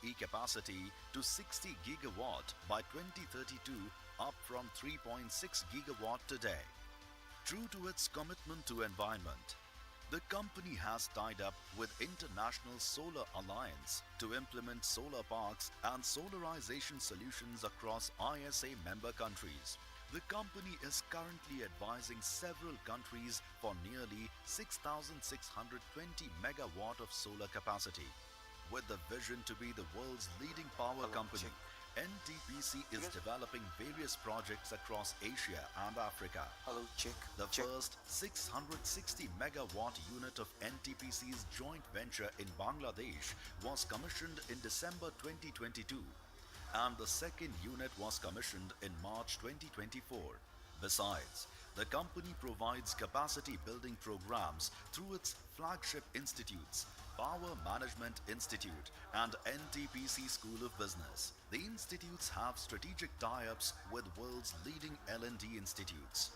RE capacity to 60 gigawatt by 2032, up from 3.6 gigawatt today. True to its commitment to environment, the company has tied up with International Solar Alliance to implement solar parks and solarization solutions across ISA member countries. The company is currently advising several countries for nearly 6,620 megawatt of solar capacity. With the vision to be the world's leading power company, NTPC is developing various projects across Asia and Africa. The first 660 megawatt unit of NTPC's joint venture in Bangladesh was commissioned in December 2022, and the second unit was commissioned in March 2024. Besides, the company provides capacity building programs through its flagship institutes, Power Management Institute and NTPC School of Business. The institutes have strategic tie-ups with world's leading L&D institutes.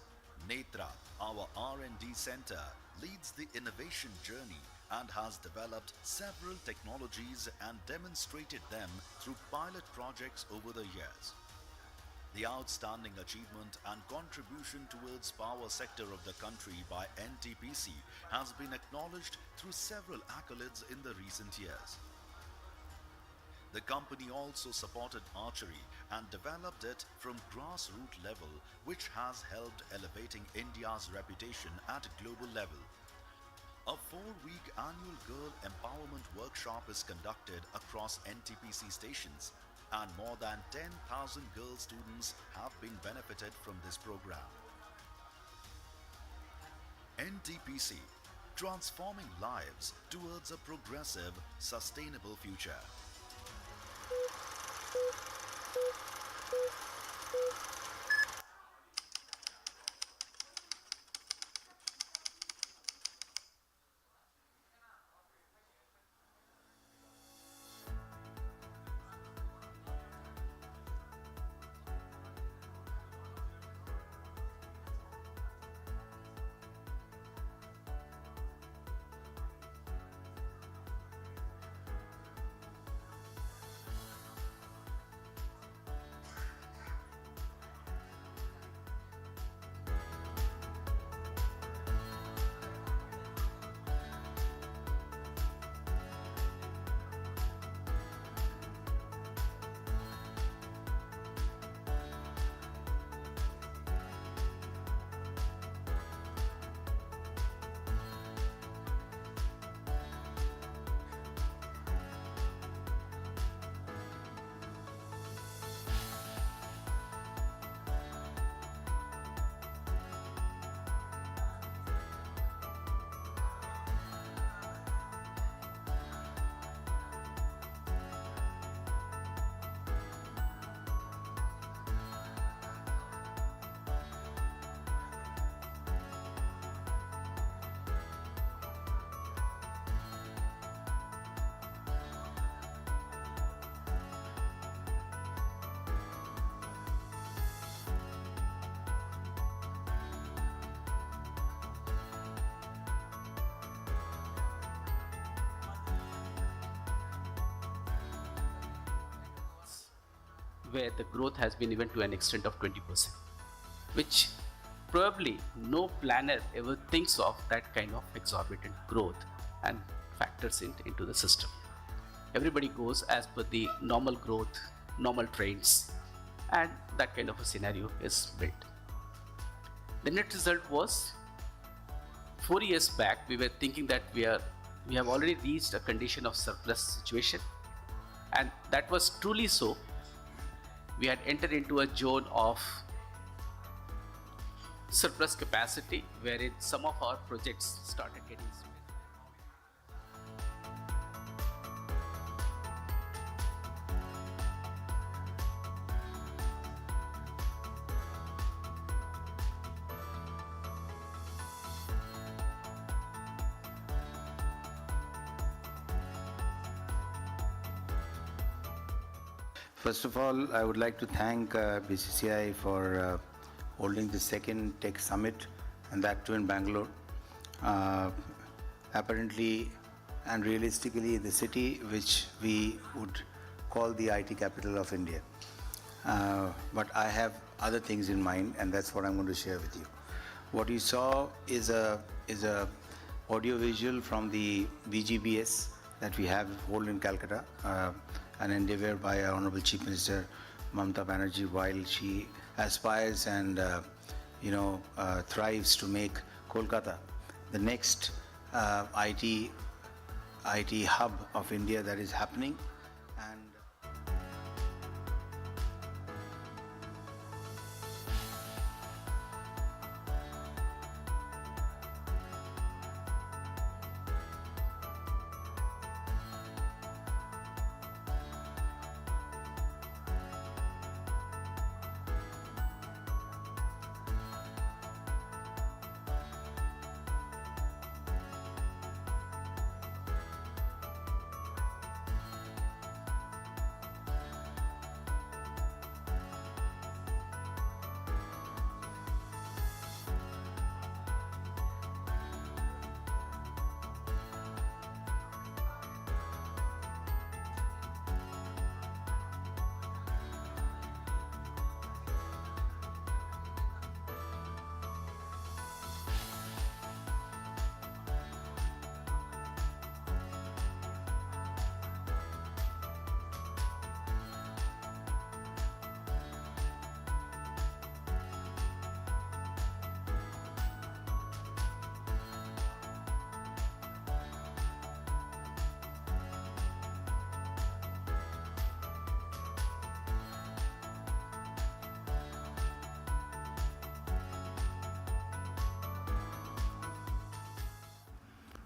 Netra, our R&D center, leads the innovation journey and has developed several technologies and demonstrated them through pilot projects over the years. The outstanding achievement and contribution towards power sector of the country by NTPC has been acknowledged through several accolades in the recent years. The company also supported archery and developed it from grassroots level, which has helped elevating India's reputation at global level. A 4-week annual girl empowerment workshop is conducted across NTPC stations, and more than 10,000 girl students have been benefited from this program. NTPC, transforming lives towards a progressive, sustainable future. where the growth has been even to an extent of 20%, which probably no planner ever thinks of that kind of exorbitant growth and factors it into the system. Everybody goes as per the normal growth, normal trends, and that kind of a scenario is built. The net result was 4 years back we were thinking that we have already reached a condition of surplus situation, and that was truly so. We had entered into a zone of surplus capacity wherein some of our projects started getting spent. First of all, I would like to thank BCCI for holding the second Tech Summit, and that too in Bangalore. Apparently and realistically, the city which we would called the IT capital of India. But I have other things in mind, and that's what I'm going to share with you. What you saw is a audio visual from the VGBS that we have held in Calcutta, an endeavor by our Honorable Chief Minister Mamata Banerjee, while she aspires and thrives to make Kolkata the next IT hub of India that is happening. And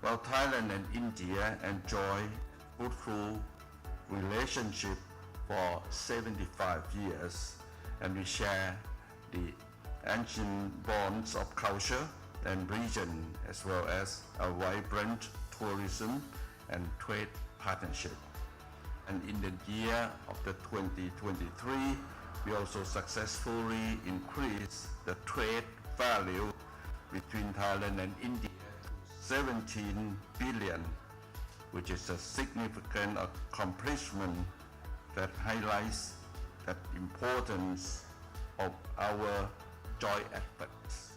While Thailand and India enjoy fruitful relationship for 75 years, and we share the ancient bonds of culture and region, as well as a vibrant tourism and trade partnership. And in the year of the 2023, we also successfully increased the trade value between Thailand and India 17 billion, which is a significant accomplishment that highlights the importance of our joint efforts.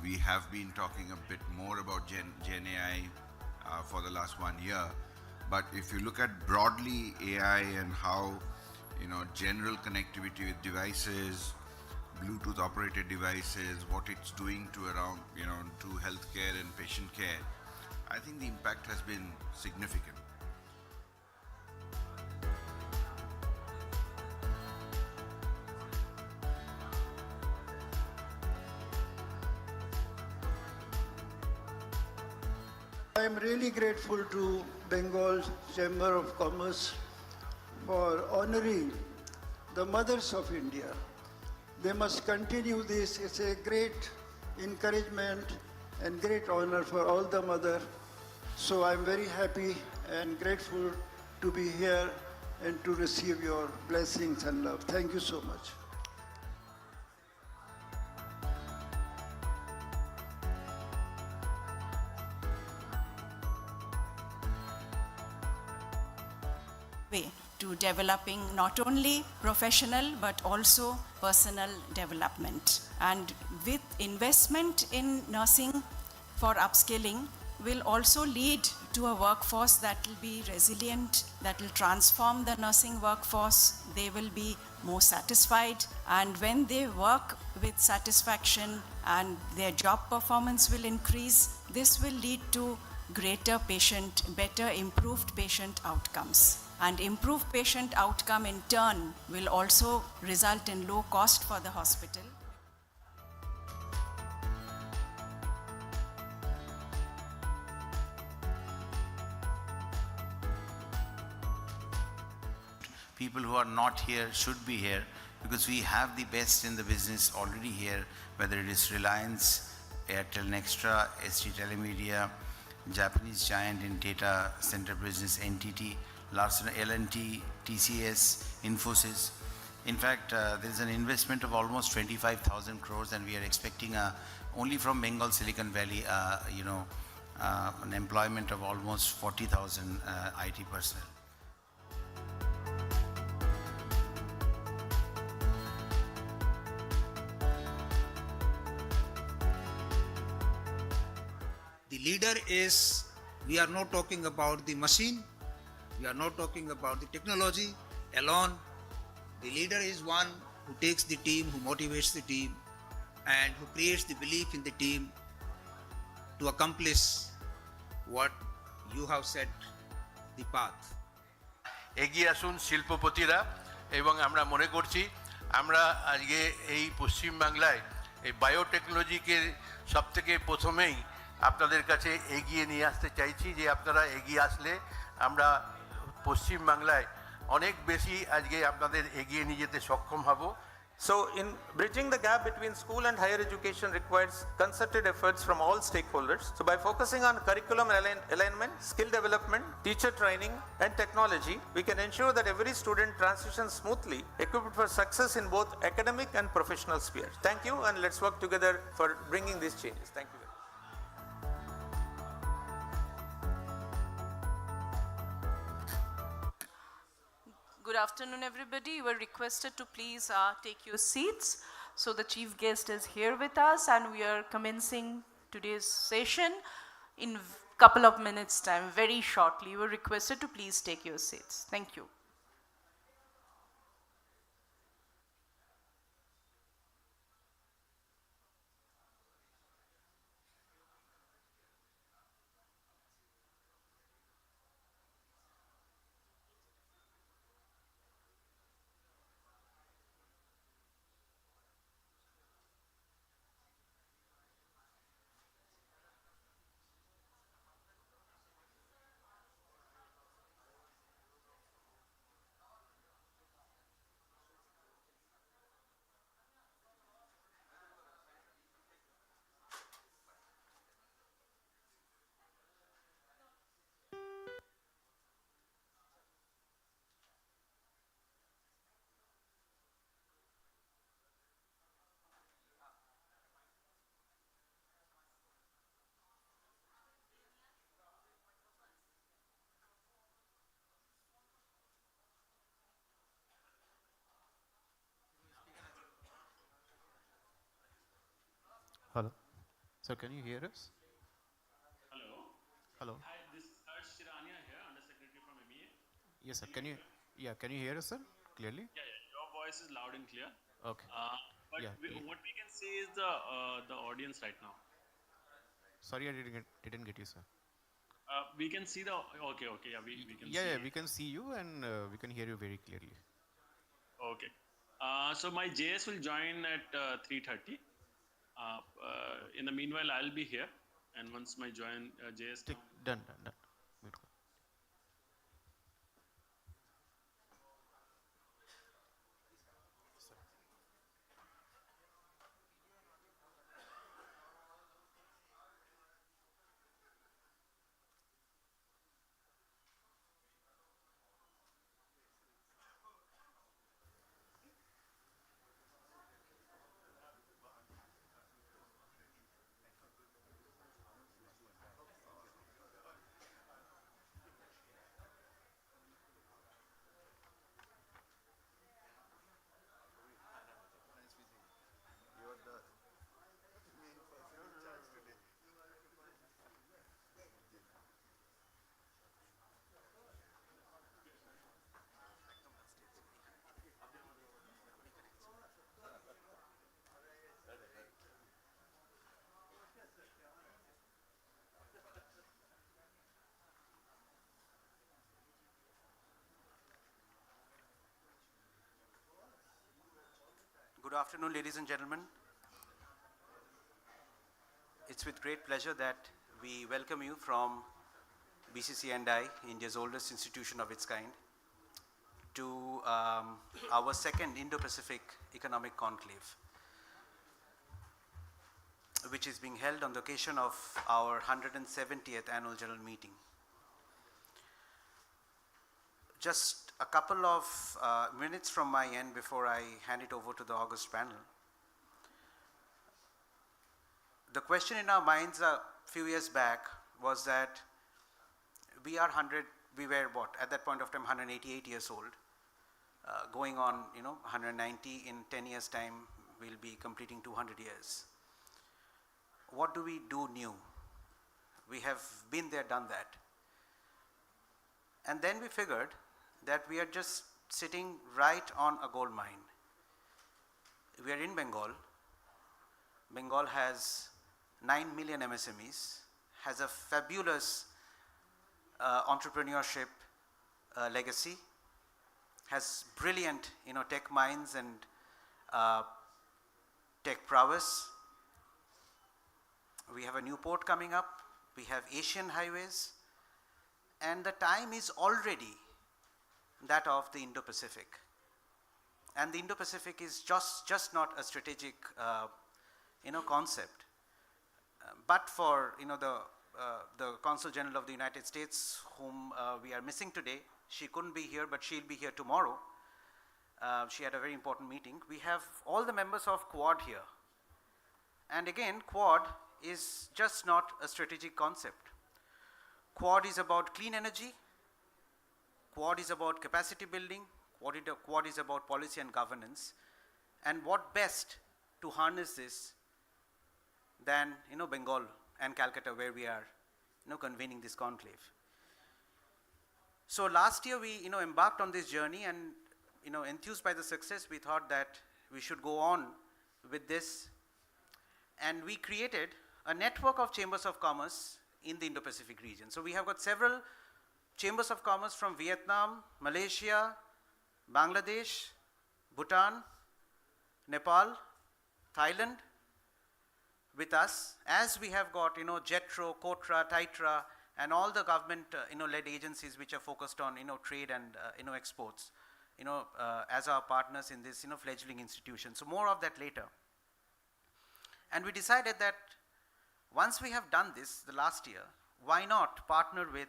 We have been talking a bit more about Gen AI for the last 1 year. But if you look at broadly AI and how, general connectivity with devices, Bluetooth operated devices, what it's doing to around, to healthcare and patient care, I think the impact has been significant. I am really grateful to Bengal Chamber of Commerce for honoring the mothers of India. They must continue this. It's a great encouragement and great honor for all the mothers. So I'm very happy and grateful to be here and to receive your blessings and love. Thank you so much. Way to developing not only professional but also personal development. And with investment in nursing for upskilling will also lead to a workforce that will be resilient, that will transform the nursing workforce. They will be more satisfied, and when they work with satisfaction and their job performance will increase, this will lead to better improved patient outcomes. And improved patient outcome in turn will also result in low cost for the hospital. People who are not here should be here because we have the best in the business already here, whether it is Reliance, Airtel Nextra, ST Telemedia, Japanese giant in data center business, NTT, Larsen L&T, TCS, Infosys. In fact, there is an investment of almost 25,000 crores, and we are expecting only from Bengal Silicon Valley, an employment of almost 40,000 IT personnel. The leader is, we are not talking about the machine, we are not talking about the technology alone. The leader is one who takes the team, who motivates the team, and who creates the belief in the team to accomplish what you have set the path. এগিয়ে আসুন শিল্পপতিরা, এবং আমরা মনে করছি আমরা আজকে এই পশ্চিমবাংলায় এই বায়োটেকনোলজিকে সবথেকে প্রথমেই আপনাদের কাছে এগিয়ে নিয়ে আসতে চাইছি, যে আপনারা এগিয়ে আসলে আমরা পশ্চিমবাংলায় অনেক বেশি আজকে আপনাদের এগিয়ে নিয়ে যেতে সক্ষম হব। So in bridging the gap between school and higher education requires concerted efforts from all stakeholders. So by focusing on curriculum alignment, skill development, teacher training and technology, we can ensure that every student transitions smoothly, equipped for success in both academic and professional spheres. Thank you, and let's work together for bringing these changes. Thank you. Good afternoon, everybody. You are requested to please take your seats. So the chief guest is here with us, and we are commencing today's session in couple of minutes time, very shortly. You are requested to please take your seats. Thank you. Hello. Sir, can you hear us? Hello. Hello. Hi, this is Harsh Chirania here, Under Secretary from MEA. Yes, sir. Can you hear us, sir? Clearly? Yeah, yeah, your voice is loud and clear. Okay. But Yeah. what we can see is the audience right now. Sorry, I didn't get you, sir. We can see the okay, yeah, we can Yeah, see. yeah, we can see you and we can hear you very clearly. Okay. So my JS will join at 3:30. In the meanwhile, I'll be here, and once my JS Done, done, done. Beautiful. Good afternoon, ladies and gentlemen. It's with great pleasure that we welcome you from BCCI, India's oldest institution of its kind, to our second Indo-Pacific Economic Conclave, which is being held on the occasion of our 170th Annual General Meeting. Just a couple of minutes from my end before I hand it over to the august panel. The question in our minds a few years back was that we were what, at that point of time 188 years old, going on 190. In 10 years time we'll be completing 200 years. What do we do new? We have been there, done that. And then we figured that we are just sitting right on a gold mine. We are in Bengal. Bengal has 9 million MSMEs, has a fabulous entrepreneurship legacy, has brilliant tech minds and tech prowess. We have a new port coming up. We have Asian highways. And the time is already that of the Indo-Pacific. And the Indo-Pacific is just not a strategic concept. But for the Consul General of the United States, whom we are missing today, she couldn't be here, but she'll be here tomorrow. She had a very important meeting. We have all the members of Quad here. And again, Quad is just not a strategic concept. Quad is about clean energy. Quad is about capacity building. Quad is about policy and governance. And what best to harness this than Bengal and Calcutta, where we are convening this conclave. So last year we embarked on this journey, and enthused by the success, we thought that we should go on with this, and we created a network of chambers of commerce in the Indo-Pacific region. So we have got several chambers of commerce from Vietnam, Malaysia, Bangladesh, Bhutan, Nepal, Thailand with us, as we have got JETRO, COTRA, TITRA, and all the government led agencies which are focused on trade and exports as our partners in this fledgling institution. So more of that later. And we decided that once we have done this the last year, why not partner with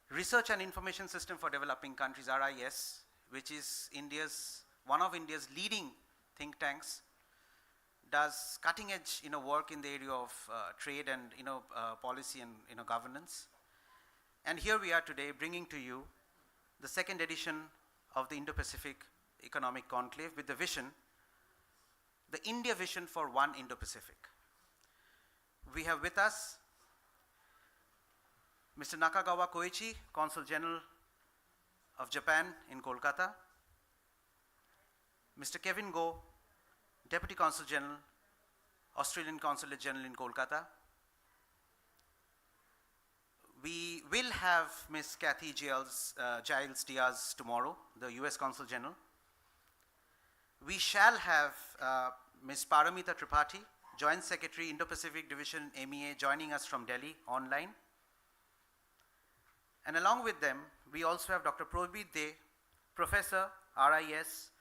Research and Information System for Developing Countries, RIS, which is one of India's leading think tanks, does cutting edge work in the area of trade and policy and governance. And here we are today bringing to you the second edition of the Indo-Pacific Economic Conclave with the vision, the India vision for one Indo-Pacific. We have with us Mr. Nakagawa Koichi, Consul General of Japan in Kolkata, Mr. Kevin Go, Deputy Consul General, Australian Consulate General in Kolkata. We will have Ms. Kathy Giles Diaz tomorrow, the US Consul General. We shall have Ms. Paramita Tripathi, Joint Secretary, Indo-Pacific Division, MEA, joining us from Delhi online. And along with them, we also have Dr. Probit De, Professor, RIS,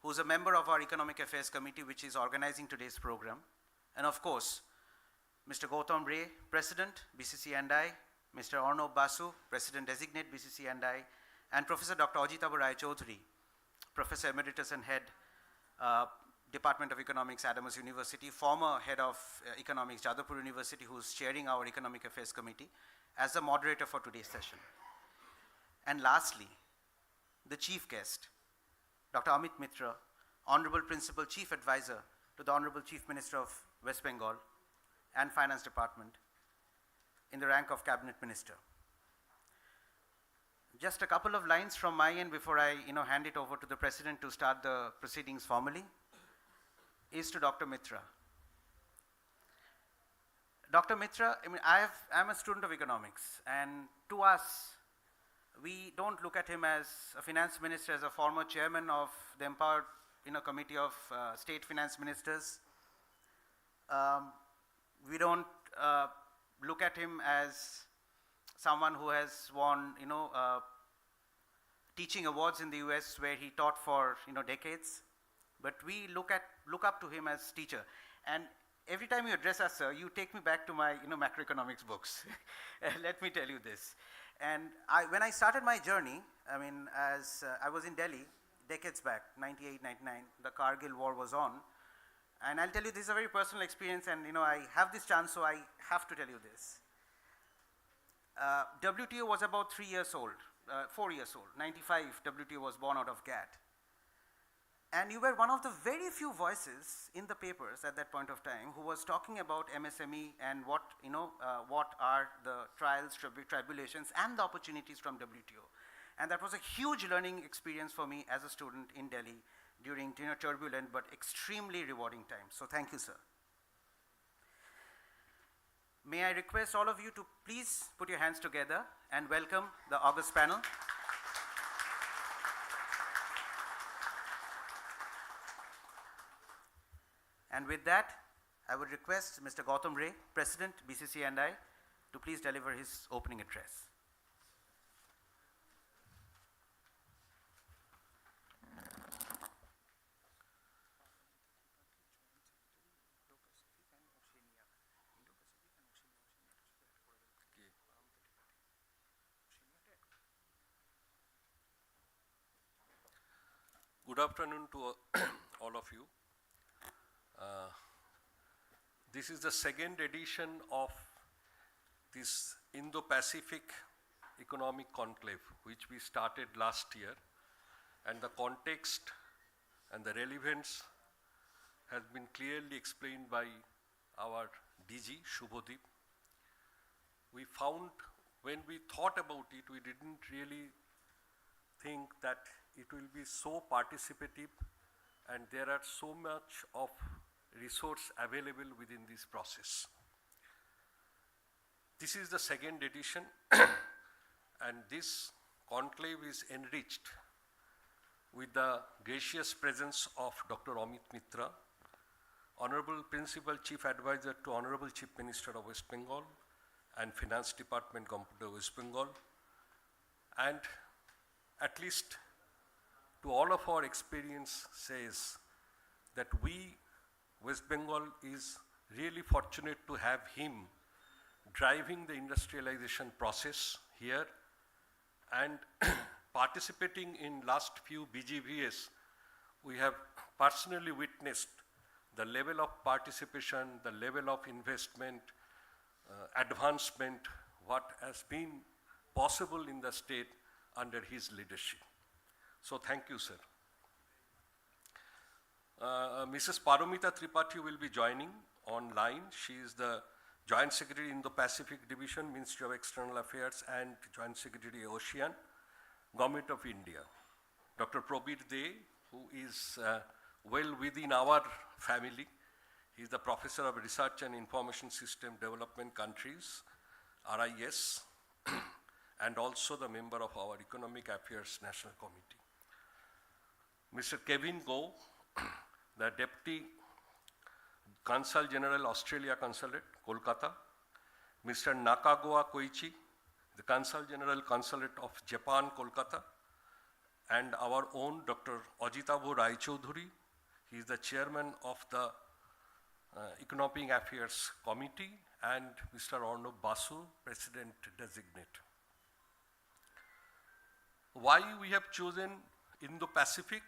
who is a member of our Economic Affairs Committee, which is organizing today's program. And of course, Mr. Gautam Ray, President, BCC&I, Mr. Arnob Basu, President-designate BCC&I, and Professor Dr. Ajitabu Rai Chaudhary, Professor Emeritus and Head, Department of Economics, Adams University, former Head of Economics, Jadavpur University, who is chairing our Economic Affairs Committee, as the moderator for today's session. And lastly, the chief guest, Dr. Amit Mitra, Honorable Principal Chief Advisor to the Honorable Chief Minister of West Bengal and Finance Department in the rank of Cabinet Minister. Just a couple of lines from my end before I hand it over to the President to start the proceedings formally, is to Dr. Mitra. Dr. Mitra, I'm a student of economics, and to us, we don't look at him as a finance minister, as a former chairman of the Empowered Committee of State Finance Ministers. We don't look at him as someone who has won, teaching awards in the US where he taught for, decades. But we look up to him as teacher. And every time you address us, sir, you take me back to my, macroeconomics books. Let me tell you this. And when I started my journey, as I was in Delhi decades back, 98, 99, the Kargil war was on. And I'll tell you, this is a very personal experience, and I have this chance, so I have to tell you this. WTO was about 4 years old. 95, WTO was born out of GATT. And you were one of the very few voices in the papers at that point of time who was talking about MSME and what are the trials, tribulations, and the opportunities from WTO. And that was a huge learning experience for me as a student in Delhi during turbulent but extremely rewarding times. So thank you, sir. May I request all of you to please put your hands together and welcome the august panel. And with that, I would request Mr. Gautam Ray, President, BCC&I, to please deliver his opening address. Good afternoon to all of you. This is the second edition of this Indo-Pacific Economic Conclave, which we started last year, and the context and the relevance has been clearly explained by our DG, Shubhodip. We found, when we thought about it, we didn't really think that it will be so participative and there are so much of resource available within this process. This is the second edition and this conclave is enriched with the gracious presence of Dr. Amit Mitra, Honorable Principal Chief Advisor to Honorable Chief Minister of West Bengal and Finance Department, Government of West Bengal, and at least to all of our experience says that we, West Bengal, is really fortunate to have him driving the industrialization process here and participating in last few BGVS. We have personally witnessed the level of participation, the level of investment, advancement, what has been possible in the state under his leadership. So thank you, sir. Mrs. Paramita Tripathi will be joining online. She is the Joint Secretary Indo-Pacific Division, Ministry of External Affairs, and Joint Secretary Ocean, Government of India. Dr. Probir De, who is well within our family. He is the Professor of Research and Information System Development Countries, RIS, and also the member of our Economic Affairs National Committee. Mr. Kevin Goh, the Deputy Consul General, Australia Consulate, Kolkata. Mr. Nakagawa Koichi, the Consul General Consulate of Japan, Kolkata. And our own Dr. Ajitabu Rai Chaudhuri. He is the Chairman of the Economic Affairs Committee, and Mr. Arnob Basu, President Designate. Why we have chosen Indo-Pacific?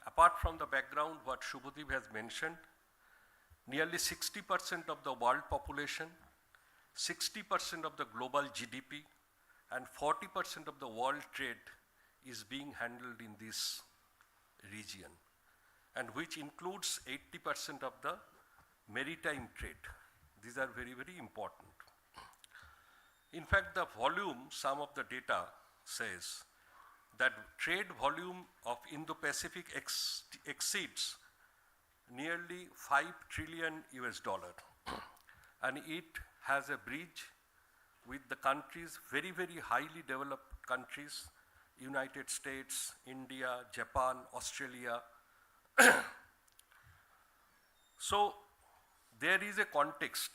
Apart from the background what Shubhadeep has mentioned, nearly 60% of the world population, 60% of the global GDP, and 40% of the world trade is being handled in this region, and which includes 80% of the maritime trade. These are very, very important. In fact, the volume, some of the data says that trade volume of Indo-Pacific exceeds nearly $5 trillion US, and it has a bridge with the countries, very, very highly developed countries, United States, India, Japan, Australia. So there is a context,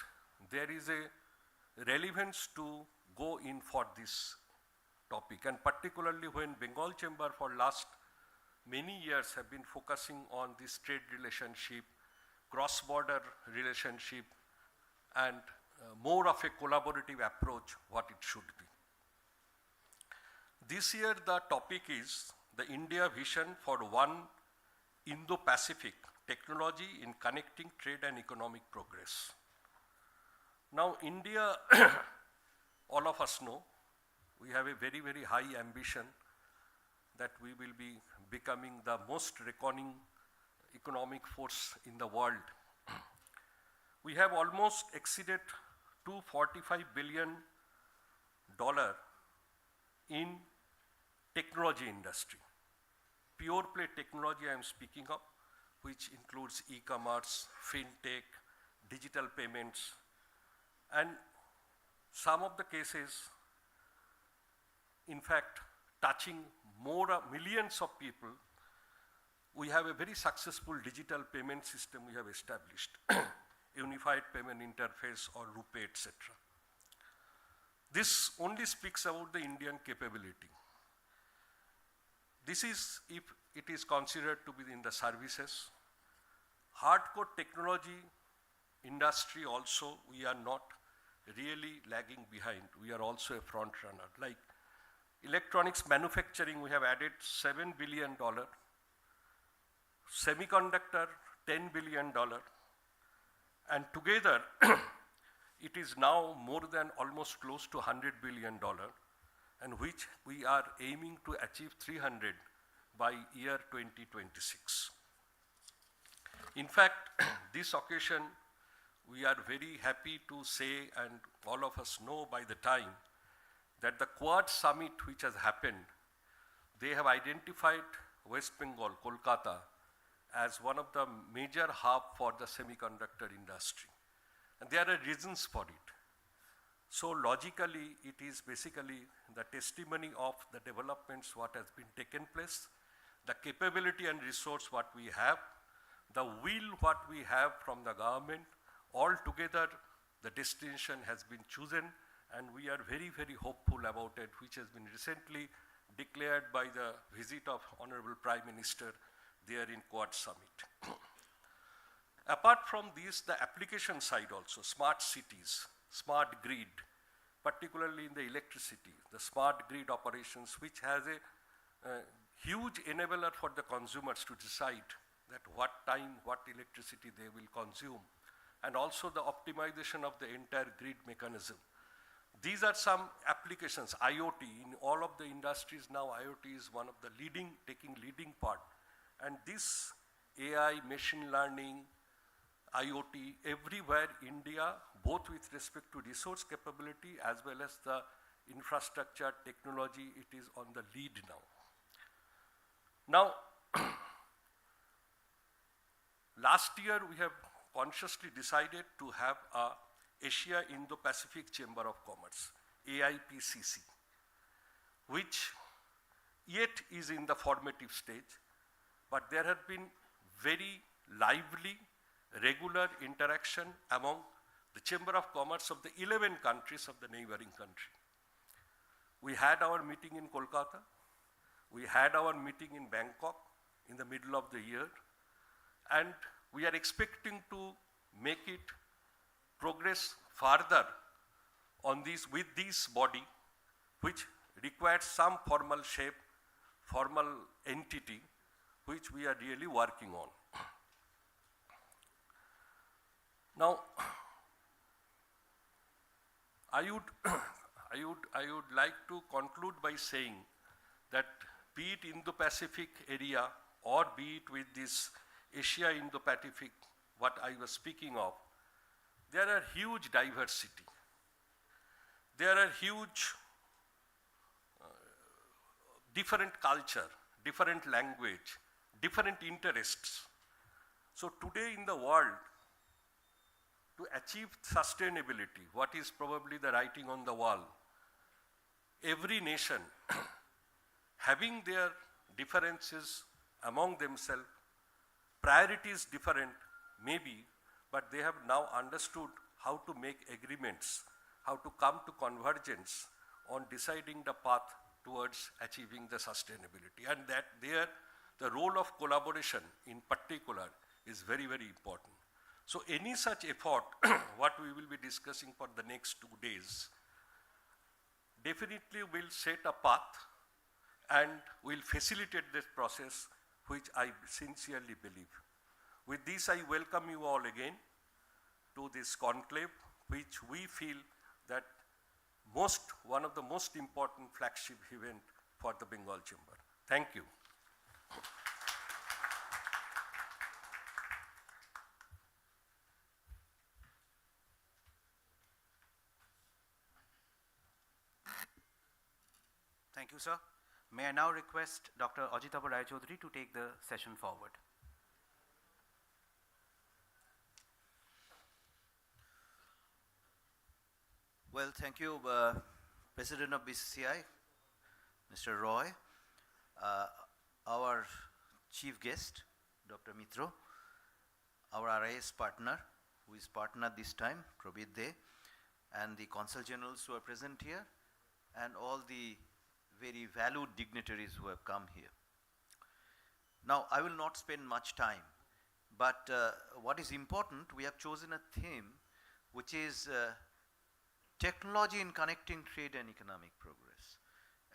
there is a relevance to go in for this topic, and particularly when Bengal Chamber for last many years have been focusing on this trade relationship, cross-border relationship, and more of a collaborative approach what it should be. This year the topic is the India vision for one Indo-Pacific technology in connecting trade and economic progress. Now India, all of us know, we have a very, very high ambition that we will be becoming the most reckoning economic force in the world. We have almost exceeded $245 billion in technology industry. Pure play technology I am speaking of, which includes e-commerce, fintech, digital payments, and some of the cases, in fact, touching millions of people. We have a very successful digital payment system we have established, Unified Payment Interface or RuPay, etc. This only speaks about the Indian capability. This is if it is considered to be in the services. Hardcore technology industry also, we are not really lagging behind. We are also a front runner. Like electronics manufacturing, we have added $7 billion. Semiconductor, $10 billion. And together, it is now more than almost close to $100 billion, and which we are aiming to achieve 300 by year 2026. In fact, this occasion, we are very happy to say, and all of us know by the time, that the Quad Summit which has happened, they have identified West Bengal, Kolkata, as one of the major hub for the semiconductor industry. And there are reasons for it. So logically, it is basically the testimony of the developments what has been taken place, the capability and resource what we have, the will what we have from the government. All together, the destination has been chosen, and we are very, very hopeful about it, which has been recently declared by the visit of Honorable Prime Minister there in Quad Summit. Apart from this, the application side also, smart cities, smart grid, particularly in the electricity, the smart grid operations, which has a huge enabler for the consumers to decide that what time, what electricity they will consume, and also the optimization of the entire grid mechanism. These are some applications. IoT, in all of the industries now, IoT is one of the taking leading part. And this AI, machine learning, IoT, everywhere India, both with respect to resource capability as well as the infrastructure, technology, it is on the lead now. Now, last year we have consciously decided to have a Asia Indo-Pacific Chamber of Commerce, AIPCC, which yet is in the formative stage, but there have been very lively, regular interaction among the Chamber of Commerce of the 11 countries of the neighboring country. We had our meeting in Kolkata, we had our meeting in Bangkok in the middle of the year, and we are expecting to make it progress further on this with this body, which requires some formal shape, formal entity, which we are really working on. Now, I would like to conclude by saying that be it Indo-Pacific area or be it with this Asia Indo-Pacific, what I was speaking of, there are huge diversity. There are huge different culture, different language, different interests. So today in the world, to achieve sustainability, what is probably the writing on the wall, every nation having their differences among themselves, priorities different maybe, but they have now understood how to make agreements, how to come to convergence on deciding the path towards achieving the sustainability. And that there, the role of collaboration in particular is very, very important. So any such effort, what we will be discussing for the next 2 days, definitely will set a path and will facilitate this process, which I sincerely believe. With this, I welcome you all again to this conclave, which we feel that one of the most important flagship event for the Bengal Chamber. Thank you. Thank you, sir. May I now request Dr. Ajitaba Rai Chaudhary to take the session forward. Well, thank you, President of BCCI, Mr. Roy, our chief guest, Dr. Mitro, our RIS partner, who is partner this time, Prabir De, and the consul generals who are present here, and all the very valued dignitaries who have come here. Now, I will not spend much time, but what is important, we have chosen a theme which is technology in connecting trade and economic progress.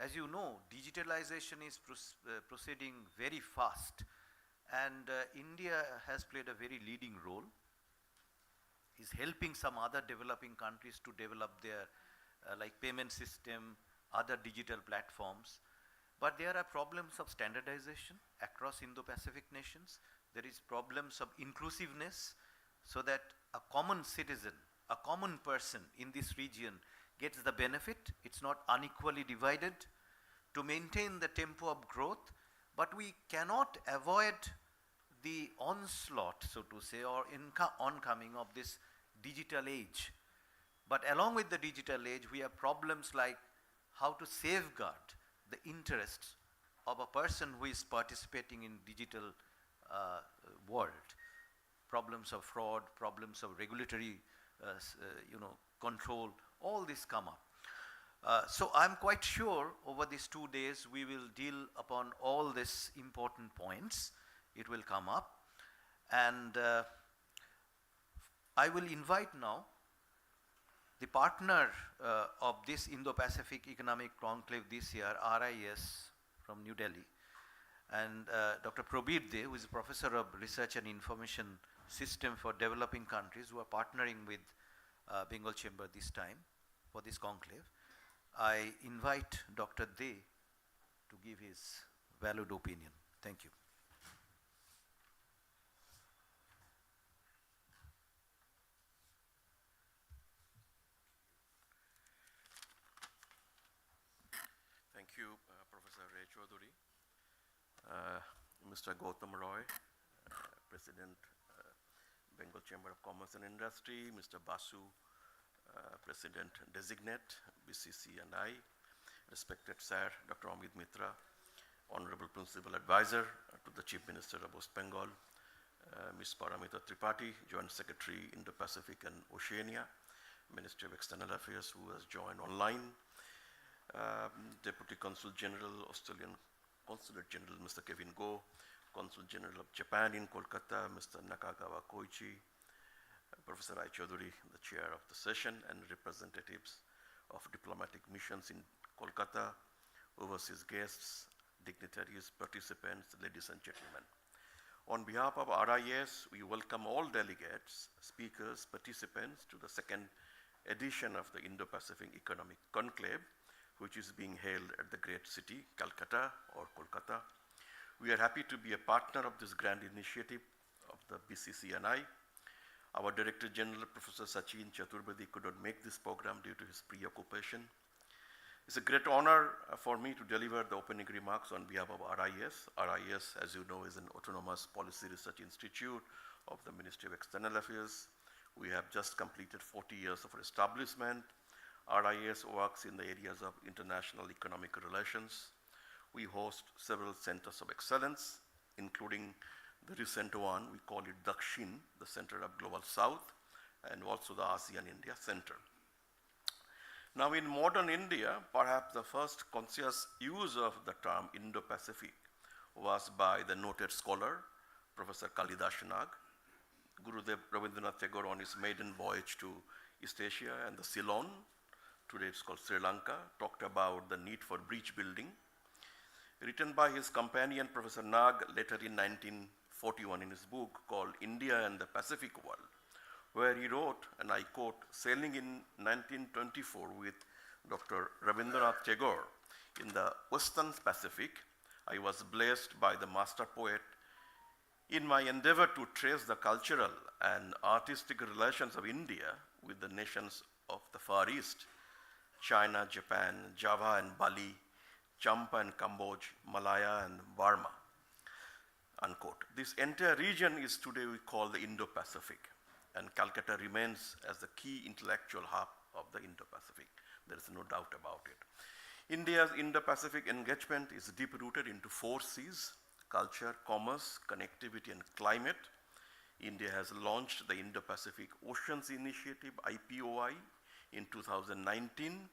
As you know, digitalization is proceeding very fast, and India has played a very leading role, is helping some other developing countries to develop their like payment system, other digital platforms. But there are problems of standardization across Indo-Pacific nations. There is problems of inclusiveness, so that a common citizen, a common person in this region gets the benefit. It's not unequally divided. To maintain the tempo of growth, but we cannot avoid the onslaught, so to say, or oncoming of this digital age. But along with the digital age, we have problems like how to safeguard the interests of a person who is participating in digital world. Problems of fraud, problems of regulatory control, all this come up. So I'm quite sure over these 2 days we will deal upon all these important points. It will come up, and I will invite now the partner of this Indo-Pacific Economic Conclave this year, RIS from New Delhi, and Dr. Prabir De, who is a professor of research and information system for developing countries, who are partnering with Bengal Chamber this time for this conclave. I invite Dr. De to give his valued opinion. Thank you. Professor Ray Chaudhuri, Mr. Gautam Roy, President, Bengal Chamber of Commerce and Industry, Mr. Basu, President Designate, BCC and I, respected Sir Dr. Amit Mitra, Honorable Principal Advisor to the Chief Minister of West Bengal, Ms. Paramita Tripathi, Joint Secretary, Indo-Pacific and Oceania, Ministry of External Affairs, who has joined online, Deputy Consul General, Australian Consulate General, Mr. Kevin Go, Consul General of Japan in Kolkata, Mr. Nakagawa Koichi, Professor Rai Chaudhuri, the chair of the session, and representatives of diplomatic missions in Kolkata, overseas guests, dignitaries, participants, ladies and gentlemen. On behalf of RIS, we welcome all delegates, speakers, participants to the second edition of the Indo-Pacific Economic Conclave, which is being held at the great city, Calcutta or Kolkata. We are happy to be a partner of this grand initiative of the BCCNI. Our Director General, Professor Sachin Chaturvedi, could not make this program due to his preoccupation. It's a great honor for me to deliver the opening remarks on behalf of RIS. RIS, as you know, is an autonomous policy research institute of the Ministry of External Affairs. We have just completed 40 years of establishment. RIS works in the areas of international economic relations. We host several centers of excellence, including the recent one, we call it Dakshin, the Center of Global South, and also the ASEAN-India Center. Now in modern India, perhaps the first conscious use of the term Indo-Pacific was by the noted scholar, Professor Kalidas Nag. Gurudev Rabindranath Tagore, on his maiden voyage to East Asia and the Ceylon, today it's called Sri Lanka, talked about the need for bridge building. Written by his companion, Professor Nag, later in 1941 in his book called India and the Pacific World, where he wrote, and I quote, "Sailing in 1924 with Dr. Rabindranath Tagore in the Western Pacific, I was blessed by the master poet in my endeavor to trace the cultural and artistic relations of India with the nations of the Far East, China, Japan, Java and Bali, Champa and Cambodia, Malaya and Burma," unquote. This entire region is today we call the Indo-Pacific, and Calcutta remains as the key intellectual hub of the Indo-Pacific. There is no doubt about it. India's Indo-Pacific engagement is deep-rooted into 4 Cs: culture, commerce, connectivity, and climate. India has launched the Indo-Pacific Oceans Initiative, IPOI, in 2019.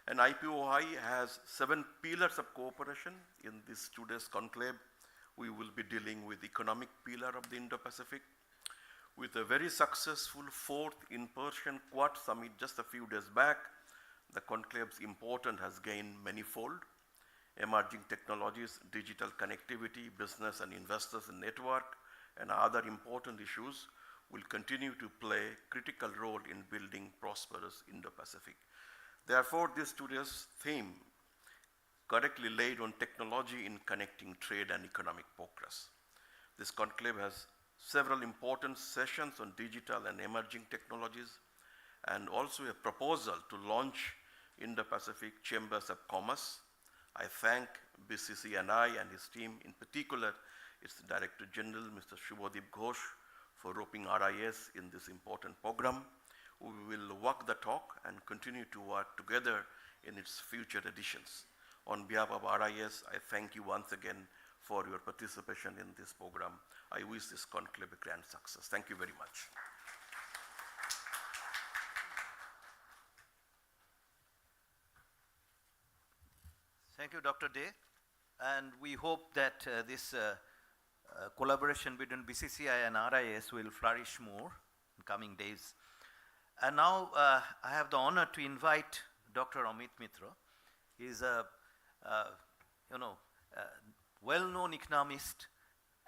And IPOI has 7 pillars of cooperation. In this today's conclave, we will be dealing with economic pillar of the Indo-Pacific. With a very successful 4th in-person Quad Summit just a few days back, the conclave's importance has gained manifold. Emerging technologies, digital connectivity, business and investors and network, and other important issues will continue to play a critical role in building prosperous Indo-Pacific. Therefore, this today's theme correctly laid on technology in connecting trade and economic progress. This conclave has several important sessions on digital and emerging technologies, and also a proposal to launch Indo-Pacific Chambers of Commerce. I thank BCCNI and his team, in particular its Director General, Mr. Shubhodip Ghosh, for roping RIS in this important program. We will walk the talk and continue to work together in its future editions. On behalf of RIS, I thank you once again for your participation in this program. I wish this conclave a grand success. Thank you very much. Thank you, Dr. Day. And we hope that this collaboration between BCCI and RIS will flourish more in coming days. And now I have the honor to invite Dr. Amit Mitra. He is a well-known economist,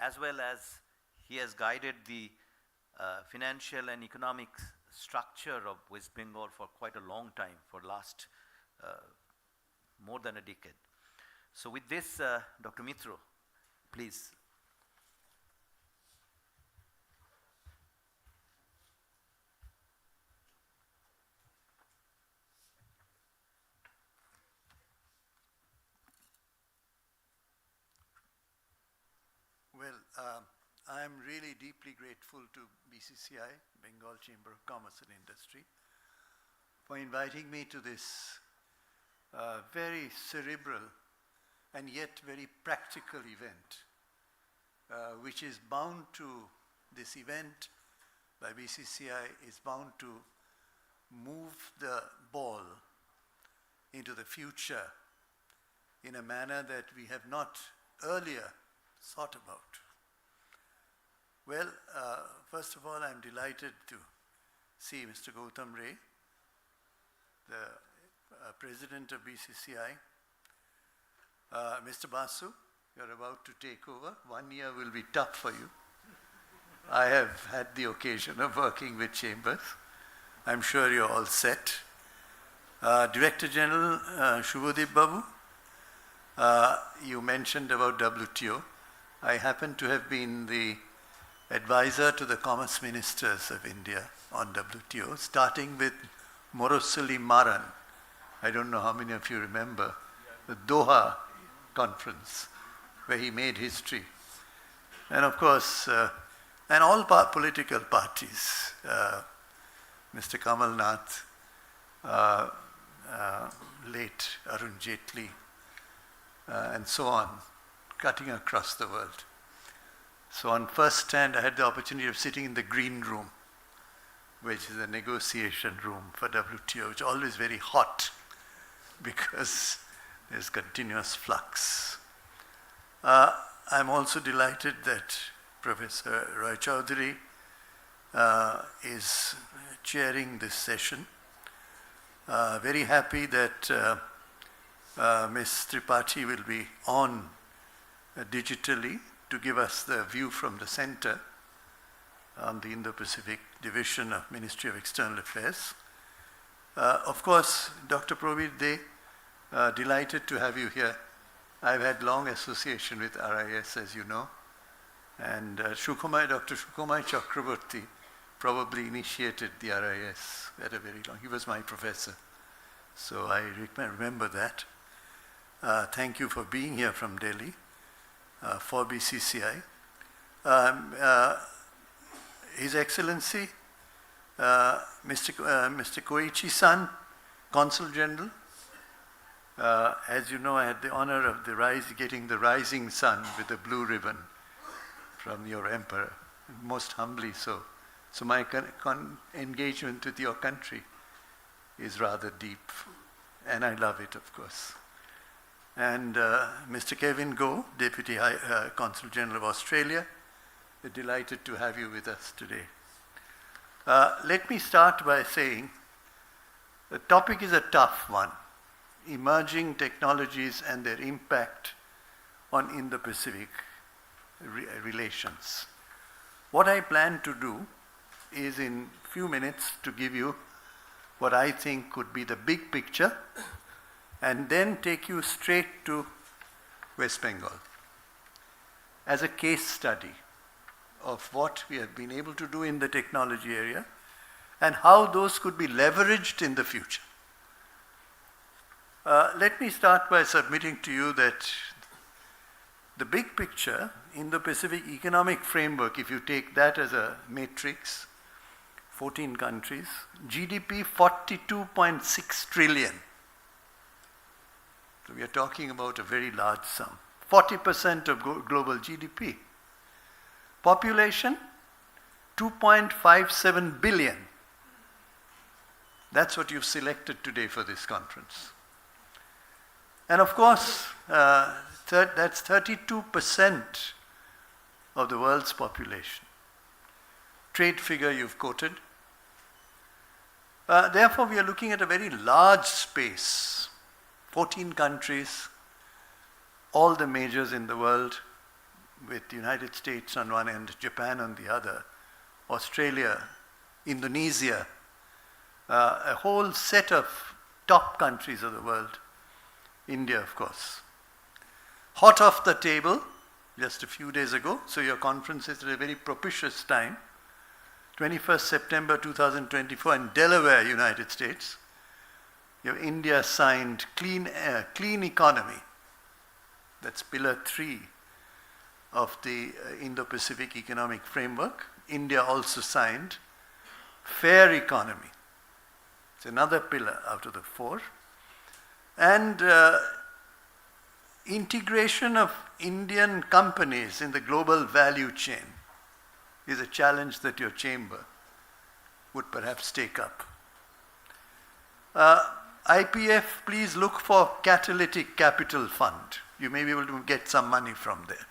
as well as he has guided the financial and economic structure of West Bengal for quite a long time, for last more than a decade. So with this, Dr. Mitra, please. Well, I am really deeply grateful to BCCI, Bengal Chamber of Commerce and Industry, for inviting me to this very cerebral and yet very practical event, which is bound to, this event by BCCI is bound to move the ball into the future in a manner that we have not earlier thought about. Well, first of all, I'm delighted to see Mr. Gautam Ray, the president of BCCI. Mr. Basu, you're about to take over. 1 year will be tough for you. I have had the occasion of working with Chambers. I'm sure you're all set. Director General Shubhodip Babu, you mentioned about WTO. I happen to have been the advisor to the Commerce Ministers of India on WTO, starting with Morosali Maran. I don't know how many of you remember the Doha conference where he made history. And of course, and all political parties, Mr. Kamal Nath, late Arun Jaitley, and so on, cutting across the world. So on first hand, I had the opportunity of sitting in the green room, which is a negotiation room for WTO, which is always very hot because there's continuous flux. I'm also delighted that Professor Roy Chaudhary is chairing this session. Very happy that Ms. Tripathi will be on digitally to give us the view from the center on the Indo-Pacific Division of Ministry of External Affairs. Of course, Dr. Probir De, delighted to have you here. I've had long association with RIS, as you know, and Dr. Shukumai Chakraborty probably initiated the RIS at a very long, he was my professor, so I remember that. Thank you for being here from Delhi for BCCI. His Excellency, Mr. Koichi-san, Consul General. As you know, I had the honor of getting the rising sun with a blue ribbon from your emperor, most humbly so. So my engagement with your country is rather deep, and I love it, of course. And Mr. Kevin Goh, Deputy Consul General of Australia, we're delighted to have you with us today. Let me start by saying the topic is a tough one, emerging technologies and their impact on Indo-Pacific relations. What I plan to do is in a few minutes to give you what I think could be the big picture and then take you straight to West Bengal as a case study of what we have been able to do in the technology area and how those could be leveraged in the future. Let me start by submitting to you that the big picture in the Pacific Economic Framework, if you take that as a matrix, 14 countries, GDP 42.6 trillion. So we are talking about a very large sum. 40% of global GDP. Population 2.57 billion. That's what you've selected today for this conference. And of course, that's 32% of the world's population. Trade figure you've quoted. Therefore, we are looking at a very large space. 14 countries, all the majors in the world, with the United States on one end, Japan on the other, Australia, Indonesia, a whole set of top countries of the world, India, of course. Hot off the table, just a few days ago, so your conference is at a very propitious time, 21st September 2024 in Delaware, United States. India signed clean economy. That's pillar 3 of the Indo-Pacific Economic Framework. India also signed. Fair economy. It's another pillar out of the 4. And integration of Indian companies in the global value chain is a challenge that your chamber would perhaps take up. IPF, please look for Catalytic Capital Fund. You may be able to get some money from there.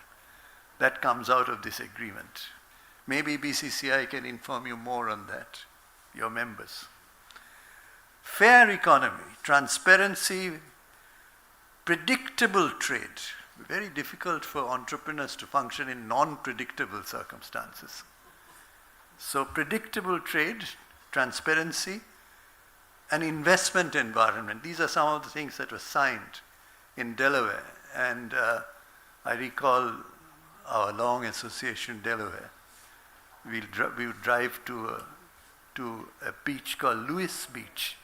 That comes out of this agreement. Maybe BCCI can inform you more on that, your members. Fair economy, transparency, predictable trade. Very difficult for entrepreneurs to function in non-predictable circumstances. So predictable trade, transparency, an investment environment. These are some of the things that were signed in Delaware. And I recall our long association in Delaware. We would drive to a beach called Lewis Beach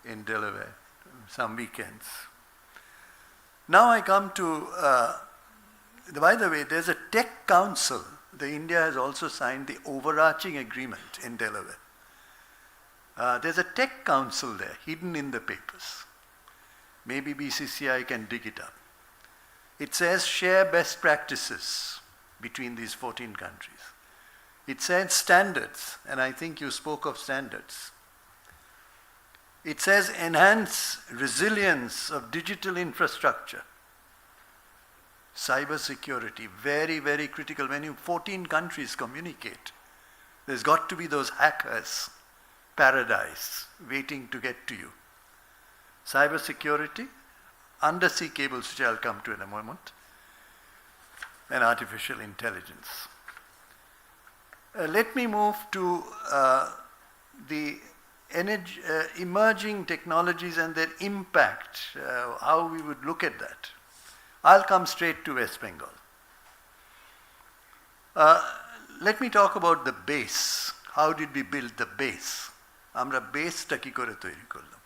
in Delaware, some weekends. Now I come to, by the way, there's a tech council. India has also signed the overarching agreement in Delaware. There's a tech council there, hidden in the papers. Maybe BCCI can dig it up. It says share best practices between these 14 countries. It says standards, and I think you spoke of standards. It says enhance resilience of digital infrastructure. Cyber security, very, very critical. When 14 countries communicate, there's got to be those hackers, paradise, waiting to get to you. Cyber security, undersea cables, which I'll come to in a moment, and artificial intelligence. Let me move to the emerging technologies and their impact, how we would look at that. I'll come straight to West Bengal. Let me talk about the base. How did we build the base? Amra base ta ki kore toiri korlam.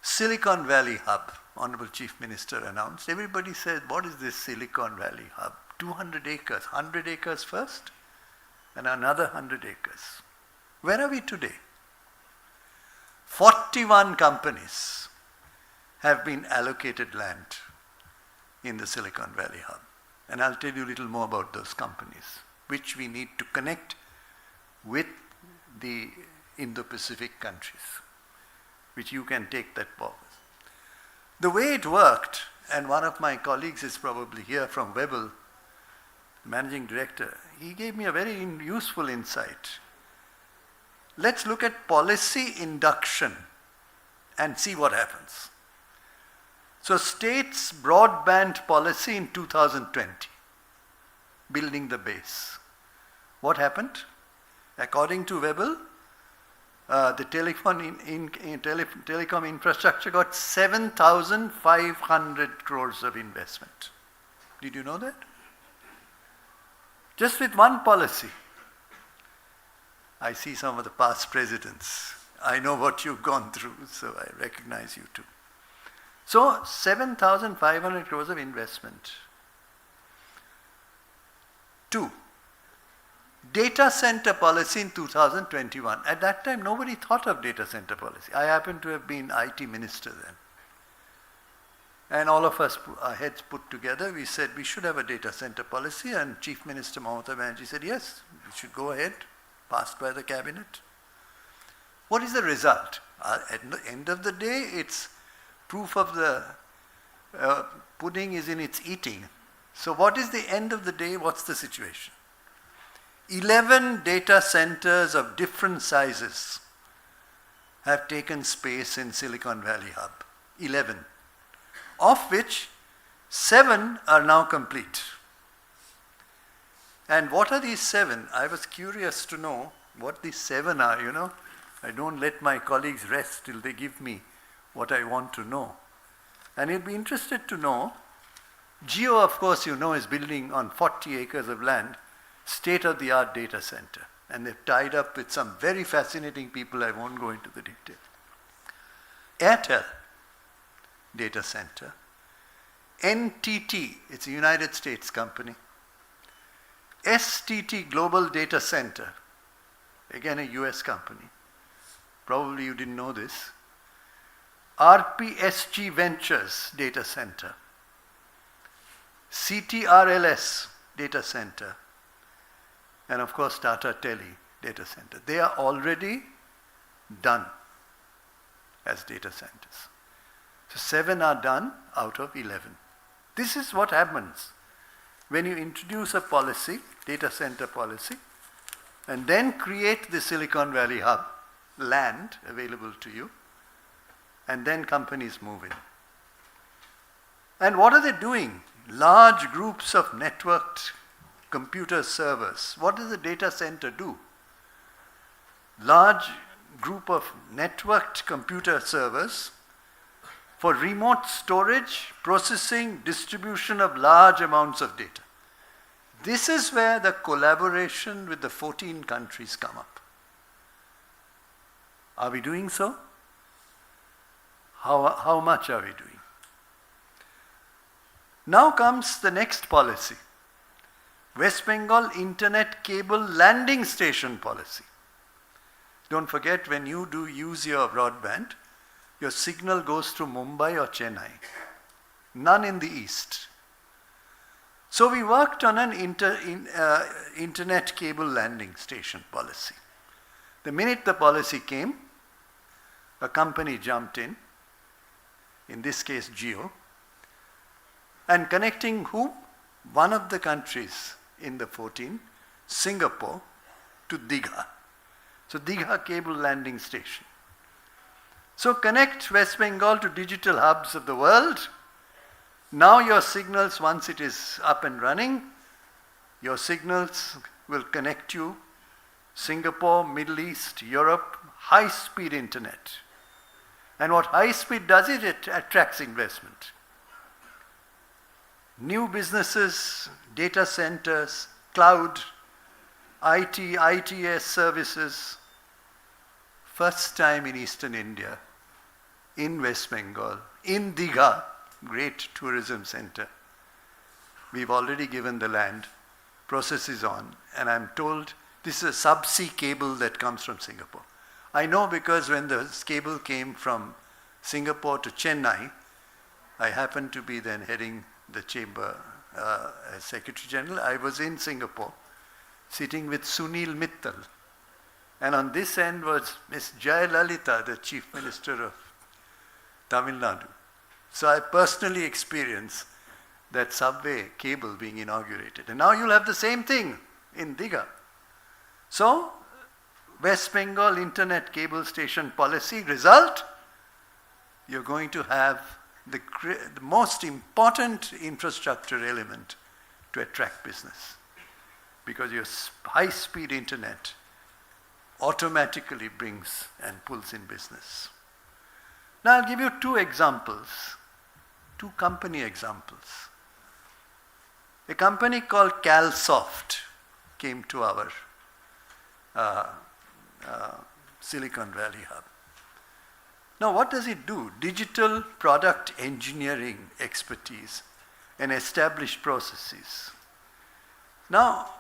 Silicon Valley Hub, Honorable Chief Minister announced. Everybody said, what is this Silicon Valley Hub? 200 acres, 100 acres first, and another 100 acres. Where are we today? 41 companies have been allocated land in the Silicon Valley Hub. And I'll tell you a little more about those companies, which we need to connect with the Indo-Pacific countries, which you can take that forward. The way it worked, and one of my colleagues is probably here from Webel, Managing Director, he gave me a very useful insight. Let's look at policy induction and see what happens. So states' broadband policy in 2020, building the base. What happened? According to Webel, the telecom infrastructure got 7,500 crores of investment. Did you know that? Just with one policy. I see some of the past presidents. I know what you've gone through, so I recognize you too. So 7,500 crores of investment. 2. Data center policy in 2021. At that time, nobody thought of data center policy. I happened to have been IT minister then. And all of us, our heads put together, we said we should have a data center policy, and Chief Minister Mamata Banerjee said, yes, we should go ahead, passed by the cabinet. What is the result? At the end of the day, it's proof of the pudding is in its eating. So what is the end of the day? What's the situation? 11 data centers of different sizes have taken space in Silicon Valley Hub. 11. Of which 7 are now complete. And what are these 7? I was curious to know what these 7 are, you know. I don't let my colleagues rest till they give me what I want to know. And you'd be interested to know, Geo, of course, you know, is building on 40 acres of land, state-of-the-art data center. And they've tied up with some very fascinating people. I won't go into the detail. Airtel data center. NTT, it's a United States company. STT Global Data Center, again a US company. Probably you didn't know this. RPSG Ventures Data Center. CTRLS Data Center. And of course Tata Tele Data Center. They are already done as data centers. So 7 are done out of 11. This is what happens when you introduce a policy, data center policy, and then create the Silicon Valley hub, land available to you, and then companies move in. And what are they doing? Large groups of networked computer servers. What does a data center do? Large group of networked computer servers for remote storage, processing, distribution of large amounts of data. This is where the collaboration with the 14 countries come up. Are we doing so? How much are we doing? Now comes the next policy. West Bengal Internet Cable Landing Station Policy. Don't forget, when you do use your broadband, your signal goes to Mumbai or Chennai. None in the east. So we worked on an internet cable landing station policy. The minute the policy came, a company jumped in this case Jio, and connecting who? One of the countries in the 14, Singapore, to Digha. So Digha Cable Landing Station. So connect West Bengal to digital hubs of the world. Now your signals, once it is up and running, your signals will connect you Singapore, Middle East, Europe, high-speed internet. And what high-speed does is it attracts investment. New businesses, data centers, cloud, IT, ITS services. First time in Eastern India, in West Bengal, in Digha, great tourism center. We've already given the land, process is on, and I'm told this is a subsea cable that comes from Singapore. I know because when the cable came from Singapore to Chennai, I happened to be then heading the chamber as Secretary General. I was in Singapore, sitting with Sunil Mittal. And on this end was Ms. Jayalalitha, the Chief Minister of Tamil Nadu. So I personally experienced that subway cable being inaugurated. And now you'll have the same thing in Digha. So, West Bengal Internet Cable Station Policy result, you're going to have the most important infrastructure element to attract business. Because your high-speed internet automatically brings and pulls in business. Now I'll give you two examples, two company examples. A company called CalSoft came to our Silicon Valley hub. Now what does it do? Digital product engineering expertise and established processes. Now,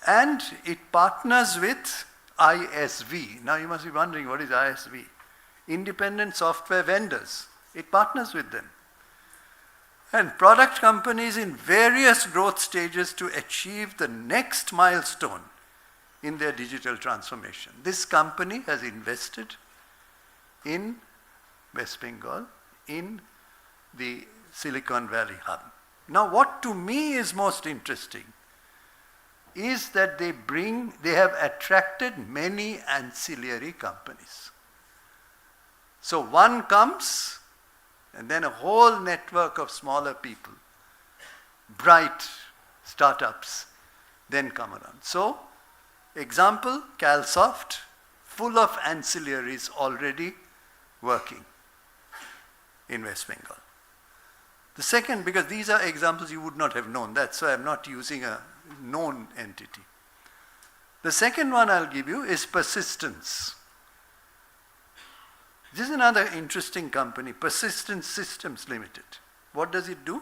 and it partners with ISV. Now you must be wondering, what is ISV? Independent software vendors. It partners with them. And product companies in various growth stages to achieve the next milestone in their digital transformation. This company has invested in West Bengal, in the Silicon Valley hub. Now what to me is most interesting is that they have attracted many ancillary companies. So one comes, and then a whole network of smaller people, bright startups, then come around. So, example, CalSoft, full of ancillaries already working in West Bengal. The second, because these are examples you would not have known, that's why I'm not using a known entity. The second one I'll give you is Persistence. This is another interesting company, Persistence Systems Limited. What does it do?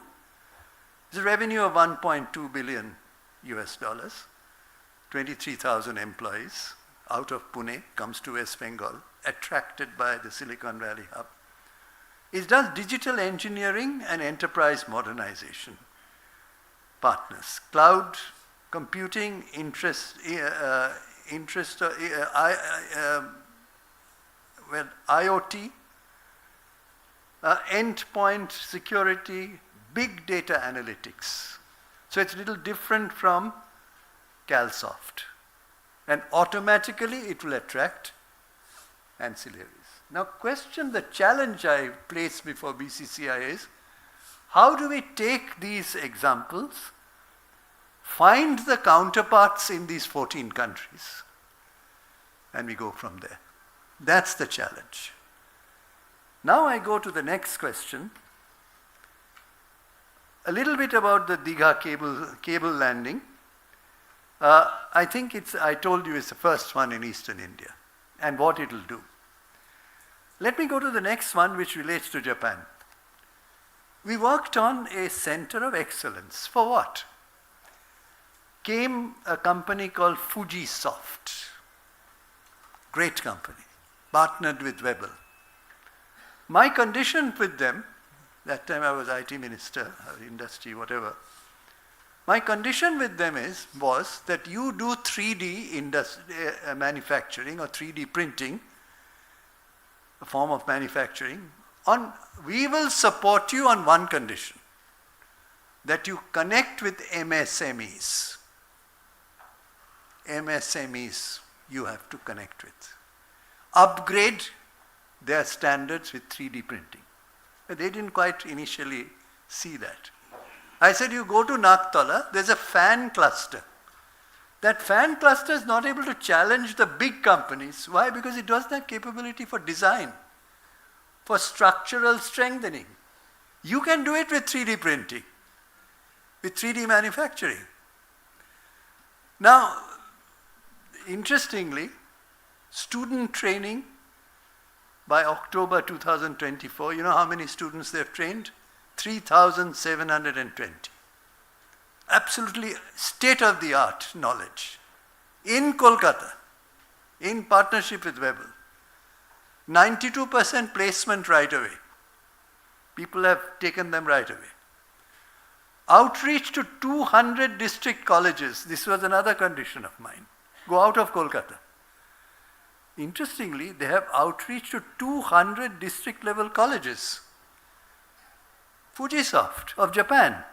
It's a revenue of 1.2 billion US dollars, 23,000 employees out of Pune, comes to West Bengal, attracted by the Silicon Valley hub. It does digital engineering and enterprise modernization. Partners, cloud computing, IoT, endpoint security, big data analytics. So it's a little different from CalSoft. And automatically it will attract ancillaries. Now the challenge I place before BCCI is, how do we take these examples, find the counterparts in these 14 countries, and we go from there. That's the challenge. Now I go to the next question. A little bit about the Digha cable landing. I think I told you it's the first one in Eastern India, and what it will do. Let me go to the next one, which relates to Japan. We worked on a center of excellence. For what? Came a company called Fujisoft. Great company, partnered with Weber. My condition with them, that time I was IT minister, or industry, whatever. My condition with them was that you do 3D manufacturing or 3D printing, a form of manufacturing. We will support you on one condition, that you connect with MSMEs. MSMEs you have to connect with. Upgrade their standards with 3D printing. But they didn't quite initially see that. I said, you go to Nagtala, there's a fan cluster. That fan cluster is not able to challenge the big companies. Why? Because it doesn't have capability for design, for structural strengthening. You can do it with 3D printing, with 3D manufacturing. Now, interestingly, student training by October 2024, you know how many students they've trained? 3,720. Absolutely state-of-the-art knowledge. In Kolkata, in partnership with Weber. 92% placement right away. People have taken them right away. Outreach to 200 district colleges. This was another condition of mine. Go out of Kolkata. Interestingly, they have outreach to 200 district level colleges. Fujisoft of Japan,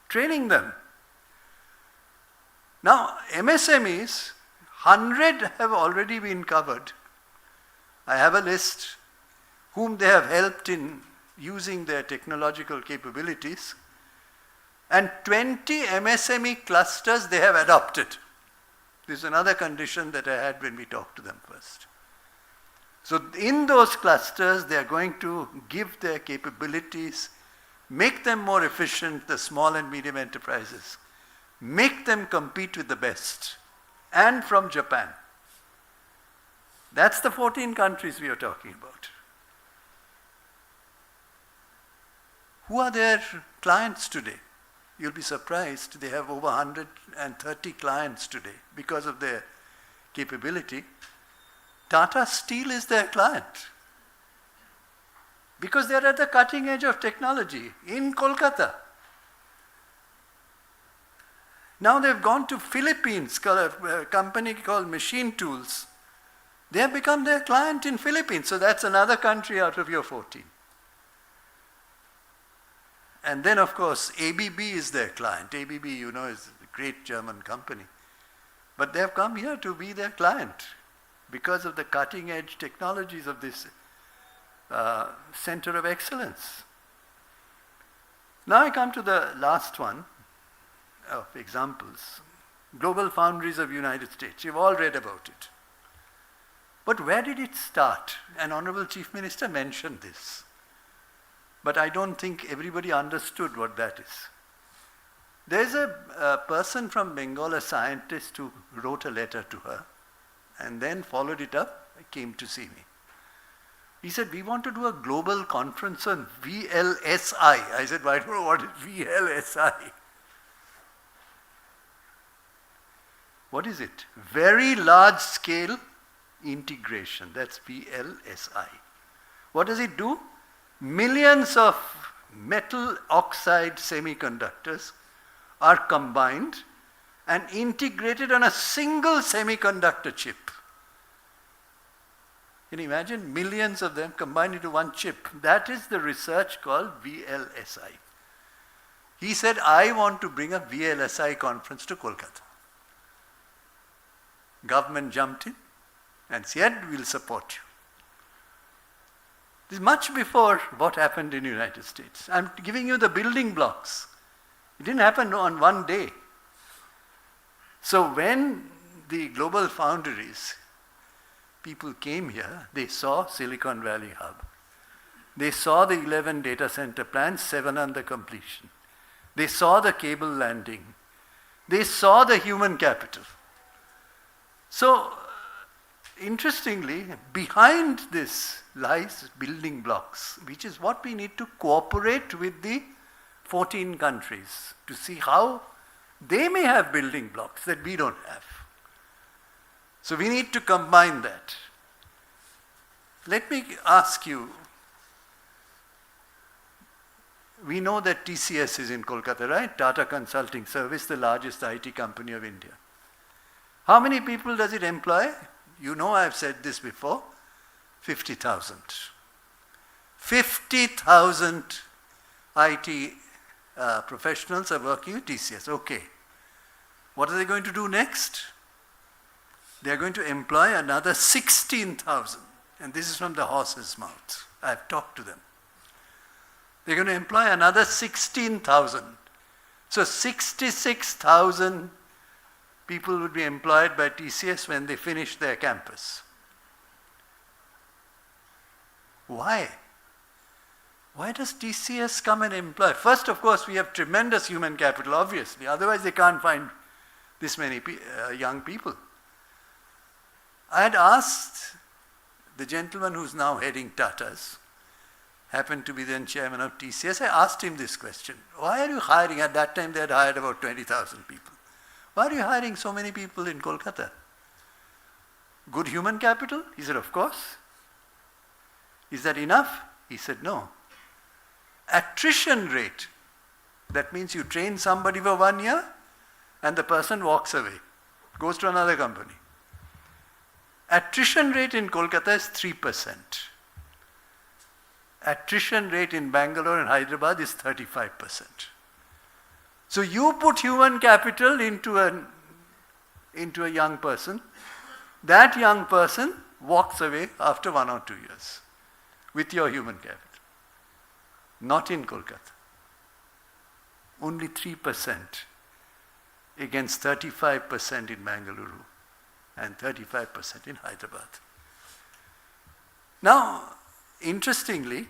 training them. Now, MSMEs, 100 have already been covered. I have a list whom they have helped in using their technological capabilities, and 20 MSME clusters they have adopted. This is another condition that I had when we talked to them first. So in those clusters, they are going to give their capabilities, make them more efficient, the small and medium enterprises, make them compete with the best, and from Japan. That's the 14 countries we are talking about. Who are their clients today? You'll be surprised, they have over 130 clients today because of their capability. Tata Steel is their client because they're at the cutting edge of technology in Kolkata. Now they've gone to Philippines, a company called Machine Tools. They have become their client in Philippines, so that's another country out of your 14. And then, of course, ABB is their client. ABB, you know, is a great German company. But they have come here to be their client because of the cutting-edge technologies of this center of excellence. Now I come to the last one of examples. Global Foundries of United States. You've all read about it. But where did it start? An Honorable Chief Minister mentioned this. But I don't think everybody understood what that is. There's a person from Bengal, a scientist, who wrote a letter to her and then followed it up, came to see me. He said, we want to do a global conference on VLSI. I said, well, I don't know what is VLSI. What is it? Very large scale integration. That's VLSI. What does it do? Millions of metal oxide semiconductors are combined and integrated on a single semiconductor chip. Can you imagine? Millions of them combined into one chip. That is the research called VLSI. He said, I want to bring a VLSI conference to Kolkata. Government jumped in and said, we'll support you. This is much before what happened in the United States. I'm giving you the building blocks. It didn't happen on one day. So when the global foundries people came here, they saw Silicon Valley Hub. They saw the 11 data center plants, 7 under completion. They saw the cable landing. They saw the human capital. So, interestingly, behind this lies building blocks, which is what we need to cooperate with the 14 countries to see how they may have building blocks that we don't have. So we need to combine that. Let me ask you, we know that TCS is in Kolkata, right? Tata Consulting Service, the largest IT company of India. How many people does it employ? You know I've said this before, 50,000. 50,000 IT professionals are working with TCS. Okay. What are they going to do next? They are going to employ another 16,000. And this is from the horse's mouth. I've talked to them. They're going to employ another 16,000. So 66,000 people would be employed by TCS when they finish their campus. Why? Why does TCS come and employ? First, of course, we have tremendous human capital, obviously. Otherwise, they can't find this many young people. I had asked the gentleman who's now heading Tata's, happened to be then chairman of TCS, I asked him this question. Why are you hiring? At that time, they had hired about 20,000 people. Why are you hiring so many people in Kolkata? Good human capital? He said, of course. Is that enough? He said, no. Attrition rate. That means you train somebody for 1 year and the person walks away, goes to another company. Attrition rate in Kolkata is 3%. Attrition rate in Bangalore and Hyderabad is 35%. So you put human capital into a young person. That young person walks away after 1 or 2 years with your human capital. Not in Kolkata. Only 3% against 35% in Bangalore and 35% in Hyderabad. Now, interestingly,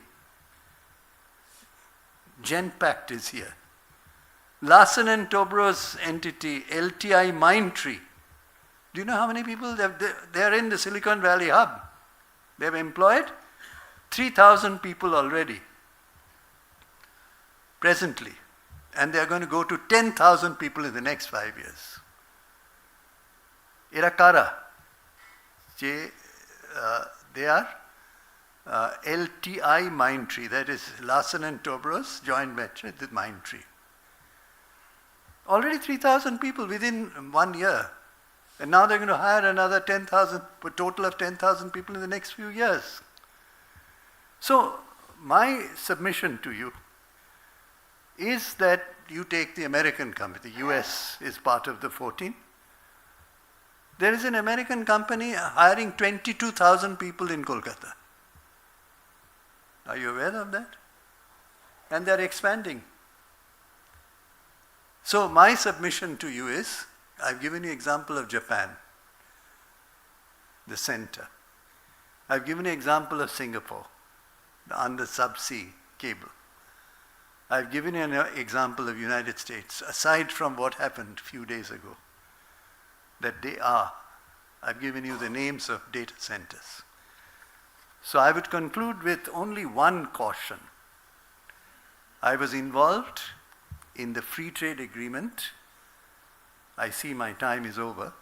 Genpact is here. Larsen and Toubro's entity, LTI Mindtree. Do you know how many people they are in the Silicon Valley hub? They have employed 3,000 people already, presently. And they are going to go to 10,000 people in the next 5 years. Irakara, they are LTI Mindtree, that is Larsen and Toubro's joint venture with Mindtree. Already 3,000 people within 1 year. And now they're going to hire another 10,000, a total of 10,000 people in the next few years. So my submission to you is that you take the American company. The US is part of the 14. There is an American company hiring 22,000 people in Kolkata. Are you aware of that? And they're expanding. So my submission to you is, I've given you an example of Japan, the center. I've given you an example of Singapore, the under subsea cable. I've given you an example of United States, aside from what happened a few days ago, that they are. I've given you the names of data centers. So I would conclude with only one caution. I was involved in the free trade agreement. I see my time is over.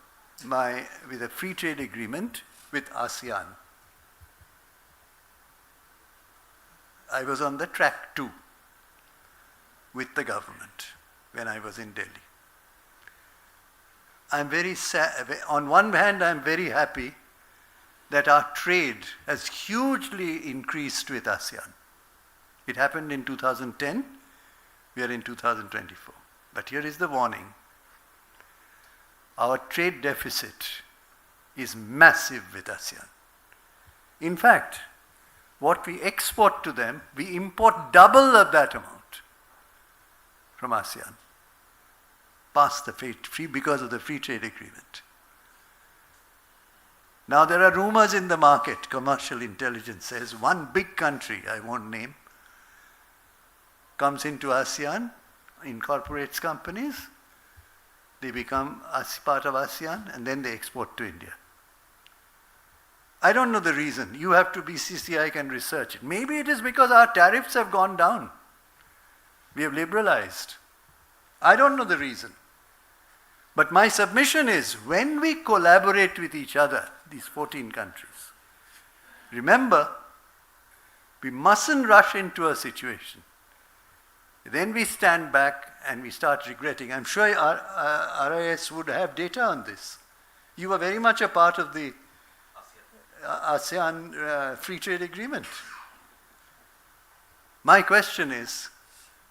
With a free trade agreement with ASEAN. I was on the track 2 with the government when I was in Delhi. I'm very on one hand, I'm very happy that our trade has hugely increased with ASEAN. It happened in 2010, we are in 2024. But here is the warning. Our trade deficit is massive with ASEAN. In fact, what we export to them, we import double of that amount from ASEAN, past the free because of the free trade agreement. Now there are rumors in the market, commercial intelligence says, one big country, I won't name, comes into ASEAN, incorporates companies, they become part of ASEAN, and then they export to India. I don't know the reason. You have to, BCCI can research it. Maybe it is because our tariffs have gone down. We have liberalized. I don't know the reason. But my submission is, when we collaborate with each other, these 14 countries, remember, we mustn't rush into a situation. Then we stand back and we start regretting. I'm sure RIS would have data on this. You were very much a part of the ASEAN Free Trade Agreement. My question is,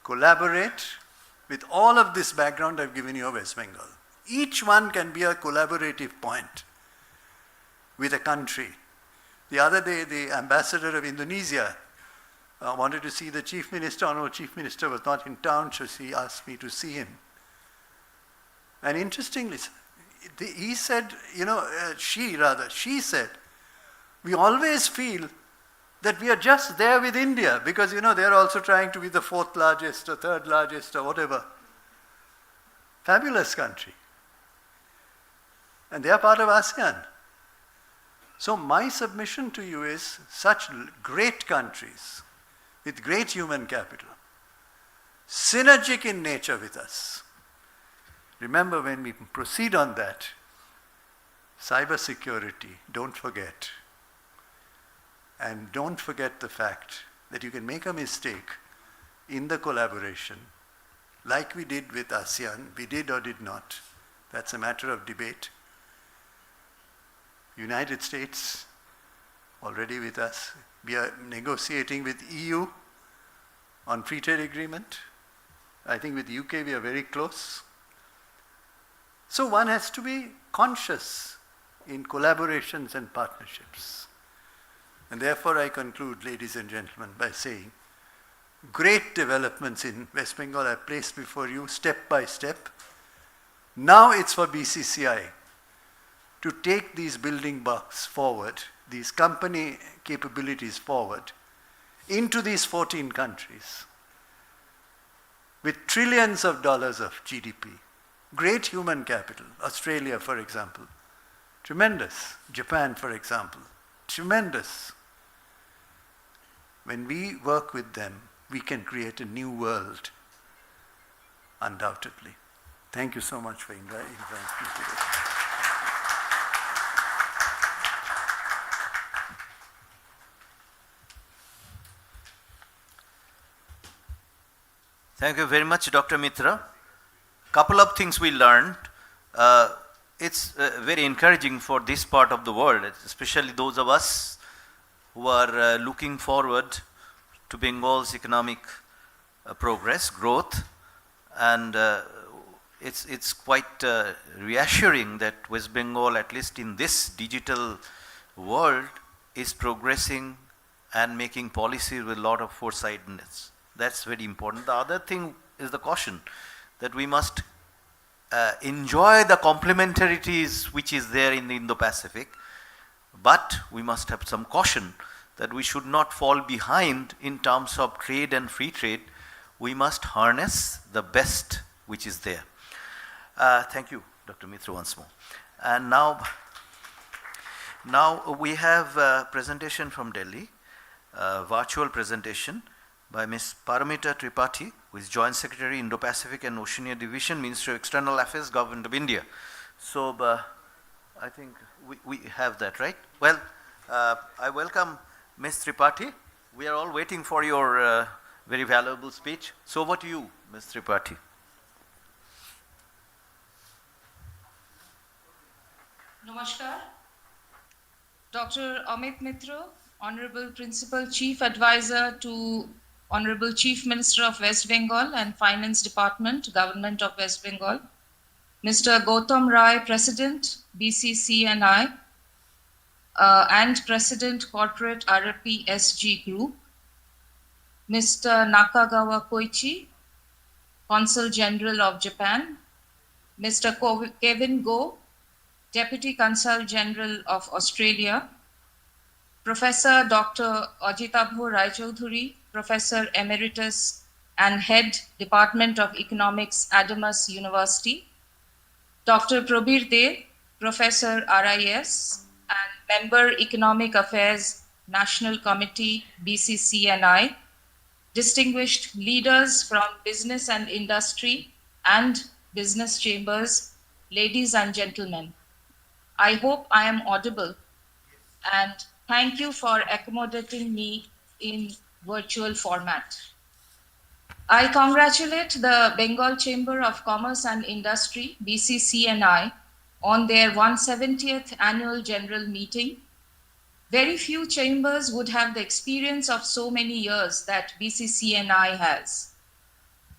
collaborate with all of this background I've given you of West Bengal. Each one can be a collaborative point with a country. The other day, the ambassador of Indonesia wanted to see the chief minister. Honorable chief minister was not in town, so she asked me to see him. And interestingly, he said, she said, we always feel that we are just there with India because, they're also trying to be the 4th largest or 3rd largest or whatever. Fabulous country. And they are part of ASEAN. So my submission to you is, such great countries with great human capital, synergic in nature with us. Remember, when we proceed on that, cyber security, don't forget. And don't forget the fact that you can make a mistake in the collaboration, like we did with ASEAN. We did or did not. That's a matter of debate. United States, already with us. We are negotiating with EU on free trade agreement. I think with UK we are very close. So one has to be conscious in collaborations and partnerships. And therefore I conclude, ladies and gentlemen, by saying, great developments in West Bengal are placed before you step by step. Now it's for BCCI to take these building blocks forward, these company capabilities forward, into these 14 countries with trillions of dollars of GDP, great human capital. Australia, for example, tremendous. Japan, for example, tremendous. When we work with them, we can create a new world, undoubtedly. Thank you so much for inviting me today. Thank you very much, Dr. Mitra. Couple of things we learned. It's very encouraging for this part of the world, especially those of us who are looking forward to Bengal's economic progress, growth, and it's quite reassuring that West Bengal, at least in this digital world, is progressing and making policy with a lot of foresightedness. That's very important. The other thing is the caution that we must enjoy the complementarities which is there in the Indo-Pacific, but we must have some caution that we should not fall behind in terms of trade and free trade. We must harness the best which is there. Thank you, Dr. Mitra, once more. And now Now we have a presentation from Delhi, a virtual presentation by Ms. Paramita Tripathi, who is Joint Secretary, Indo-Pacific and Oceania Division, Ministry of External Affairs, Government of India. So I think we have that, right? Well, I welcome Ms. Tripathi. We are all waiting for your very valuable speech. So over to you, Ms. Tripathi. Namaskar. Dr. Amit Mitra, Honorable Principal Chief Advisor to Honorable Chief Minister of West Bengal and Finance Department, Government of West Bengal. Mr. Gautam Rai, President, BCCNI, and President Corporate RPSG Group. Mr. Nakagawa Koichi, Consul General of Japan. Mr. Kevin Go, Deputy Consul General of Australia. Professor Dr. Ajitabho Raichaudhuri, Professor Emeritus and Head, Department of Economics, Adamas University. Dr. Prabir De, Professor RIS and Member Economic Affairs, National Committee, BCCNI. Distinguished leaders from business and industry and business chambers, ladies and gentlemen. I hope I am audible, and thank you for accommodating me in virtual format. I congratulate the Bengal Chamber of Commerce and Industry, BCCNI, on their 170th annual general meeting. Very few chambers would have the experience of so many years that BCCNI has.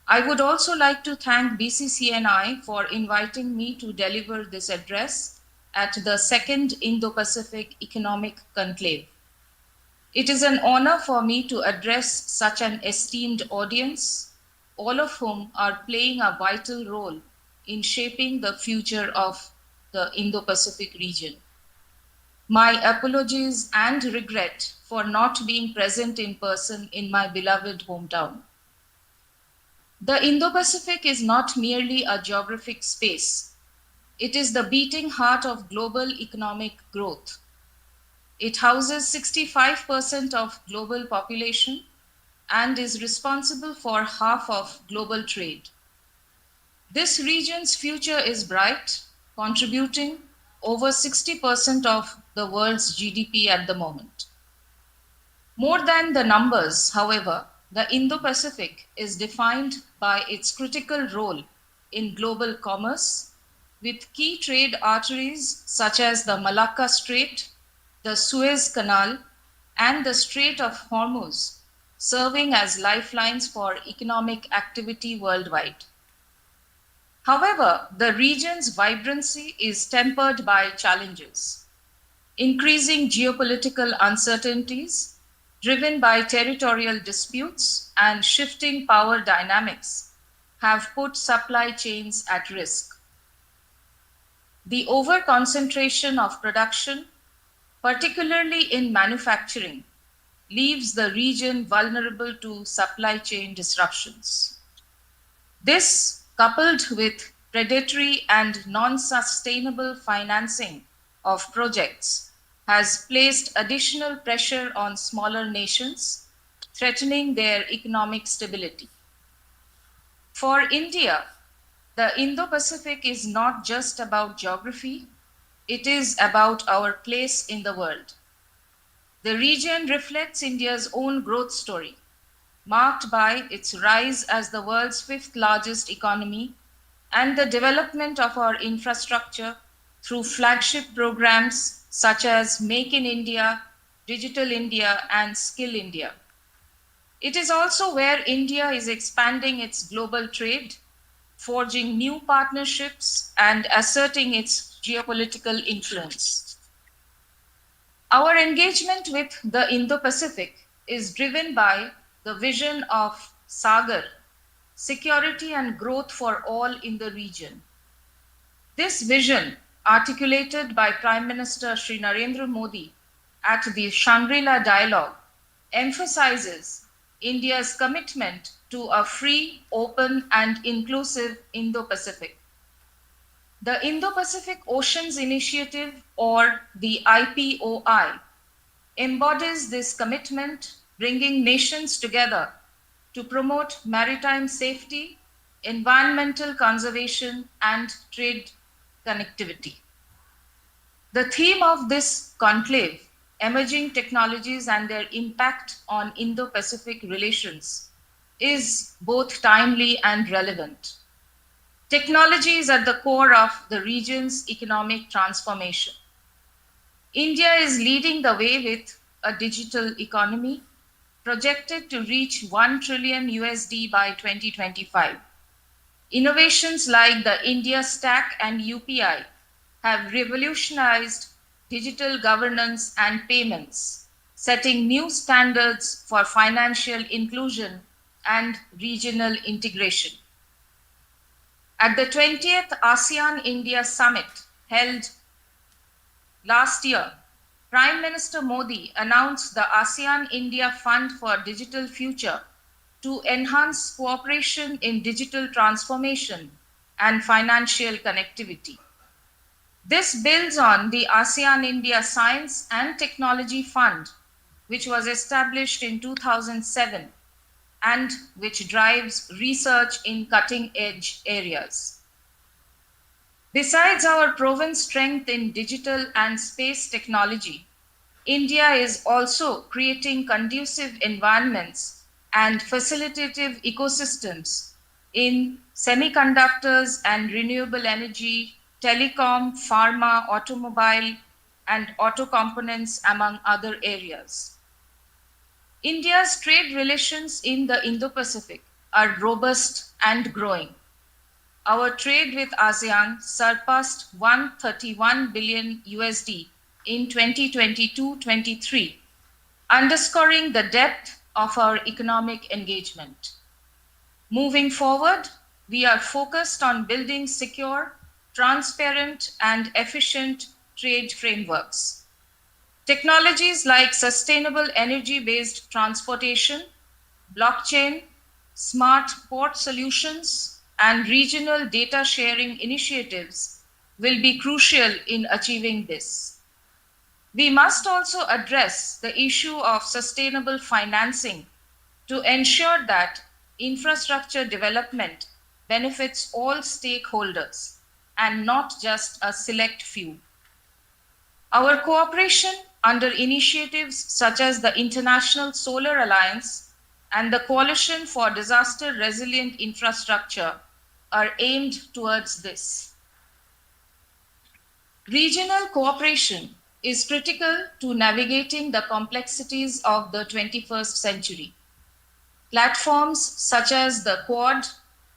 I would also like to thank BCCNI for inviting me to deliver this address at the second Indo-Pacific Economic Conclave. It is an honor for me to address such an esteemed audience, all of whom are playing a vital role in shaping the future of the Indo-Pacific region. My apologies and regret for not being present in person in my beloved hometown. The Indo-Pacific is not merely a geographic space. It is the beating heart of global economic growth. It houses 65% of global population and is responsible for half of global trade. This region's future is bright, contributing over 60% of the world's GDP at the moment. More than the numbers, however, the Indo-Pacific is defined by its critical role in global commerce, with key trade arteries such as the Malacca Strait, the Suez Canal, and the Strait of Hormuz serving as lifelines for economic activity worldwide. However, the region's vibrancy is tempered by challenges. Increasing geopolitical uncertainties, driven by territorial disputes and shifting power dynamics, have put supply chains at risk. The over-concentration of production, particularly in manufacturing, leaves the region vulnerable to supply chain disruptions. This, coupled with predatory and non-sustainable financing of projects, has placed additional pressure on smaller nations, threatening their economic stability. For India, the Indo-Pacific is not just about geography, it is about our place in the world. The region reflects India's own growth story, marked by its rise as the world's fifth largest economy and the development of our infrastructure through flagship programs such as Make in India, Digital India, and Skill India. It is also where India is expanding its global trade, forging new partnerships, and asserting its geopolitical influence. Our engagement with the Indo-Pacific is driven by the vision of Sagar, security and growth for all in the region. This vision, articulated by Prime Minister Shri Narendra Modi at the Shangri-La Dialogue, emphasizes India's commitment to a free, open, and inclusive Indo-Pacific. The Indo-Pacific Oceans Initiative, or the IPOI, embodies this commitment, bringing nations together to promote maritime safety, environmental conservation, and trade connectivity. The theme of this conclave, Emerging Technologies and Their Impact on Indo-Pacific Relations, is both timely and relevant. Technology is at the core of the region's economic transformation. India is leading the way with a digital economy projected to reach 1 trillion USD by 2025. Innovations like the India Stack and UPI have revolutionized digital governance and payments, setting new standards for financial inclusion and regional integration. At the 20th ASEAN-India Summit held last year, Prime Minister Modi announced the ASEAN-India Fund for Digital Future to enhance cooperation in digital transformation and financial connectivity. This builds on the ASEAN-India Science and Technology Fund, which was established in 2007 and which drives research in cutting-edge areas. Besides our proven strength in digital and space technology, India is also creating conducive environments and facilitative ecosystems in semiconductors and renewable energy, telecom, pharma, automobile, and auto components, among other areas. India's trade relations in the Indo-Pacific are robust and growing. Our trade with ASEAN surpassed 131 billion USD in 2022-23, underscoring the depth of our economic engagement. Moving forward, we are focused on building secure, transparent, and efficient trade frameworks. Technologies like sustainable energy-based transportation, blockchain, smart port solutions, and regional data sharing initiatives will be crucial in achieving this. We must also address the issue of sustainable financing to ensure that infrastructure development benefits all stakeholders and not just a select few. Our cooperation under initiatives such as the International Solar Alliance and the Coalition for Disaster Resilient Infrastructure are aimed towards this. Regional cooperation is critical to navigating the complexities of the 21st century. Platforms such as the Quad,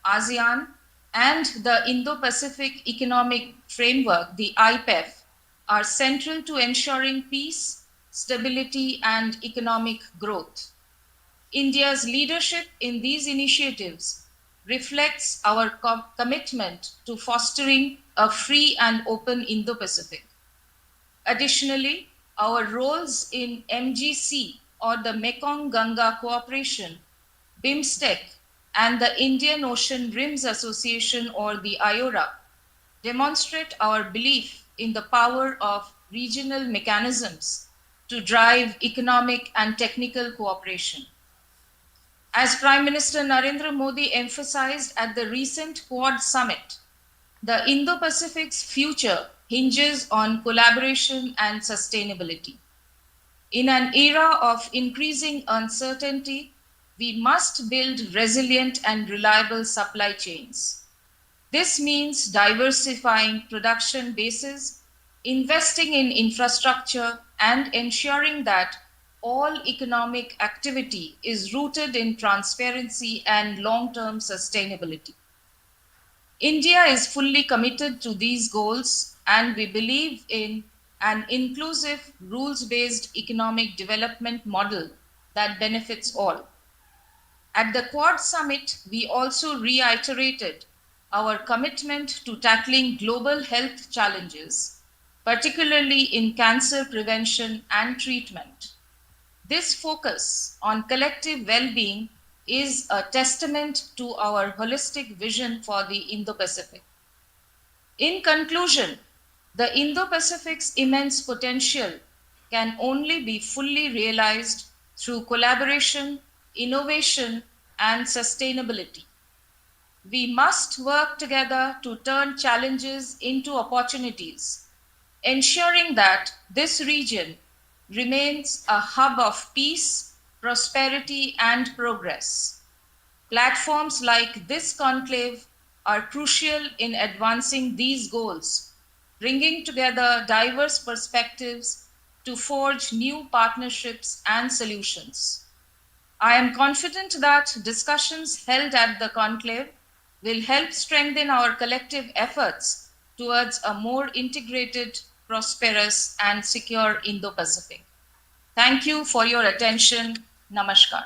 ASEAN, and the Indo-Pacific Economic Framework, the IPEF, are central to ensuring peace, stability, and economic growth. India's leadership in these initiatives reflects our commitment to fostering a free and open Indo-Pacific. Additionally, our roles in MGC, or the Mekong-Ganga Cooperation, BIMSTEC, and the Indian Ocean Rims Association, or the IORA, demonstrate our belief in the power of regional mechanisms to drive economic and technical cooperation. As Prime Minister Narendra Modi emphasized at the recent Quad Summit, the Indo-Pacific's future hinges on collaboration and sustainability. In an era of increasing uncertainty, we must build resilient and reliable supply chains. This means diversifying production bases, investing in infrastructure, and ensuring that all economic activity is rooted in transparency and long-term sustainability. India is fully committed to these goals, and we believe in an inclusive, rules-based economic development model that benefits all. At the Quad Summit, we also reiterated our commitment to tackling global health challenges, particularly in cancer prevention and treatment. This focus on collective well-being is a testament to our holistic vision for the Indo-Pacific. In conclusion, the Indo-Pacific's immense potential can only be fully realized through collaboration, innovation, and sustainability. We must work together to turn challenges into opportunities, ensuring that this region remains a hub of peace, prosperity, and progress. Platforms like this conclave are crucial in advancing these goals, bringing together diverse perspectives to forge new partnerships and solutions. I am confident that discussions held at the conclave will help strengthen our collective efforts towards a more integrated, prosperous, and secure Indo-Pacific. Thank you for your attention. Namaskar.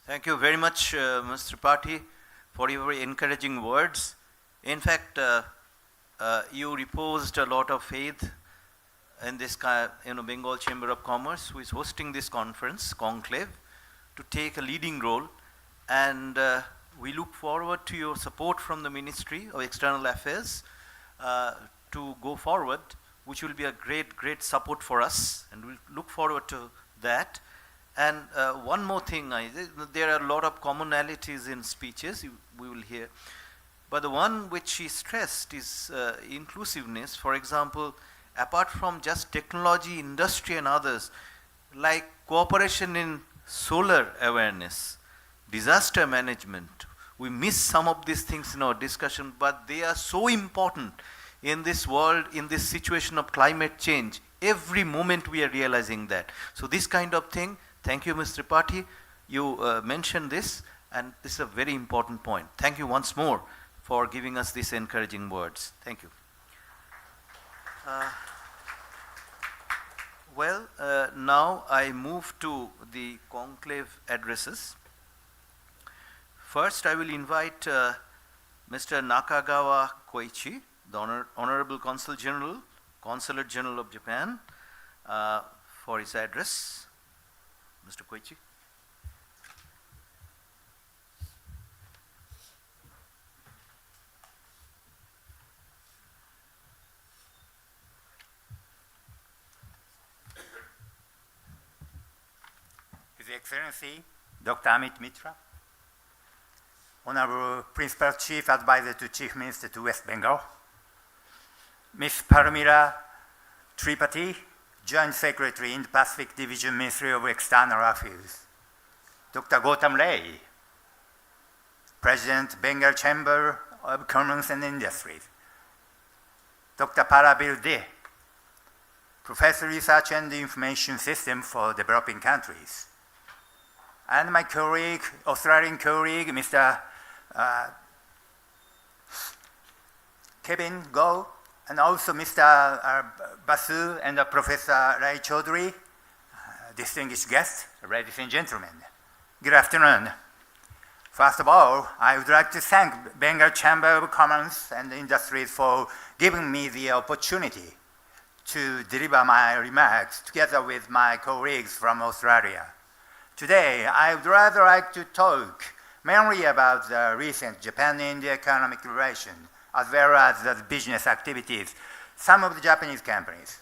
Thank you very much, Mr. Tripathi, for your very encouraging words. In fact, you reposed a lot of faith in this Bengal Chamber of Commerce, who is hosting this conference, conclave, to take a leading role. And we look forward to your support from the Ministry of External Affairs to go forward, which will be a great support for us, and we'll look forward to that. And one more thing, there are a lot of commonalities in speeches we will hear, but the one which she stressed is inclusiveness. For example, apart from just technology, industry and others, like cooperation in solar awareness, disaster management, we miss some of these things in our discussion, but they are so important in this world, in this situation of climate change. Every moment we are realizing that. So this kind of thing, thank you, Mr. Tripathi. You mentioned this, and this is a very important point. Thank you once more for giving us these encouraging words. Thank you. Now I move to the conclave addresses. First, I will invite Mr. Nakagawa Koichi, the Honorable Consulate General of Japan, for his address. Mr. Koichi. His Excellency Dr. Amit Mitra, Honorable Principal Chief Advisor to Chief Minister to West Bengal, Ms. Paramila Tripathi, Joint Secretary in the Pacific Division, Ministry of External Affairs, Dr. Gautam Ray, President, Bengal Chamber of Commerce and Industries, Dr. Parabil De, Professor Research and Information System for Developing Countries, and my colleague, Australian colleague, Mr. Kevin Go, and also Mr. Basu and Professor Rai Chaudhary, distinguished guests, ladies and gentlemen. Good afternoon. First of all, I would like to thank Bengal Chamber of Commerce and Industries for giving me the opportunity to deliver my remarks together with my colleagues from Australia. Today, I would rather like to talk mainly about the recent Japan-India economic relation, as well as the business activities, some of the Japanese companies.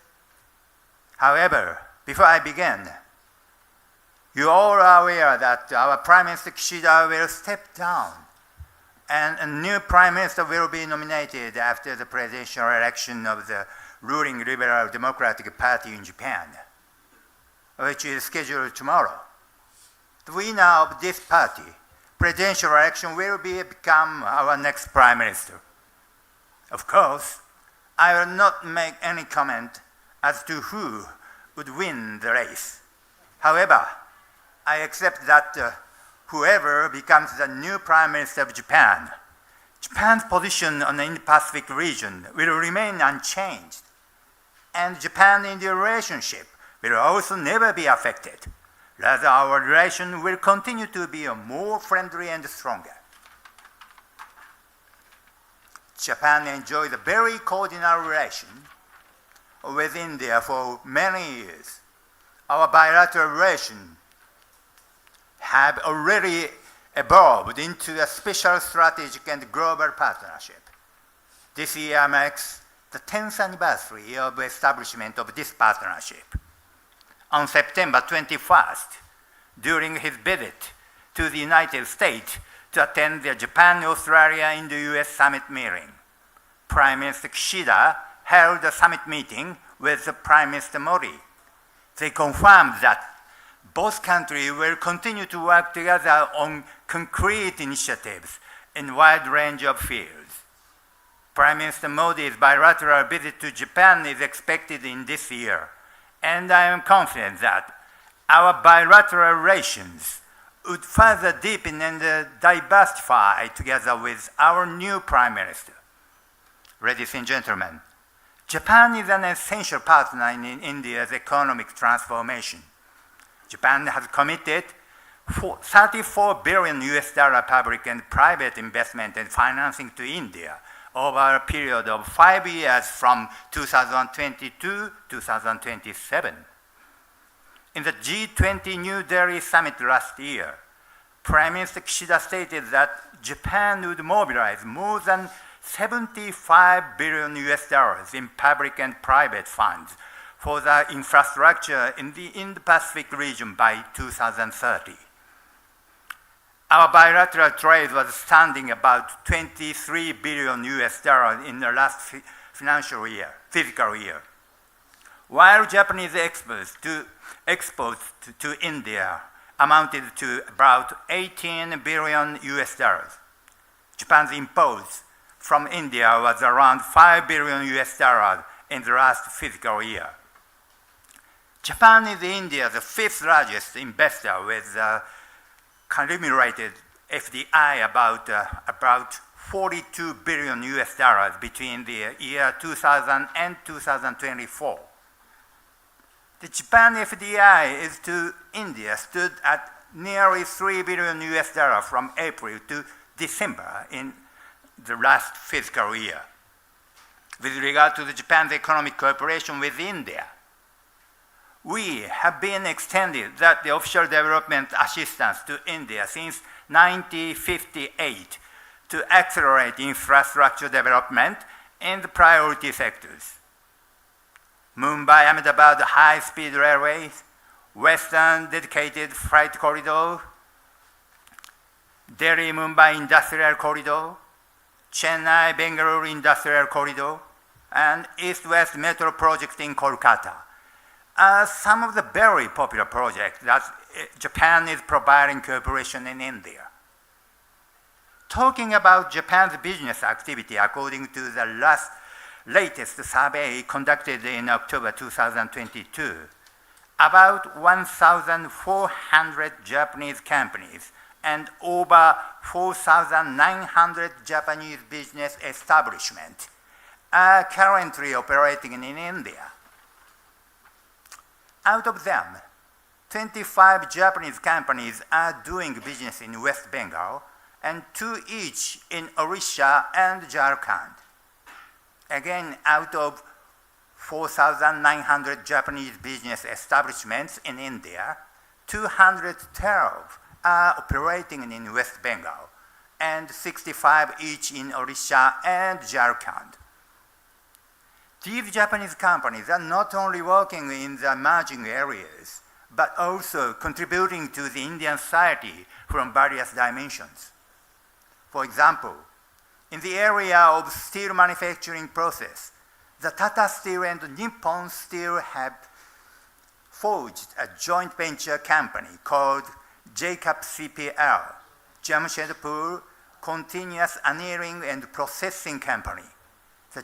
However, before I begin, you all are aware that our Prime Minister Kishida will step down, and a new Prime Minister will be nominated after the presidential election of the ruling Liberal Democratic Party in Japan, which is scheduled tomorrow. The winner of this party, presidential election, will become our next Prime Minister. Of course, I will not make any comment as to who would win the race. However, I accept that whoever becomes the new Prime Minister of Japan, Japan's position on the Indo-Pacific region will remain unchanged, and Japan-India relationship will also never be affected. Rather, our relation will continue to be more friendly and stronger. Japan enjoyed a very cordial relation with India for many years. Our bilateral relation have already evolved into a special strategic and global partnership. This year marks the 10th anniversary of establishment of this partnership. On September 21st, during his visit to the United States to attend the Japan-Australia Indo-US Summit meeting, Prime Minister Kishida held a summit meeting with Prime Minister Modi. They confirmed that both countries will continue to work together on concrete initiatives in a wide range of fields. Prime Minister Modi's bilateral visit to Japan is expected in this year, and I am confident that our bilateral relations would further deepen and diversify together with our new Prime Minister. Ladies and gentlemen, Japan is an essential partner in India's economic transformation. Japan has committed $34 billion public and private investment and financing to India over a period of 5 years from 2022 to 2027. In the G20 New Delhi summit last year, Prime Minister Kishida stated that Japan would mobilize more than $75 billion in public and private funds for the infrastructure in the Indo-Pacific region by 2030. Our bilateral trade was standing about $23 billion in the last fiscal year. While Japanese exports to India amounted to about $18 billion. Japan's imports from India was around $5 billion in the last fiscal year. Japan is India's fifth largest investor with cumulated FDI about $42 billion between the year 2000 and 2024. The Japan FDI is to India stood at nearly $3 billion from April to December in the last fiscal year. With regard to the Japan's economic cooperation with India, we have been extended the official development assistance to India since 1958 to accelerate infrastructure development in the priority sectors. Mumbai-Ahmedabad high-speed railways, Western dedicated freight corridor, Delhi-Mumbai industrial corridor, Chennai-Bengaluru industrial corridor, and East-West metro project in Kolkata are some of the very popular projects that Japan is providing cooperation in India. Talking about Japan's business activity according to the latest survey conducted in October 2022, about 1,400 Japanese companies and over 4,900 Japanese business establishments are currently operating in India. Out of them, 25 Japanese companies are doing business in West Bengal and 2 each in Orissa and Jharkhand. Again, out of 4,900 Japanese business establishments in India, 212 are operating in West Bengal and 65 each in Orissa and Jharkhand. These Japanese companies are not only working in the emerging areas, but also contributing to the Indian society from various dimensions. For example, in the area of steel manufacturing process, the Tata Steel and Nippon Steel have forged a joint venture company called Jacob CPL, Jamshedpur Continuous Annealing and Processing Company. The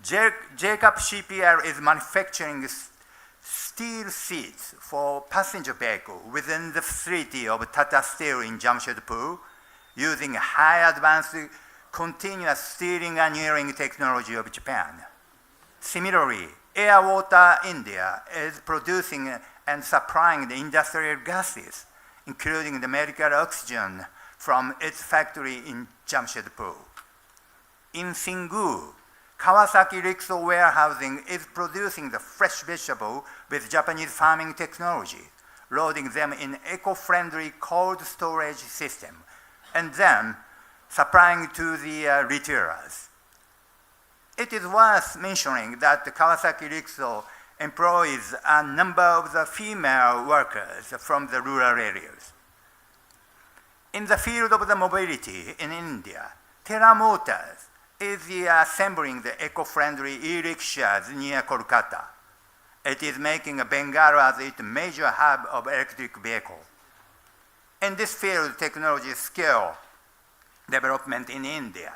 Jacob CPL is manufacturing steel seats for passenger vehicles within the facility of Tata Steel in Jamshedpur using high advanced continuous steering annealing technology of Japan. Similarly, Air Water India is producing and supplying the industrial gases, including the medical oxygen, from its factory in Jamshedpur. In Singu, Kawasaki Rixo Warehousing is producing the fresh vegetable with Japanese farming technology, loading them in eco-friendly cold storage system, and then supplying to the retailers. It is worth mentioning that the Kawasaki Rixo employs a number of the female workers from the rural areas. In the field of the mobility in India, Tera Motors is assembling the eco-friendly e-rickshaws near Kolkata. It is making Bengal as its major hub of electric vehicle. In this field, technology skill development in India,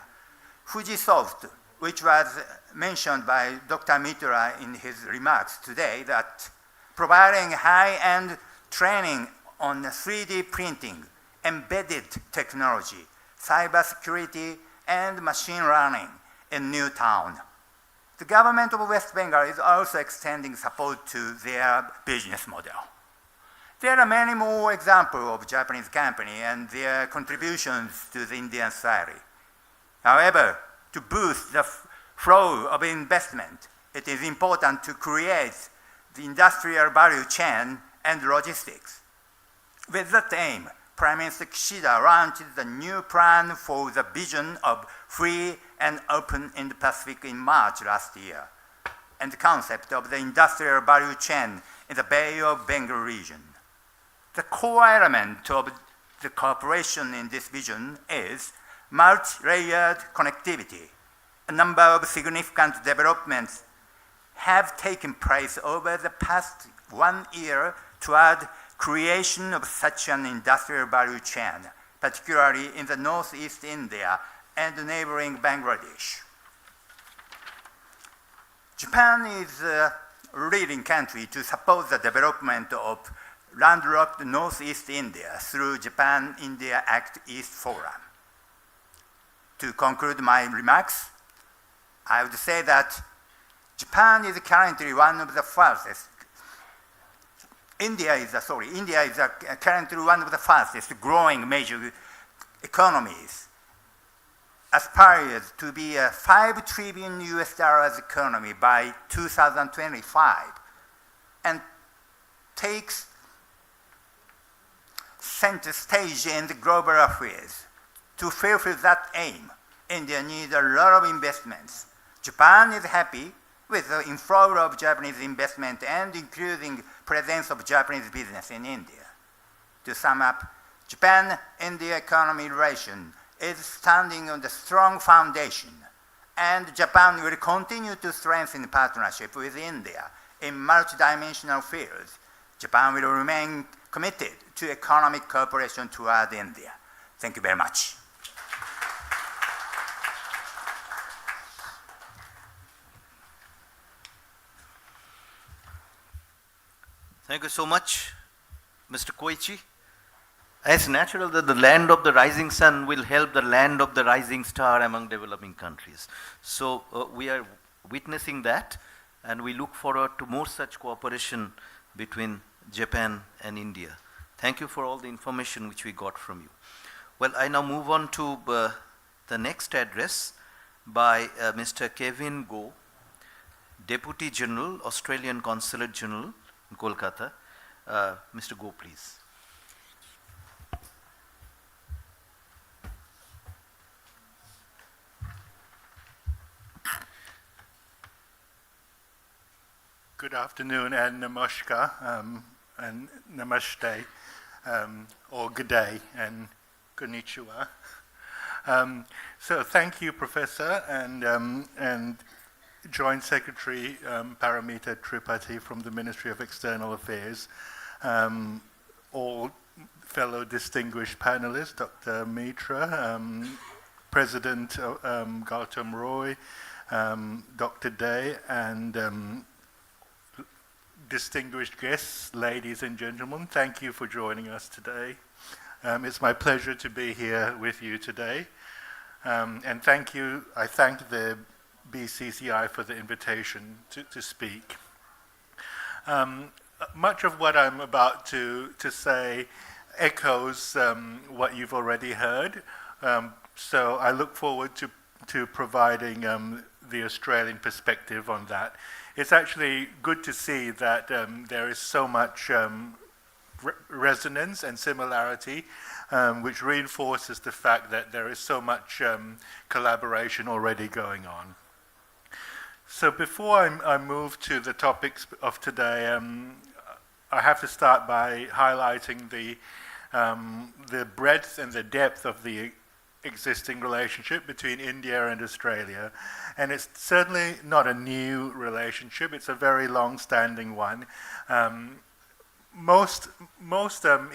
Fujisoft, which was mentioned by Dr. Mitra in his remarks today, that providing high-end training on 3D printing, embedded technology, cybersecurity, and machine learning in Newtown. The government of West Bengal is also extending support to their business model. There are many more examples of Japanese companies and their contributions to the Indian society. However, to boost the flow of investment, it is important to create the industrial value chain and logistics. With that aim, Prime Minister Kishida launched the new plan for the vision of free and open Indo-Pacific in March last year, and the concept of the industrial value chain in the Bay of Bengal region. The core element of the cooperation in this vision is multi-layered connectivity. A number of significant developments have taken place over the past 1 year toward creation of such an industrial value chain, particularly in the northeast India and neighboring Bangladesh. Japan is a leading country to support the development of landlocked northeast India through Japan-India Act East Forum. To conclude my remarks, I would say that Japan is currently one of the fastest. India is currently one of the fastest growing major economies, aspires to be a $5 trillion economy by 2025, and takes center stage in the global affairs. To fulfill that aim, India needs a lot of investments. Japan is happy with the inflow of Japanese investment and increasing presence of Japanese business in India. To sum up, Japan-India economy relation is standing on the strong foundation, and Japan will continue to strengthen partnership with India in multidimensional fields. Japan will remain committed to economic cooperation toward India. Thank you very much. Thank you so much, Mr. Koichi. It's natural that the land of the rising sun will help the land of the rising star among developing countries. So we are witnessing that, and we look forward to more such cooperation between Japan and India. Thank you for all the information which we got from you. Well, I now move on to the next address by Mr. Kevin Go, Deputy General, Australian Consulate General in Kolkata. Mr. Go, please. Good afternoon and namaskar and namaste, or good day and konnichiwa. So thank you, Professor, and Joint Secretary Paramita Tripathi from the Ministry of External Affairs, all fellow distinguished panelists, Dr. Mitra, President Gautam Roy, Dr. Day, and distinguished guests, ladies and gentlemen, thank you for joining us today. It's my pleasure to be here with you today. And I thank the BCCI for the invitation to speak. Much of what I'm about to say echoes what you've already heard. So I look forward to providing the Australian perspective on that. It's actually good to see that there is so much resonance and similarity, which reinforces the fact that there is so much collaboration already going on. So before I move to the topics of today, I have to start by highlighting the breadth and the depth of the existing relationship between India and Australia. And it's certainly not a new relationship, it's a very long-standing one. Most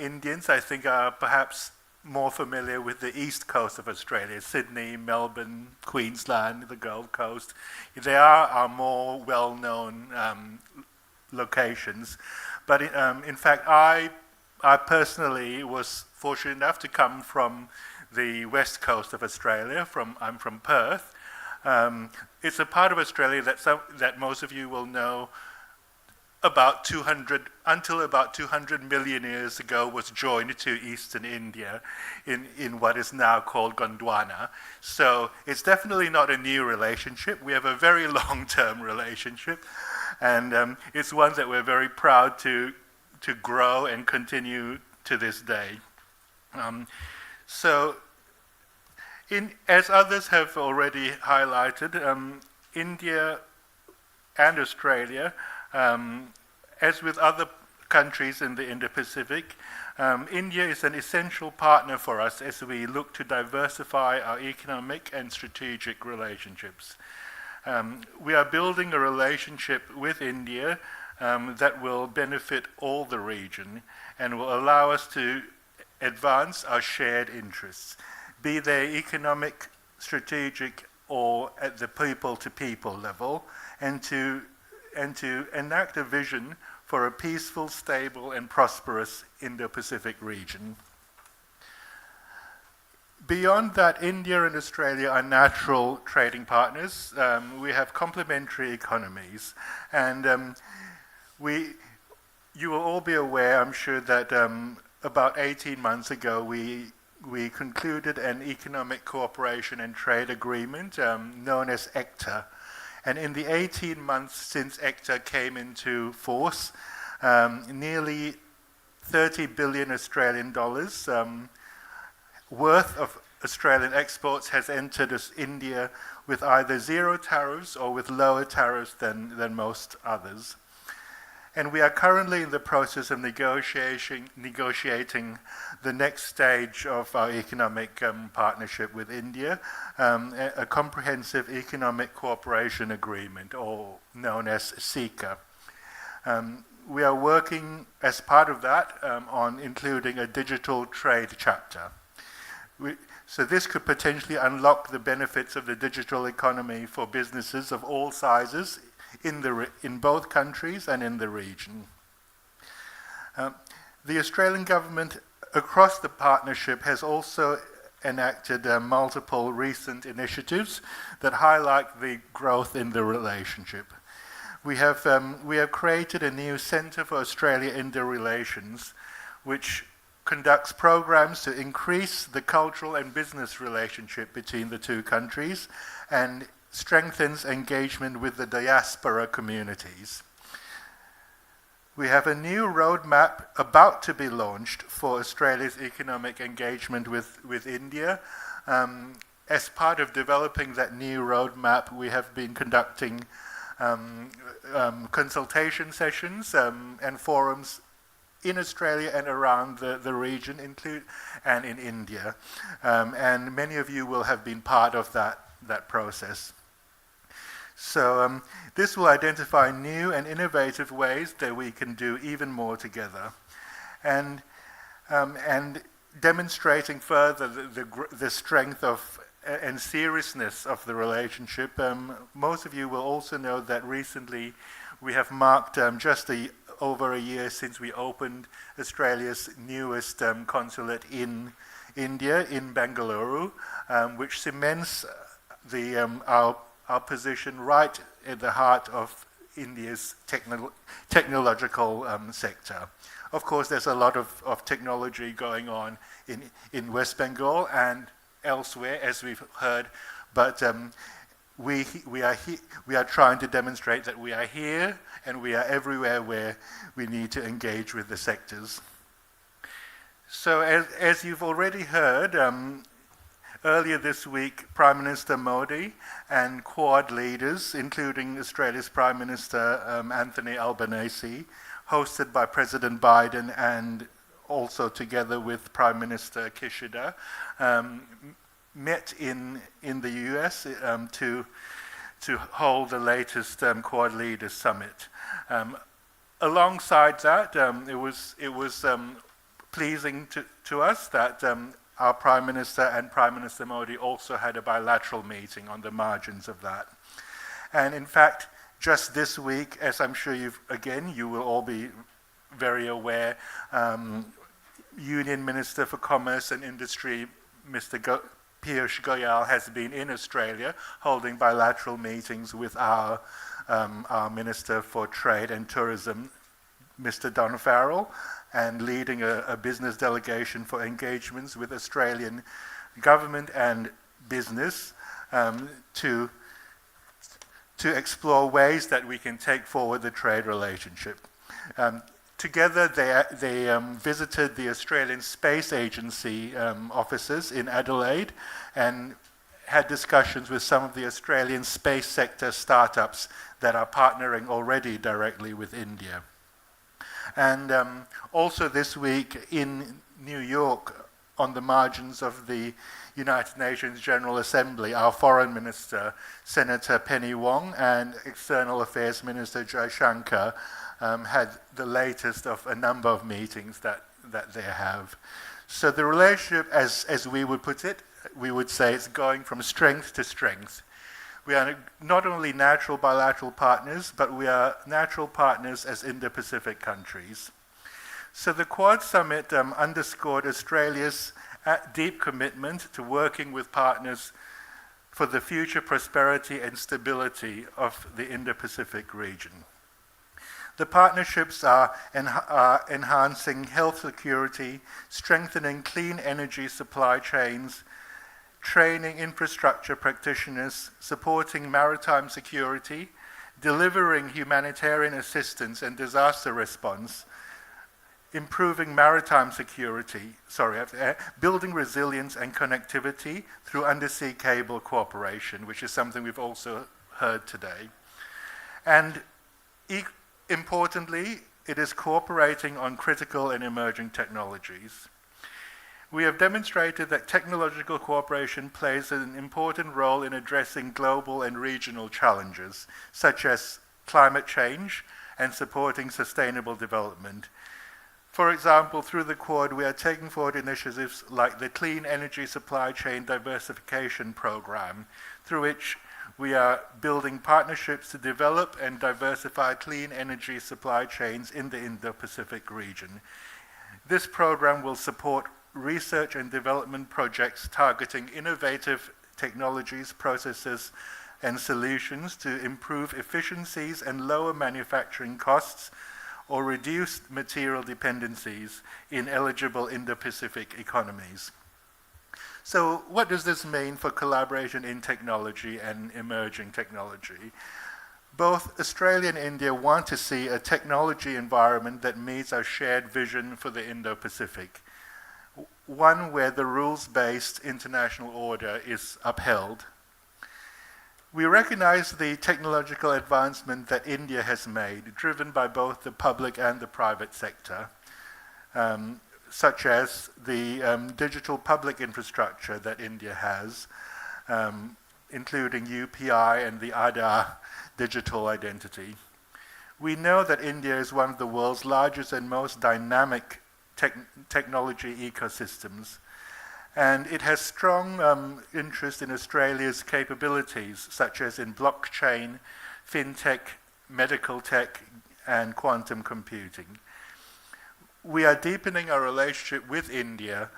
Indians, I think, are perhaps more familiar with the east coast of Australia, Sydney, Melbourne, Queensland, the Gold Coast. They are our more well-known locations. But in fact, I personally was fortunate enough to come from the west coast of Australia. I'm from Perth. It's a part of Australia that most of you will know until about 200 million years ago was joined to eastern India in what is now called Gondwana. So it's definitely not a new relationship. We have a very long-term relationship, and it's one that we're very proud to grow and continue to this day. So, as others have already highlighted, India and Australia, as with other countries in the Indo-Pacific, India is an essential partner for us as we look to diversify our economic and strategic relationships. We are building a relationship with India that will benefit all the region and will allow us to advance our shared interests, be they economic, strategic, or at the people-to-people level, and to enact a vision for a peaceful, stable, and prosperous Indo-Pacific region. Beyond that, India and Australia are natural trading partners. We have complementary economies, and you will all be aware, I'm sure, that about 18 months ago we concluded an economic cooperation and trade agreement known as ECTA. And in the 18 months since ECTA came into force, nearly 30 billion Australian dollars worth of Australian exports has entered India with either zero tariffs or with lower tariffs than most others. And we are currently in the process of negotiating the next stage of our economic partnership with India, a comprehensive economic cooperation agreement, or known as CECA. We are working as part of that on including a digital trade chapter. So this could potentially unlock the benefits of the digital economy for businesses of all sizes in both countries and in the region. The Australian government across the partnership has also enacted multiple recent initiatives that highlight the growth in the relationship. We have created a new Centre for Australia-India Relations, which conducts programs to increase the cultural and business relationship between the two countries and strengthens engagement with the diaspora communities. We have a new roadmap about to be launched for Australia's economic engagement with India. As part of developing that new roadmap, we have been conducting consultation sessions and forums in Australia and around the region, and in India. And many of you will have been part of that process. So this will identify new and innovative ways that we can do even more together, and demonstrating further the strength of and seriousness of the relationship. Most of you will also know that recently we have marked just over a year since we opened Australia's newest consulate in India, in Bengaluru, which cements our position right at the heart of India's technological sector. Of course, there's a lot of technology going on in West Bengal and elsewhere, as we've heard, but we are trying to demonstrate that we are here and we are everywhere where we need to engage with the sectors. So as you've already heard, earlier this week, Prime Minister Modi and Quad leaders, including Australia's Prime Minister Anthony Albanese, hosted by President Biden and also together with Prime Minister Kishida, met in the US to hold the latest Quad Leaders Summit. Alongside that, it was pleasing to us that our Prime Minister and Prime Minister Modi also had a bilateral meeting on the margins of that. And in fact, just this week, as I'm sure you will all be very aware, Union Minister for Commerce and Industry, Mr. Piyush Goyal, has been in Australia holding bilateral meetings with our Minister for Trade and Tourism, Mr. Don Farrell, and leading a business delegation for engagements with Australian government and business to explore ways that we can take forward the trade relationship. Together, they visited the Australian Space Agency offices in Adelaide and had discussions with some of the Australian space sector startups that are partnering already directly with India. And also this week in New York, on the margins of the United Nations General Assembly, our Foreign Minister, Senator Penny Wong, and External Affairs Minister Jai Shankar had the latest of a number of meetings that they have. So the relationship, as we would put it, we would say it's going from strength to strength. We are not only natural bilateral partners, but we are natural partners as Indo-Pacific countries. So the Quad Summit underscored Australia's deep commitment to working with partners for the future prosperity and stability of the Indo-Pacific region. The partnerships are enhancing health security, strengthening clean energy supply chains, training infrastructure practitioners, supporting maritime security, delivering humanitarian assistance and disaster response, improving maritime security, building resilience and connectivity through undersea cable cooperation, which is something we've also heard today. And importantly, it is cooperating on critical and emerging technologies. We have demonstrated that technological cooperation plays an important role in addressing global and regional challenges, such as climate change and supporting sustainable development. For example, through the Quad, we are taking forward initiatives like the Clean Energy Supply Chain Diversification Program, through which we are building partnerships to develop and diversify clean energy supply chains in the Indo-Pacific region. This program will support research and development projects targeting innovative technologies, processes, and solutions to improve efficiencies and lower manufacturing costs or reduce material dependencies in eligible Indo-Pacific economies. So what does this mean for collaboration in technology and emerging technology? Both Australia and India want to see a technology environment that meets our shared vision for the Indo-Pacific, one where the rules-based international order is upheld. We recognize the technological advancement that India has made, driven by both the public and the private sector, such as the digital public infrastructure that India has, including UPI and the Aadhaar digital identity. We know that India is one of the world's largest and most dynamic technology ecosystems, and it has strong interest in Australia's capabilities, such as in blockchain, fintech, medical tech, and quantum computing. We are deepening our relationship with India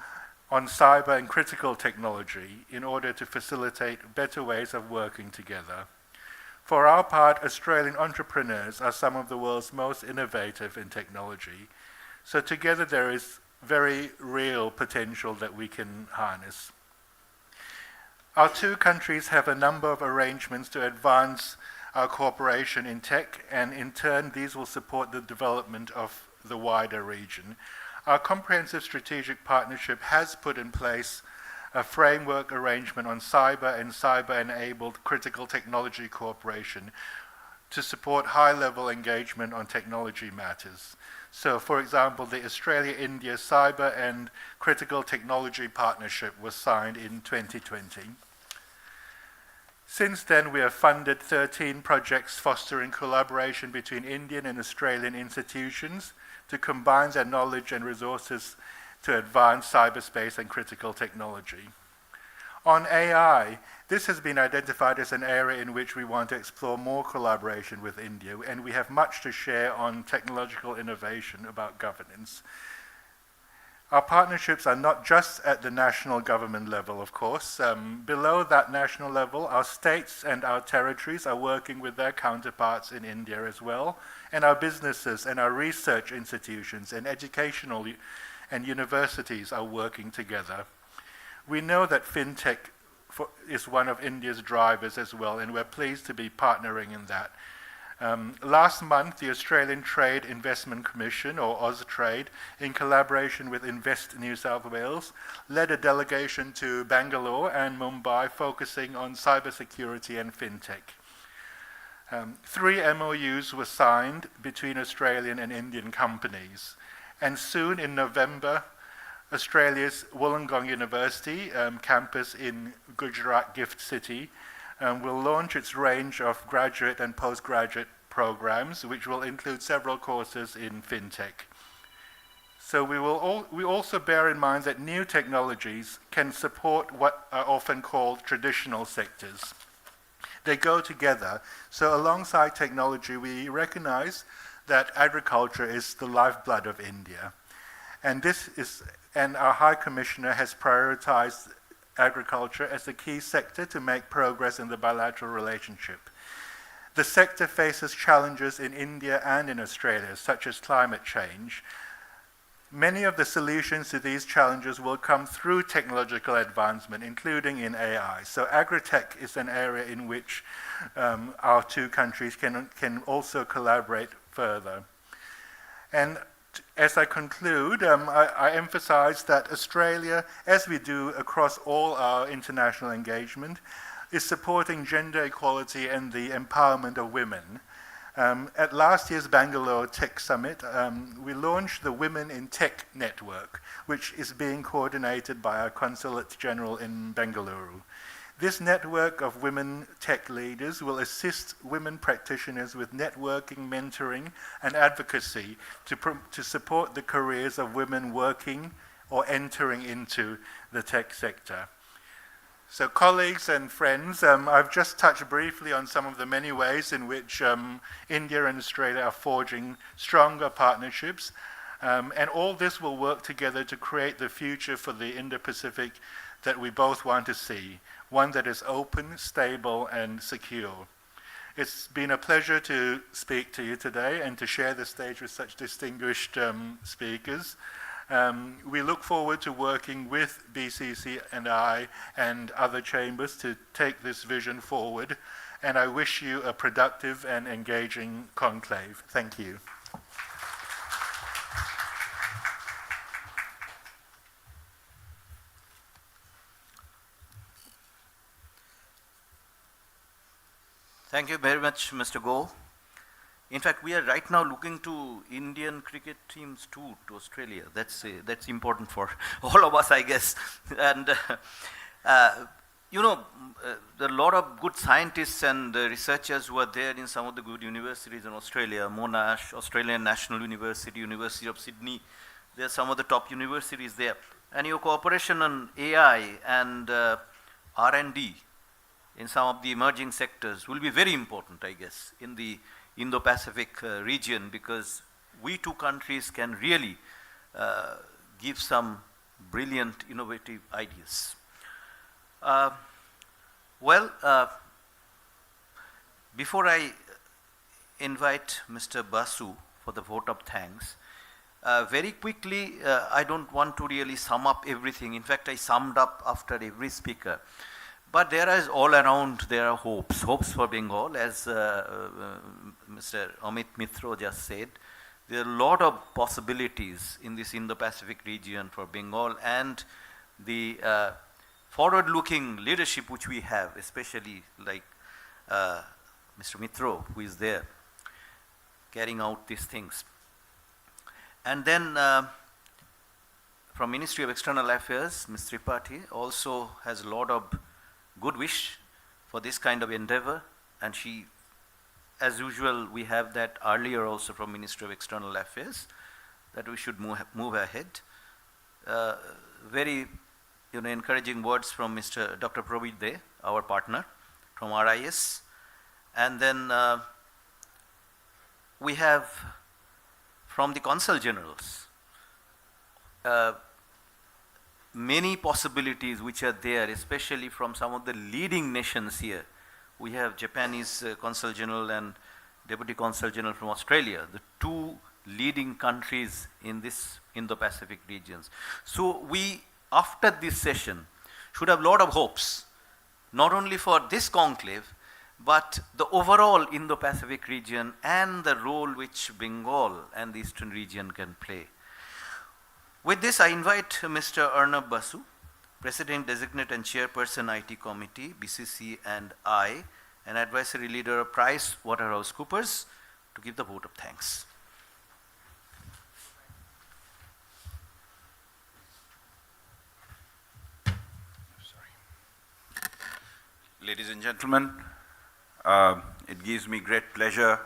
on cyber and critical technology in order to facilitate better ways of working together. For our part, Australian entrepreneurs are some of the world's most innovative in technology, so together there is very real potential that we can harness. Our two countries have a number of arrangements to advance our cooperation in tech, and in turn these will support the development of the wider region. our comprehensive strategic partnership has put in place a framework arrangement on cyber and cyber-enabled critical technology cooperation to support high-level engagement on technology matters. So, for example, the Australia-India Cyber and Critical Technology Partnership was signed in 2020. Since then, we have funded 13 projects fostering collaboration between Indian and Australian institutions to combine their knowledge and resources to advance cyberspace and critical technology. On AI, this has been identified as an area in which we want to explore more collaboration with India, and we have much to share on technological innovation about governance. Our partnerships are not just at the national government level, of course. Below that national level, our states and our territories are working with their counterparts in India as well, and our businesses and our research institutions and educational and universities are working together. We know that fintech is one of India's drivers as well, and we're pleased to be partnering in that. Last month, the Australian Trade Investment Commission, or Austrade, in collaboration with Invest New South Wales, led a delegation to Bangalore and Mumbai focusing on cybersecurity and fintech. 3 MOUs were signed between Australian and Indian companies. And soon in November, Australia's Wollongong University campus in Gujarat Gift City will launch its range of graduate and postgraduate programs, which will include several courses in fintech. So we also bear in mind that new technologies can support what are often called traditional sectors. They go together. So alongside technology, we recognize that agriculture is the lifeblood of India. And our High Commissioner has prioritized agriculture as a key sector to make progress in the bilateral relationship. The sector faces challenges in India and in Australia, such as climate change. Many of the solutions to these challenges will come through technological advancement, including in AI. So agri-tech is an area in which our 2 countries can also collaborate further. And as I conclude, I emphasize that Australia, as we do across all our international engagement, is supporting gender equality and the empowerment of women. At last year's Bangalore Tech Summit, we launched the Women in Tech Network, which is being coordinated by our Consulate General in Bengaluru. This network of women tech leaders will assist women practitioners with networking, mentoring, and advocacy to support the careers of women working or entering into the tech sector. So colleagues and friends, I've just touched briefly on some of the many ways in which India and Australia are forging stronger partnerships, and all this will work together to create the future for the Indo-Pacific that we both want to see, one that is open, stable, and secure. It's been a pleasure to speak to you today and to share the stage with such distinguished speakers. We look forward to working with BCC and I and other chambers to take this vision forward, and I wish you a productive and engaging conclave. Thank you. Thank you very much, Mr. Go. In fact, we are right now looking to Indian cricket teams too, to Australia. That's important for all of us, I guess. And there are a lot of good scientists and researchers who are there in some of the good universities in Australia, Monash, Australian National University, University of Sydney. There are some of the top universities there. And your cooperation on AI and R&D in some of the emerging sectors will be very important, I guess, in the Indo-Pacific region, because we 2 countries can really give some brilliant, innovative ideas. Before I invite Mr. Basu for the vote of thanks, very quickly, I don't want to really sum up everything. In fact, I summed up after every speaker. But there is all around, there are hopes for Bengal, as Mr. Amit Mitra just said. there are a lot of possibilities in this Indo-Pacific region for Bengal, and the forward-looking leadership which we have, especially like Mr. Mitro, who is there carrying out these things. And then from Ministry of External Affairs, Ms. Tripathi also has a lot of good wish for this kind of endeavor, and she, as usual, we have that earlier also from Ministry of External Affairs, that we should move ahead. Very encouraging words from Mr. Dr. Probit De, our partner from RIS. And then we have from the Consul Generals many possibilities which are there, especially from some of the leading nations here. We have Japanese Consul General and Deputy Consul General from Australia, the two leading countries in this Indo-Pacific regions. So we, after this session, should have a lot of hopes, not only for this conclave, but the overall Indo-Pacific region and the role which Bengal and the eastern region can play. With this, I invite Mr. Arnab Basu, President Designate and Chairperson IT Committee, BCC, and I, an advisory leader of PricewaterhouseCoopers, to give the vote of thanks. Ladies and gentlemen, it gives me great pleasure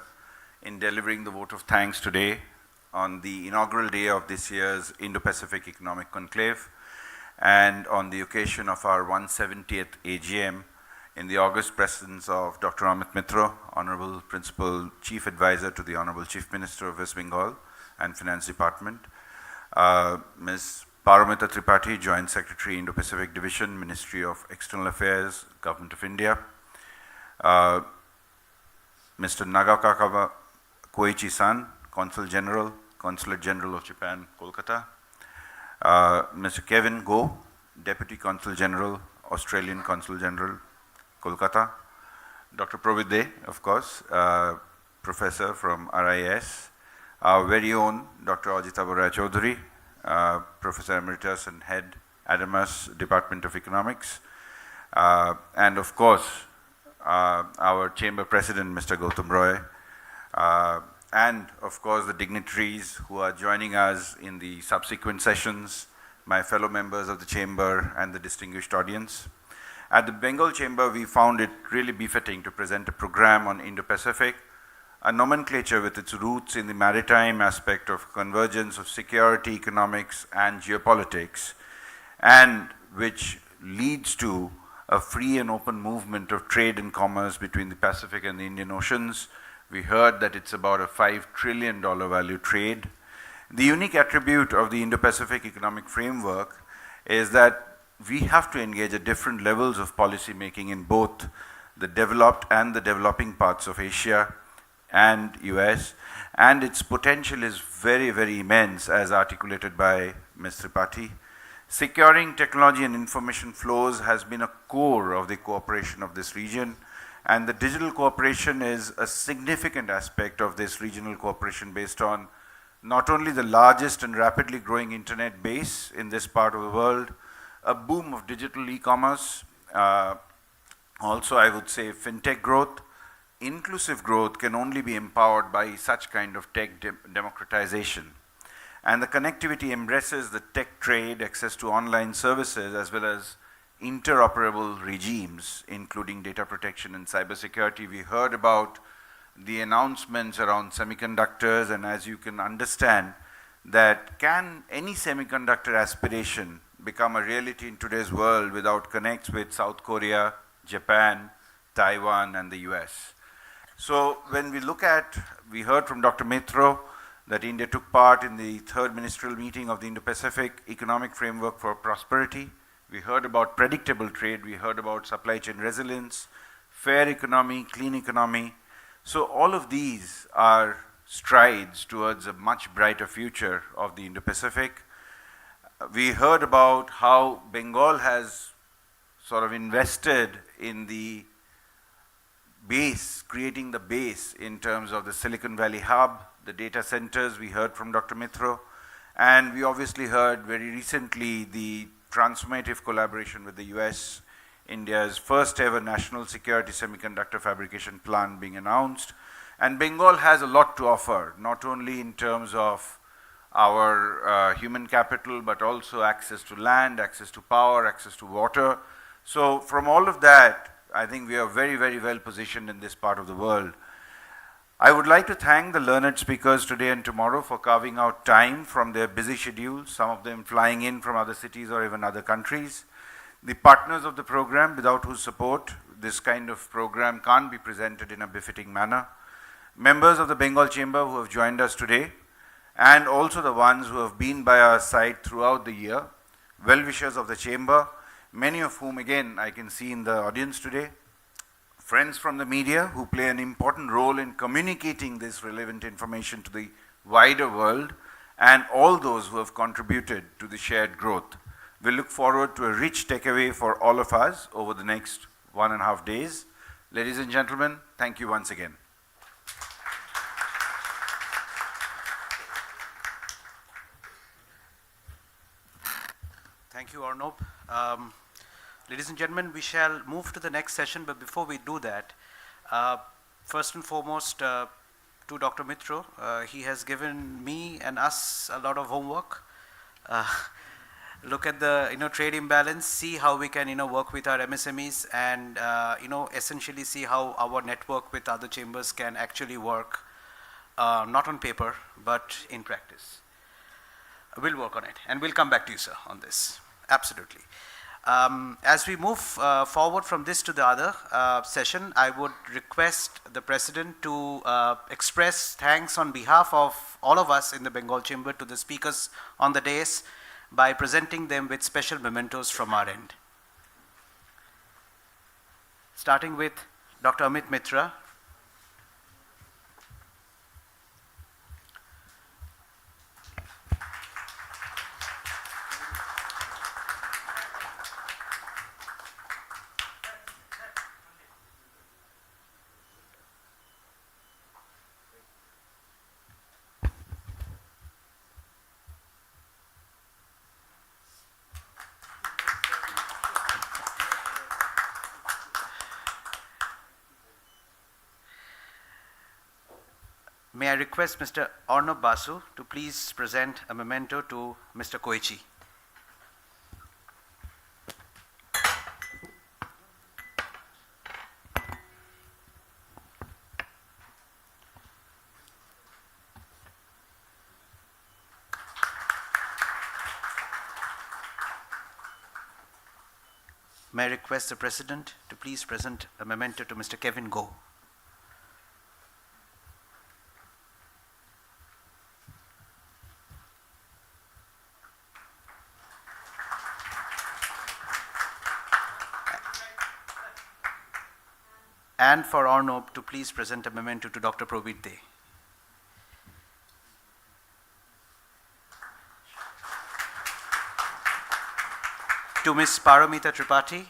in delivering the vote of thanks today on the inaugural day of this year's Indo-Pacific Economic Conclave and on the occasion of our 170th AGM in the august presence of Dr. Amit Mitra, Honorable Principal Chief Advisor to the Honorable Chief Minister of West Bengal and Finance Department, Ms. Paramita Tripathi, Joint Secretary, Indo-Pacific Division, Ministry of External Affairs, Government of India, Mr. Nagakakawa Koichi-san, Consul General, Consulate General of Japan, Kolkata, Mr. Kevin Go, Deputy Consul General, Australian Consul General, Kolkata, Dr. Probit De, of course, Professor from RIS, our very own Dr. Ajita Bora Chaudhary, Professor Emeritus and Head, Adamas, Department of Economics, and of course, our Chamber President, Mr. Gautam Roy, and of course the dignitaries who are joining us in the subsequent sessions, my fellow members of the Chamber and the distinguished audience. At the Bengal Chamber, we found it really befitting to present a program on Indo-Pacific, a nomenclature with its roots in the maritime aspect of convergence of security, economics, and geopolitics, and which leads to a free and open movement of trade and commerce between the Pacific and the Indian Oceans. We heard that it's about a $5 trillion value trade. The unique attribute of the Indo-Pacific Economic Framework is that we have to engage at different levels of policy making in both the developed and the developing parts of Asia and US, and its potential is very, very immense as articulated by Ms. Tripathi. Securing technology and information flows has been a core of the cooperation of this region, and the digital cooperation is a significant aspect of this regional cooperation based on not only the largest and rapidly growing internet base in this part of the world, a boom of digital e-commerce, also I would say fintech growth. Inclusive growth can only be empowered by such kind of tech democratization. And the connectivity embraces the tech trade, access to online services, as well as interoperable regimes, including data protection and cybersecurity. We heard about the announcements around semiconductors, and as you can understand, that can any semiconductor aspiration become a reality in today's world without connects with South Korea, Japan, Taiwan, and the US. So when we look at, we heard from Dr. Mitro that India took part in the third ministerial meeting of the Indo-Pacific Economic Framework for Prosperity. We heard about predictable trade, we heard about supply chain resilience, fair economy, clean economy. So all of these are strides towards a much brighter future of the Indo-Pacific. We heard about how Bengal has sort of invested in the base, creating the base in terms of the Silicon Valley hub, the data centers, we heard from Dr. Mitra, and we obviously heard very recently the transformative collaboration with the US, India's first ever national security semiconductor fabrication plant being announced. And Bengal has a lot to offer, not only in terms of our human capital, but also access to land, access to power, access to water. So from all of that, I think we are very, very well positioned in this part of the world. I would like to thank the learned speakers today and tomorrow for carving out time from their busy schedules, some of them flying in from other cities or even other countries. The partners of the program, without whose support this kind of program can't be presented in a befitting manner. Members of the Bengal Chamber who have joined us today, and also the ones who have been by our side throughout the year, well-wishers of the Chamber, many of whom again I can see in the audience today, friends from the media who play an important role in communicating this relevant information to the wider world, and all those who have contributed to the shared growth. We look forward to a rich takeaway for all of us over the next 1.5 days. Ladies and gentlemen, thank you once again. Thank you, Arnob. Ladies and gentlemen, we shall move to the next session, but before we do that, first and foremost, to Dr. Mitra, he has given me and us a lot of homework. Look at the trade imbalance, see how we can work with our MSMEs, and essentially see how our network with other chambers can actually work, not on paper, but in practice. We'll work on it, and we'll come back to you, sir, on this. Absolutely. As we move forward from this to the other session, I would request the President to express thanks on behalf of all of us in the Bengal Chamber to the speakers on the dais by presenting them with special mementos from our end. Starting with Dr. Amit Mitra. May I request Mr. Arnob Basu to please present a memento to Mr. Koichi. May I request the President to please present a memento to Mr. Kevin Go. And for Arnob to please present a memento to Dr. Probir De. To Ms. Paramita Tripathi,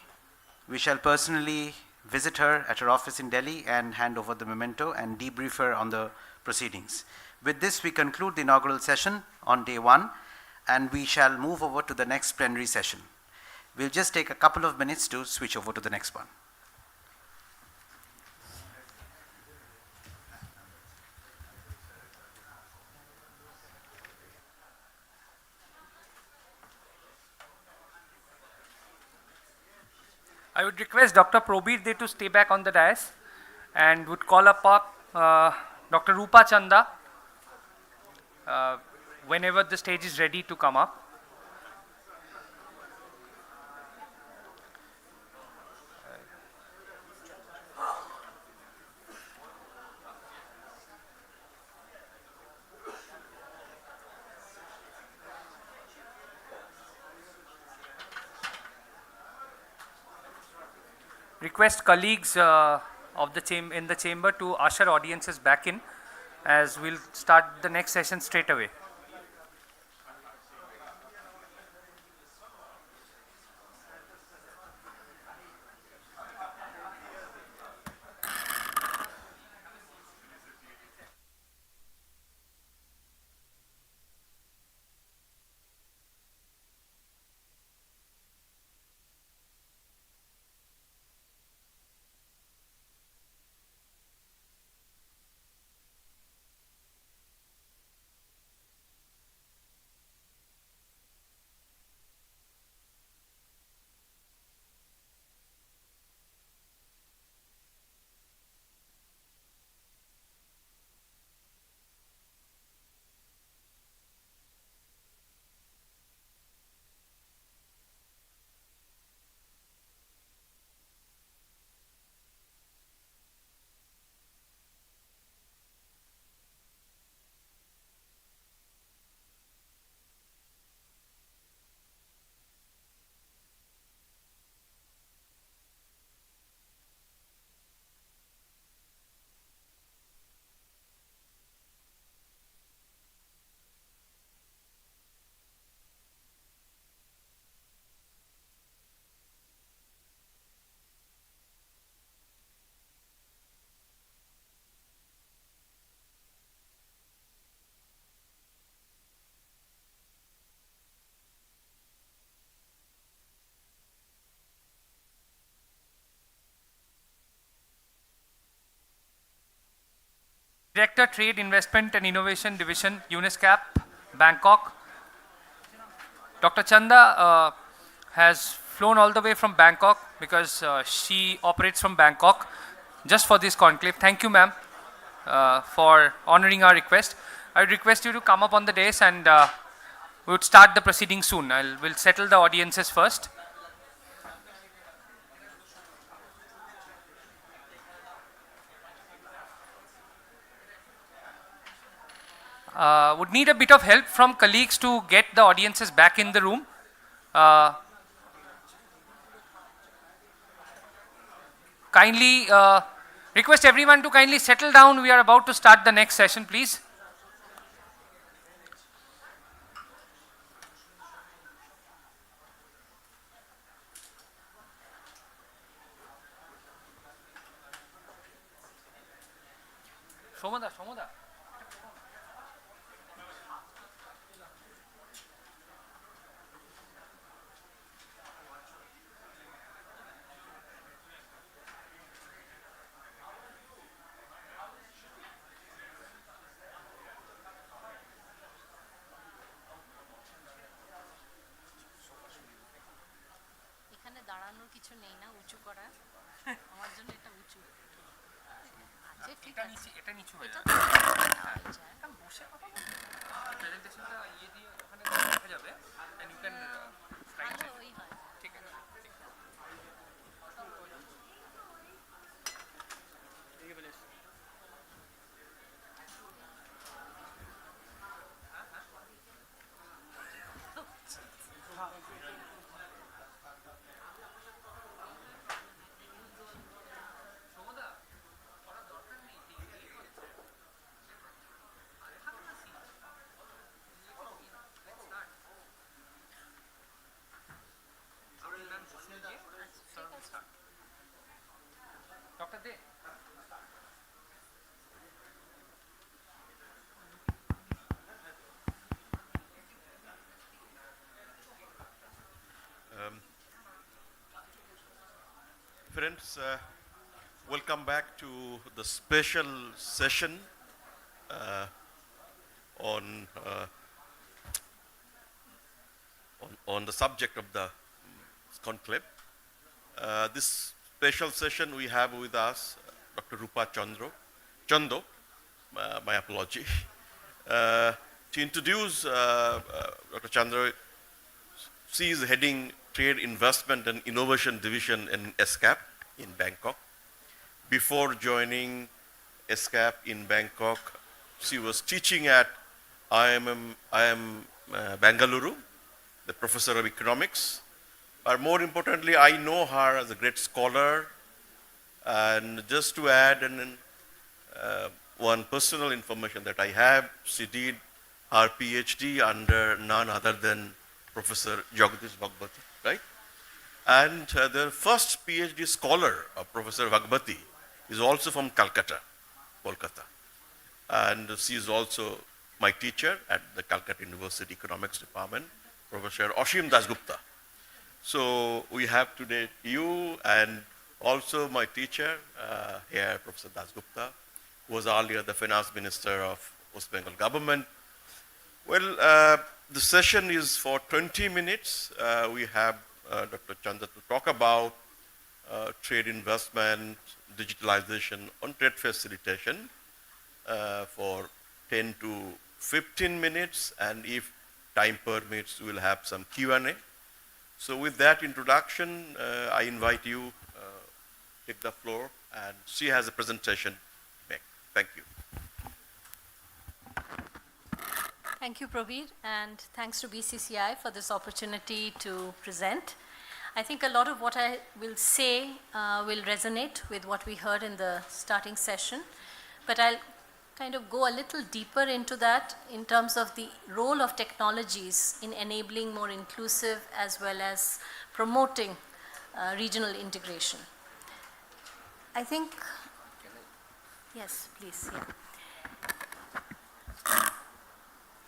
we shall personally visit her at her office in Delhi and hand over the memento and debrief her on the proceedings. With this, we conclude the inaugural session on day 1, and we shall move over to the next plenary session. We'll just take a couple of minutes to switch over to the next one. I would request Dr. Probir De to stay back on the dais and would call up Dr. Rupa Chanda whenever the stage is ready to come up. Request colleagues of the in the chamber to usher audiences back in, as we'll start the next session straight away. Director, Trade, Investment and Innovation Division, UNISCAP, Bangkok. Dr. Chanda has flown all the way from Bangkok because she operates from Bangkok just for this conclave. Thank you, ma'am, for honoring our request. I would request you to come up on the dais and we would start the proceedings soon. We'll settle the audiences first. Would need a bit of help from colleagues to get the audiences back in the room. Kindly request everyone to kindly settle down. We are about to start the next session, please. Somoda, Somoda. এখানে দাঁড়ানোর কিছু নেই না উঁচু করা আমার জন্য এটা উঁচু আছে ঠিক আছে এটা নিচু হয়ে যাবে এটা বসে কথা বলতে প্রেজেন্টেশনটা ইয়ে দিয়ে ওখানে দেখা যাবে এন্ড ইউ ক্যান স্লাইড ওই হয় ঠিক আছে Dr. De. Friends, welcome back to the special session on the subject of the conclave. This special session we have with us Dr. Rupa Chando, my apology. To introduce Dr. Chandra, she is heading Trade, Investment and Innovation Division in SCAP in Bangkok. Before joining SCAP in Bangkok, she was teaching at IIM Bangalore, the professor of economics. But more importantly, I know her as a great scholar. And just to add one personal information that I have, she did her PhD under none other than Professor Jagdish Bhagwati, right? And the first PhD scholar of Professor Bhagwati is also from Calcutta, Kolkata. And she is also my teacher at the Calcutta University Economics Department, Professor Ashim Dasgupta. So we have today you and also my teacher here, Professor Dasgupta, who was earlier the finance minister of West Bengal government. Well, the session is for 20 minutes. We have Dr. Chanda to talk about trade investment, digitalization, on trade facilitation for 10 to 15 minutes, and if time permits, we will have some Q&A. So with that introduction, I invite you take the floor, and she has a presentation. Thank you. Thank you, Praveer, and thanks to BCCI for this opportunity to present. I think a lot of what I will say will resonate with what we heard in the starting session, but I'll kind of go a little deeper into that in terms of the role of technologies in enabling more inclusive as well as promoting regional integration. I think, yes, please, yeah.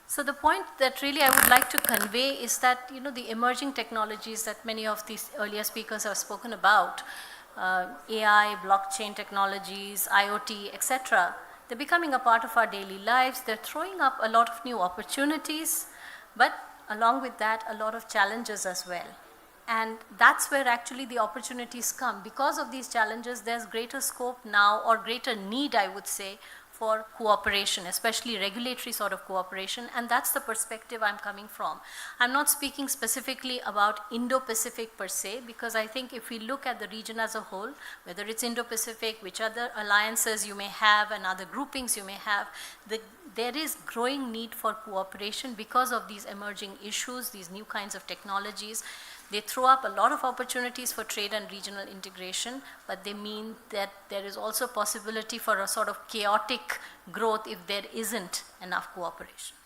So the point that really I would like to convey is that, you know, the emerging technologies that many of these earlier speakers have spoken about, AI, blockchain technologies, IoT, etc., They're becoming a part of our daily lives. They're throwing up a lot of new opportunities, but along with that, a lot of challenges as well. And that's where actually the opportunities come. Because of these challenges, there's greater scope now, or greater need, I would say, for cooperation, especially regulatory sort of cooperation, and that's the perspective I'm coming from. I'm not speaking specifically about Indo-Pacific per se, because I think if we look at the region as a whole, whether it's Indo-Pacific, which other alliances you may have and other groupings you may have, there is growing need for cooperation because of these emerging issues, these new kinds of technologies. They throw up a lot of opportunities for trade and regional integration, but they mean that there is also possibility for a sort of chaotic growth if there isn't enough cooperation.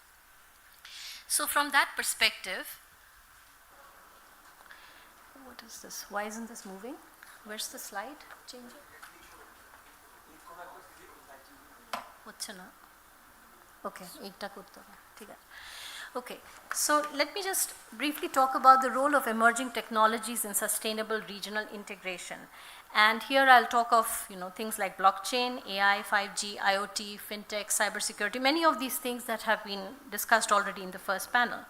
So from that perspective, what is this? Why isn't this moving? Where's the slide changing? Okay, ekta korte hobe. Thik hai. Okay, so let me just briefly talk about the role of emerging technologies in sustainable regional integration. And here I'll talk of things like blockchain, AI, 5G, IoT, fintech, cybersecurity, many of these things that have been discussed already in the first panel.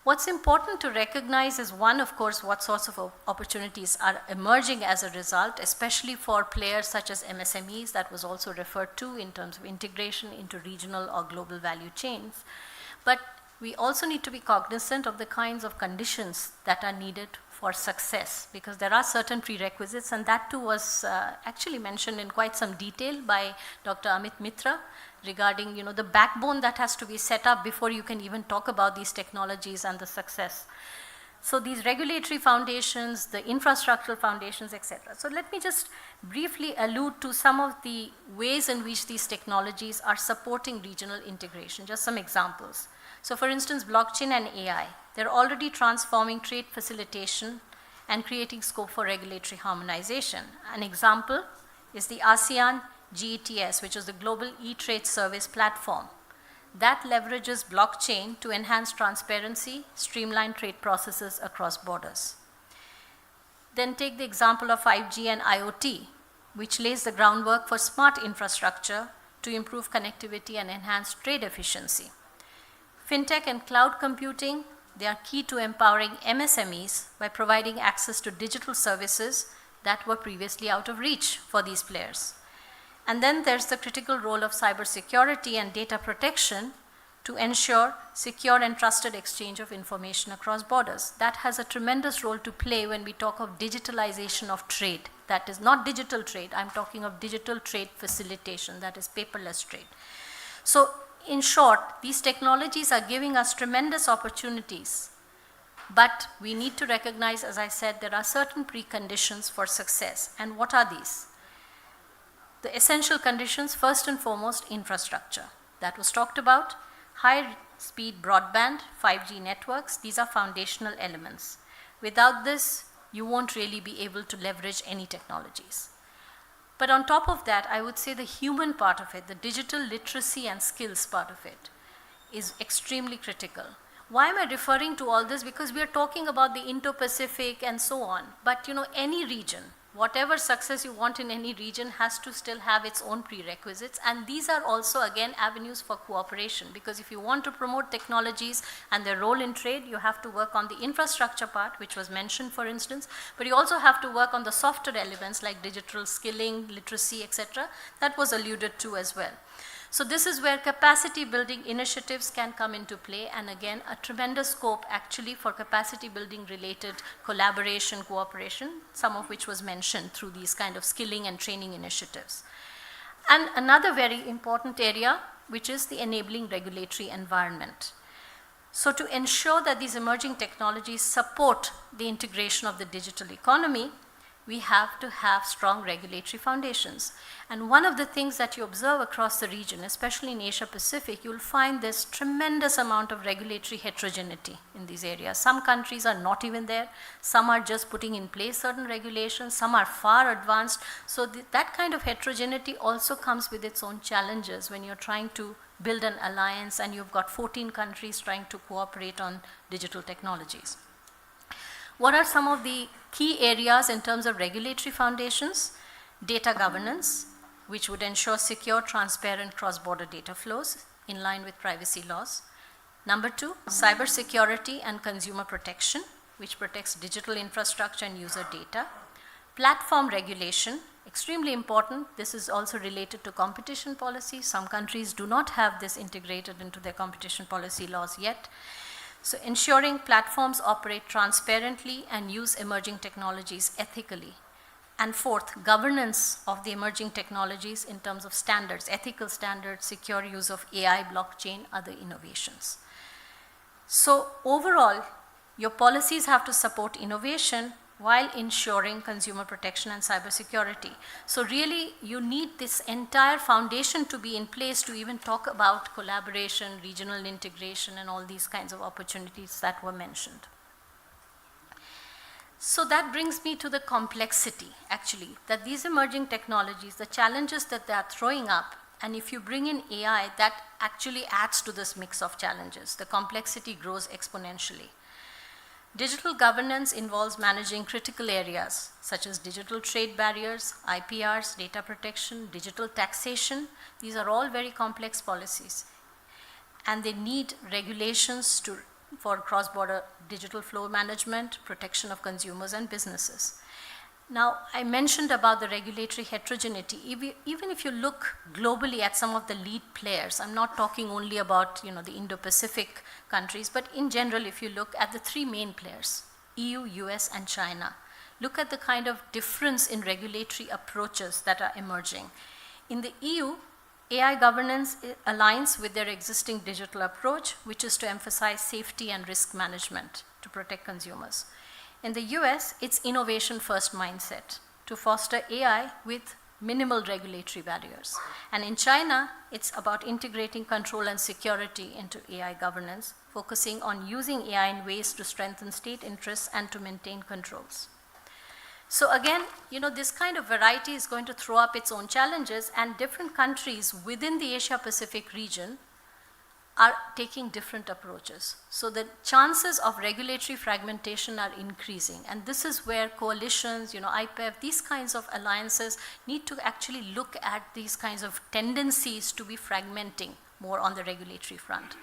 What's important to recognize is one, of course, what sorts of opportunities are emerging as a result, especially for players such as MSMEs, that was also referred to in terms of integration into regional or global value chains. But we also need to be cognizant of the kinds of conditions that are needed for success, because there are certain prerequisites, and that too was actually mentioned in quite some detail by Dr. Amit Mitra regarding the backbone that has to be set up before you can even talk about these technologies and the success. So these regulatory foundations, the infrastructural foundations, etc. So let me just briefly allude to some of the ways in which these technologies are supporting regional integration, just some examples. So for instance, blockchain and AI, they're already transforming trade facilitation and creating scope for regulatory harmonization. An example is the ASEAN GETS, which is the Global E-Trade Service Platform. That leverages blockchain to enhance transparency, streamline trade processes across borders. Then take the example of 5G and IoT, which lays the groundwork for smart infrastructure to improve connectivity and enhance trade efficiency. Fintech and cloud computing, they are key to empowering MSMEs by providing access to digital services that were previously out of reach for these players. And then there's the critical role of cybersecurity and data protection to ensure secure and trusted exchange of information across borders. That has a tremendous role to play when we talk of digitalization of trade. That is not digital trade, I'm talking of digital trade facilitation, that is paperless trade. So in short, these technologies are giving us tremendous opportunities, but we need to recognize, as I said, there are certain preconditions for success. And what are these? The essential conditions, first and foremost, infrastructure. That was talked about. High-speed broadband, 5G networks, these are foundational elements. Without this, you won't really be able to leverage any technologies. But on top of that, I would say the human part of it, the digital literacy and skills part of it, is extremely critical. Why am I referring to all this? Because we are talking about the Indo-Pacific and so on. But any region, whatever success you want in any region has to still have its own prerequisites. And these are also, again, avenues for cooperation. Because if you want to promote technologies and their role in trade, you have to work on the infrastructure part, which was mentioned, for instance. But you also have to work on the softer elements like digital skilling, literacy, etc. That was alluded to as well. So this is where capacity building initiatives can come into play, and again, a tremendous scope actually for capacity building related collaboration, cooperation, some of which was mentioned through these kind of skilling and training initiatives. And another very important area, which is the enabling regulatory environment. So to ensure that these emerging technologies support the integration of the digital economy, we have to have strong regulatory foundations. And one of the things that you observe across the region, especially in Asia Pacific, you'll find this tremendous amount of regulatory heterogeneity in these areas. Some countries are not even there. Some are just putting in place certain regulations. Some are far advanced. So that kind of heterogeneity also comes with its own challenges when you're trying to build an alliance and you've got 14 countries trying to cooperate on digital technologies. What are some of the key areas in terms of regulatory foundations? Data governance, which would ensure secure, transparent cross-border data flows in line with privacy laws. Number 2, cybersecurity and consumer protection, which protects digital infrastructure and user data. Platform regulation, extremely important. This is also related to competition policy. Some countries do not have this integrated into their competition policy laws yet. So ensuring platforms operate transparently and use emerging technologies ethically. And 4th, governance of the emerging technologies in terms of standards, ethical standards, secure use of AI, blockchain, other innovations. So overall, your policies have to support innovation while ensuring consumer protection and cybersecurity. So really, you need this entire foundation to be in place to even talk about collaboration, regional integration, and all these kinds of opportunities that were mentioned. So that brings me to the complexity, actually, that these emerging technologies, the challenges that they are throwing up, and if you bring in AI, that actually adds to this mix of challenges. The complexity grows exponentially. Digital governance involves managing critical areas such as digital trade barriers, IPRs, data protection, digital taxation. These are all very complex policies. And they need regulations for cross-border digital flow management, protection of consumers and businesses. Now, I mentioned about the regulatory heterogeneity. Even if you look globally at some of the lead players, I'm not talking only about the Indo-Pacific countries, but in general, if you look at the 3 main players, EU, US, and China, look at the kind of difference in regulatory approaches that are emerging. In the EU, AI governance aligns with their existing digital approach, which is to emphasize safety and risk management to protect consumers. In the US, it's innovation-first mindset to foster AI with minimal regulatory barriers. And in China, it's about integrating control and security into AI governance, focusing on using AI in ways to strengthen state interests and to maintain controls. So again, this kind of variety is going to throw up its own challenges, and different countries within the Asia-Pacific region are taking different approaches. So the chances of regulatory fragmentation are increasing, and this is where coalitions, IPEF, these kinds of alliances need to actually look at these kinds of tendencies to be fragmenting more on the regulatory front.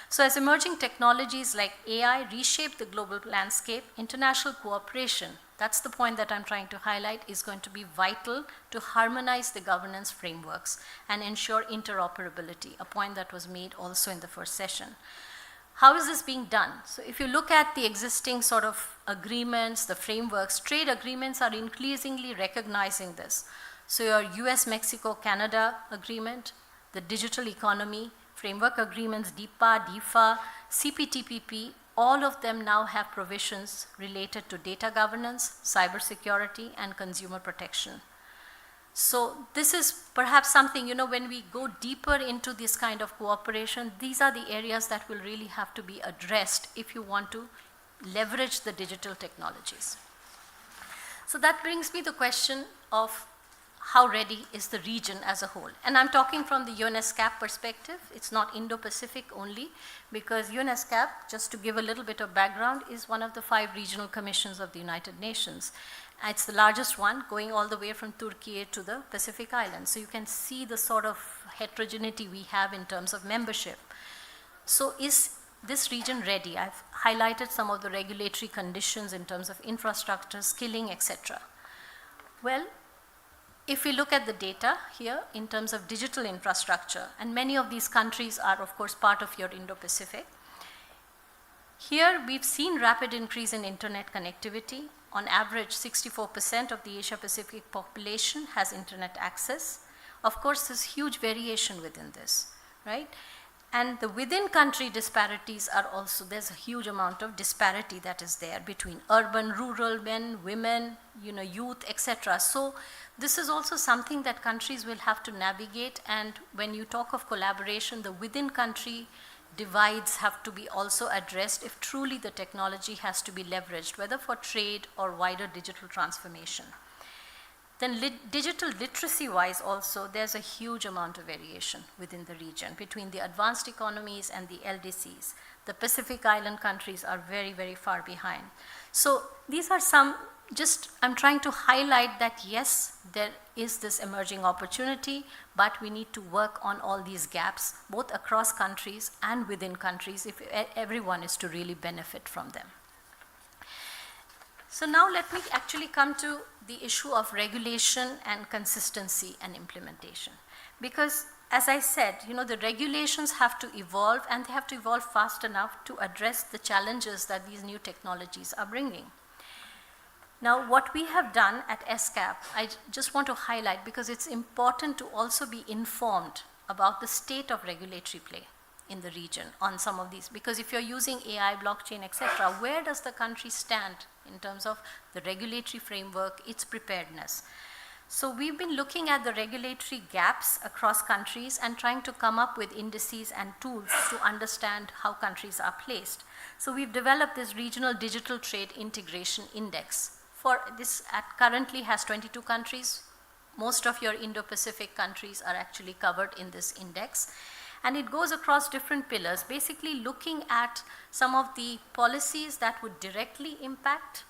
So as emerging technologies like AI reshape the global landscape, international cooperation, that's the point that I'm trying to highlight, is going to be vital to harmonize the governance frameworks and ensure interoperability, a point that was made also in the first session. How is this being done? So if you look at the existing sort of agreements, the frameworks, trade agreements are increasingly recognizing this. So your US-Mexico-Canada agreement, the digital economy, framework agreements, DIPA, DIFA, CPTPP, all of them now have provisions related to data governance, cybersecurity, and consumer protection. So this is perhaps something, when we go deeper into this kind of cooperation, these are the areas that will really have to be addressed if you want to leverage the digital technologies. So that brings me to the question of how ready is the region as a whole? And I'm talking from the UNESCAP perspective. It's not Indo-Pacific only, because UNESCAP, just to give a little bit of background, is one of the 5 regional commissions of the United Nations. It's the largest one, going all the way from Turkey to the Pacific Islands. So you can see the sort of heterogeneity we have in terms of membership. So is this region ready? I've highlighted some of the regulatory conditions in terms of infrastructure, skilling, etc. Well, if we look at the data here in terms of digital infrastructure, and many of these countries are, of course, part of your Indo-Pacific, here we've seen rapid increase in internet connectivity. On average, 64% of the Asia-Pacific population has internet access. Of course, there's huge variation within this, right? And the within-country disparities are also, there's a huge amount of disparity that is there between urban, rural, men, women, youth, etc. So this is also something that countries will have to navigate, and when you talk of collaboration, the within-country divides have to be also addressed if truly the technology has to be leveraged, whether for trade or wider digital transformation. Then digital literacy-wise also, there's a huge amount of variation within the region between the advanced economies and the LDCs. The Pacific Island countries are very, very far behind. So these are some I'm trying to highlight that yes, there is this emerging opportunity, but we need to work on all these gaps, both across countries and within countries, if everyone is to really benefit from them. So now let me actually come to the issue of regulation and consistency and implementation. Because as I said, the regulations have to evolve, and they have to evolve fast enough to address the challenges that these new technologies are bringing. Now, what we have done at SCAP, I just want to highlight, because it's important to also be informed about the state of regulatory play in the region on some of these. Because if you're using AI, blockchain, etc., where does the country stand in terms of the regulatory framework, its preparedness? So we've been looking at the regulatory gaps across countries and trying to come up with indices and tools to understand how countries are placed. So we've developed this Regional Digital Trade Integration Index. For this currently has 22 countries. Most of your Indo-Pacific countries are actually covered in this index. And it goes across different pillars, basically looking at some of the policies that would directly impact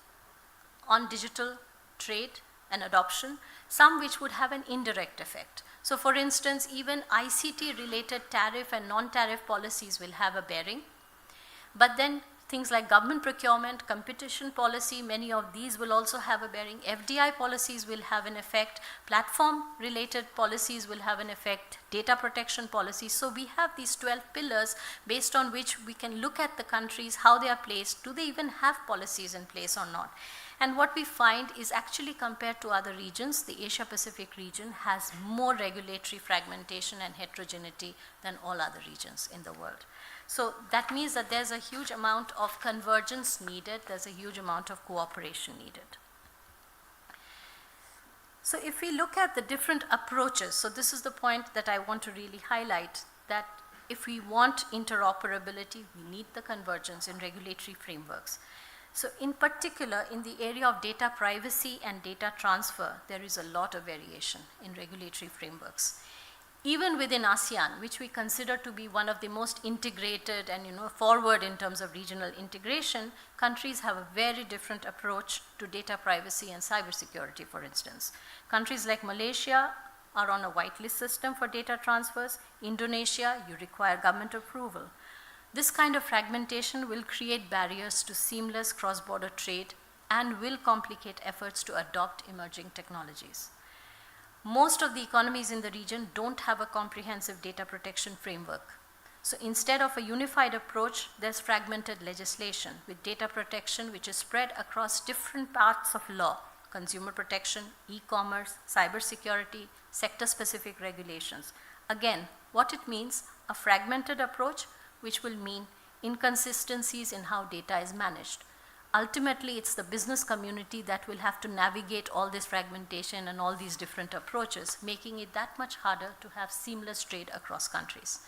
on digital trade and adoption, some which would have an indirect effect. So for instance, even ICT-related tariff and non-tariff policies will have a bearing. But then things like government procurement, competition policy, many of these will also have a bearing. FDI policies will have an effect. Platform-related policies will have an effect. Data protection policies. So we have these 12 pillars based on which we can look at the countries, how they are placed, do they even have policies in place or not. And what we find is actually compared to other regions, the Asia-Pacific region has more regulatory fragmentation and heterogeneity than all other regions in the world. So that means that there's a huge amount of convergence needed, there's a huge amount of cooperation needed. So if we look at the different approaches, so this is the point that I want to really highlight, that if we want interoperability, we need the convergence in regulatory frameworks. So in particular, in the area of data privacy and data transfer, there is a lot of variation in regulatory frameworks. Even within ASEAN, which we consider to be one of the most integrated and forward in terms of regional integration, countries have a very different approach to data privacy and cybersecurity, for instance. Countries like Malaysia are on a whitelist system for data transfers. Indonesia, you require government approval. This kind of fragmentation will create barriers to seamless cross-border trade and will complicate efforts to adopt emerging technologies. Most of the economies in the region don't have a comprehensive data protection framework. So instead of a unified approach, there's fragmented legislation with data protection which is spread across different parts of law: consumer protection, e-commerce, cybersecurity, sector-specific regulations. Again, what it means, a fragmented approach, which will mean inconsistencies in how data is managed. Ultimately, it's the business community that will have to navigate all this fragmentation and all these different approaches, making it that much harder to have seamless trade across countries.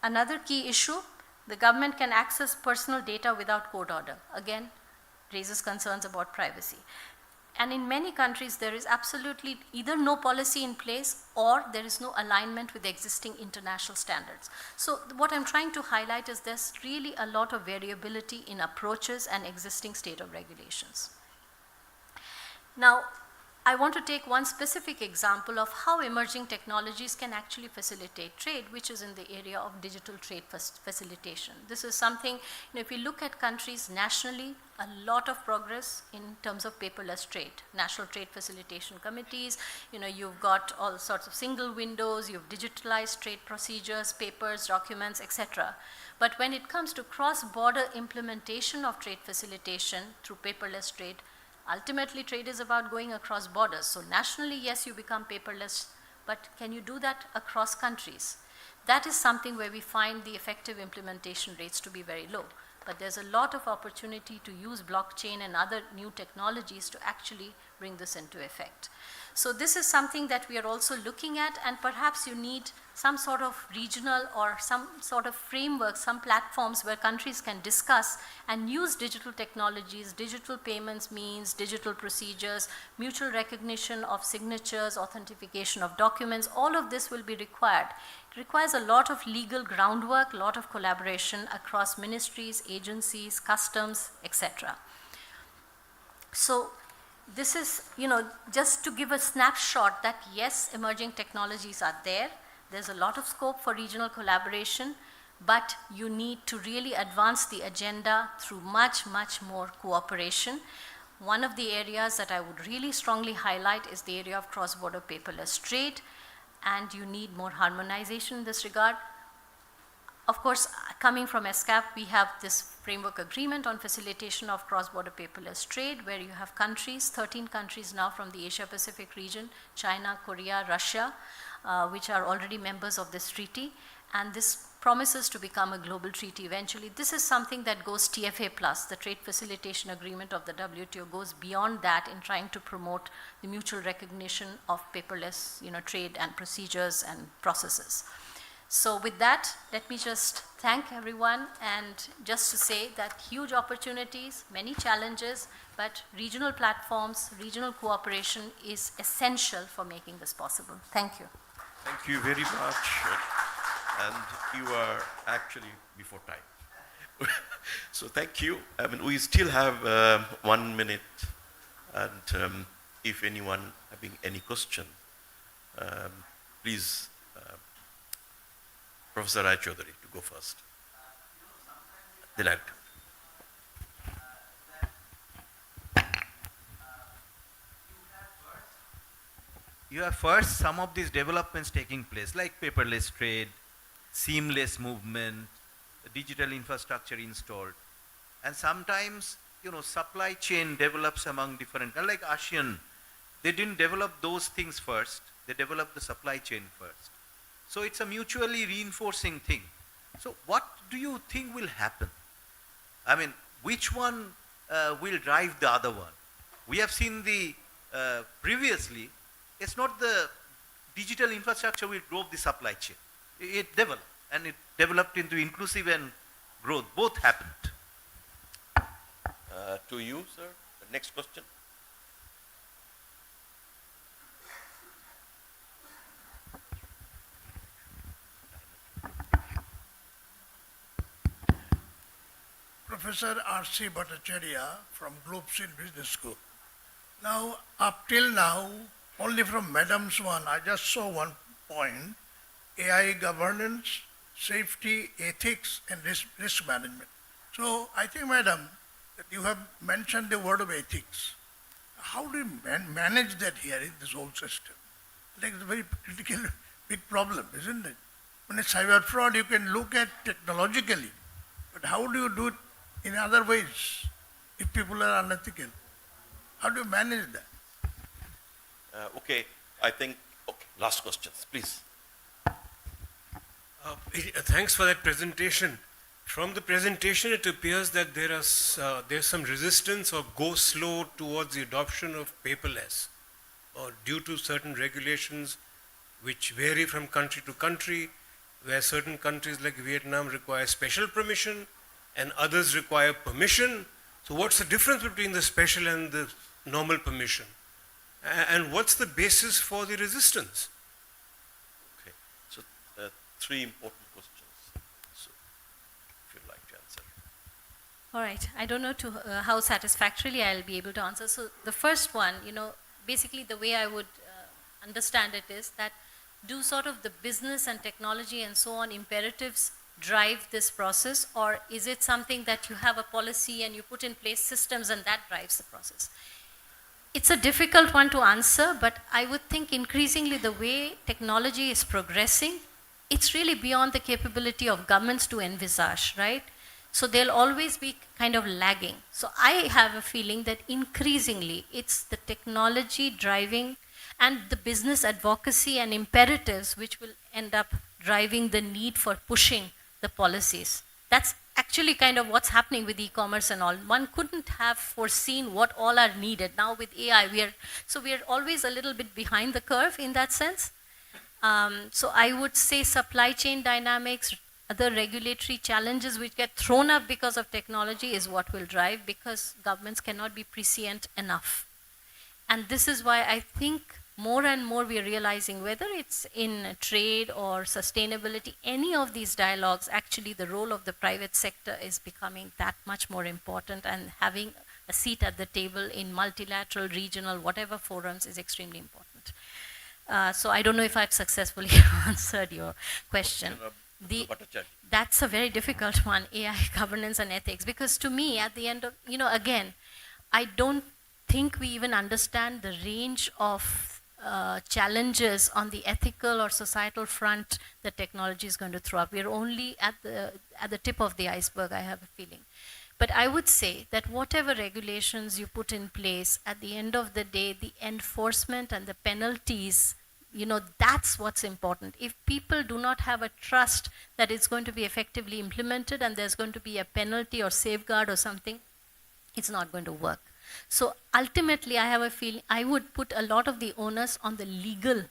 Another key issue, the government can access personal data without court order. Again, raises concerns about privacy. And in many countries, there is absolutely either no policy in place or there is no alignment with existing international standards. So what I'm trying to highlight is there's really a lot of variability in approaches and existing state of regulations. Now, I want to take one specific example of how emerging technologies can actually facilitate trade, which is in the area of digital trade facilitation. This is something, if you look at countries nationally, a lot of progress in terms of paperless trade. National trade facilitation committees, you've got all sorts of single windows, you've digitalized trade procedures, papers, documents, etc. But when it comes to cross-border implementation of trade facilitation through paperless trade, ultimately, trade is about going across borders. So nationally, yes, you become paperless, but can you do that across countries? That is something where we find the effective implementation rates to be very low. But there's a lot of opportunity to use blockchain and other new technologies to actually bring this into effect. So this is something that we are also looking at, and perhaps you need some sort of regional or some sort of framework, some platforms where countries can discuss and use digital technologies, digital payments means, digital procedures, mutual recognition of signatures, authentication of documents. All of this will be required. It requires a lot of legal groundwork, a lot of collaboration across ministries, agencies, customs, etc. So this is, just to give a snapshot that yes, emerging technologies are there. There's a lot of scope for regional collaboration, but you need to really advance the agenda through much, much more cooperation. One of the areas that I would really strongly highlight is the area of cross-border paperless trade, and you need more harmonization in this regard. Of course, coming from ESCAP, we have this framework agreement on facilitation of cross-border paperless trade, where you have countries, 13 countries now from the Asia-Pacific region, China, Korea, Russia, which are already members of this treaty. And this promises to become a global treaty eventually. This is something that goes TFA plus, the Trade Facilitation Agreement of the WTO goes beyond that in trying to promote the mutual recognition of paperless trade and procedures and processes. So with that, let me just thank everyone, and just to say that huge opportunities, many challenges, but regional platforms, regional cooperation is essential for making this possible. Thank you. Thank you very much. And you are actually before time. So thank you. I mean, we still have 1 minute, and if anyone having any question, please, Professor Rai Chaudhary, to go first. Delight. You have first some of these developments taking place, like paperless trade, seamless movement, digital infrastructure installed. And sometimes, supply chain develops among different, like ASEAN, they didn't develop those things first, they developed the supply chain first. So it's a mutually reinforcing thing. So what do you think will happen? I mean, which one will drive the other one? We have seen previously, it's not the digital infrastructure which drove the supply chain. It developed, and it developed into inclusive and growth. Both happened. To you, sir, the next question. Professor R.C. Bhattacharya from Globe Business School. Now, up till now, only from Madam's one, I just saw one point, AI governance, safety, ethics, and risk management. So I think, Madam, that you have mentioned the word of ethics. How do you manage that here in this whole system? Like it's a very critical, big problem, isn't it? When it's cyber fraud, you can look at technologically, but how do you do it in other ways if people are unethical? How do you manage that? Okay, I think, last questions, please. Thanks for that presentation. From the presentation, it appears that there's some resistance or go slow towards the adoption of paperless, or due to certain regulations which vary from country to country, where certain countries like Vietnam require special permission and others require permission. So what's the difference between the special and the normal permission? And what's the basis for the resistance? Okay, so 3 important questions. So, if you'd like to answer. All right, I don't know how satisfactorily I'll be able to answer. So the first one, basically the way I would understand it is that do sort of the business and technology and so on imperatives drive this process, or is it something that you have a policy and you put in place systems and that drives the process? It's a difficult one to answer, but I would think increasingly the way technology is progressing, it's really beyond the capability of governments to envisage, right? So they'll always be kind of lagging. So I have a feeling that increasingly it's the technology driving and the business advocacy and imperatives which will end up driving the need for pushing the policies. That's actually kind of what's happening with e-commerce and all. One couldn't have foreseen what all are needed. Now with AI, we are always a little bit behind the curve in that sense. So I would say supply chain dynamics, other regulatory challenges which get thrown up because of technology is what will drive, because governments cannot be prescient enough. And this is why I think more and more we are realizing, whether it's in trade or sustainability, any of these dialogues, actually the role of the private sector is becoming that much more important, and having a seat at the table in multilateral, regional, whatever forums is extremely important. So I don't know if I've successfully answered your question. That's a very difficult one, AI governance and ethics, because to me, at the end of, again, I don't think we even understand the range of challenges on the ethical or societal front that technology is going to throw up. We're only at the tip of the iceberg, I have a feeling. But I would say that whatever regulations you put in place, at the end of the day, the enforcement and the penalties, that's what's important. If people do not have a trust that it's going to be effectively implemented and there's going to be a penalty or safeguard or something, it's not going to work. So ultimately, I have a feeling I would put a lot of the onus on the legal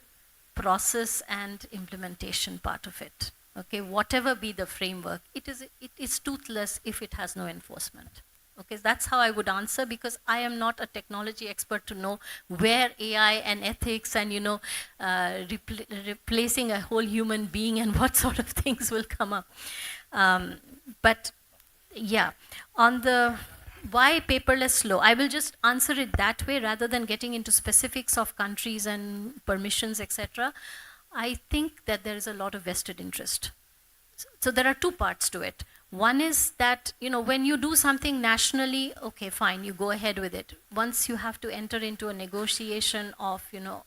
process and implementation part of it. Okay, whatever be the framework, it is toothless if it has no enforcement. Okay, that's how I would answer, because I am not a technology expert to know where AI and ethics and replacing a whole human being and what sort of things will come up. But yeah, on the why paperless law, I will just answer it that way rather than getting into specifics of countries and permissions, etc. I think that there is a lot of vested interest. So there are two parts to it. One is that, when you do something nationally, okay, fine, you go ahead with it. Once you have to enter into a negotiation of,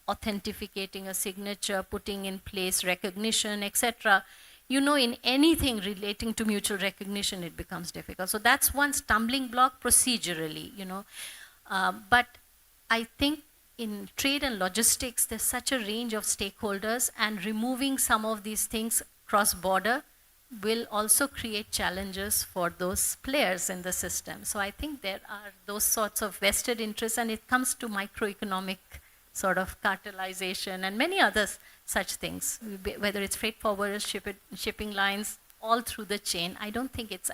authenticating a signature, putting in place recognition, etc., in anything relating to mutual recognition, it becomes difficult. So that's one stumbling block procedurally, but I think in trade and logistics, there's such a range of stakeholders, and removing some of these things cross-border will also create challenges for those players in the system. So I think there are those sorts of vested interests, and it comes to microeconomic sort of cartelization and many others such things, whether it's freight forwarders, shipping lines, all through the chain. I don't think it's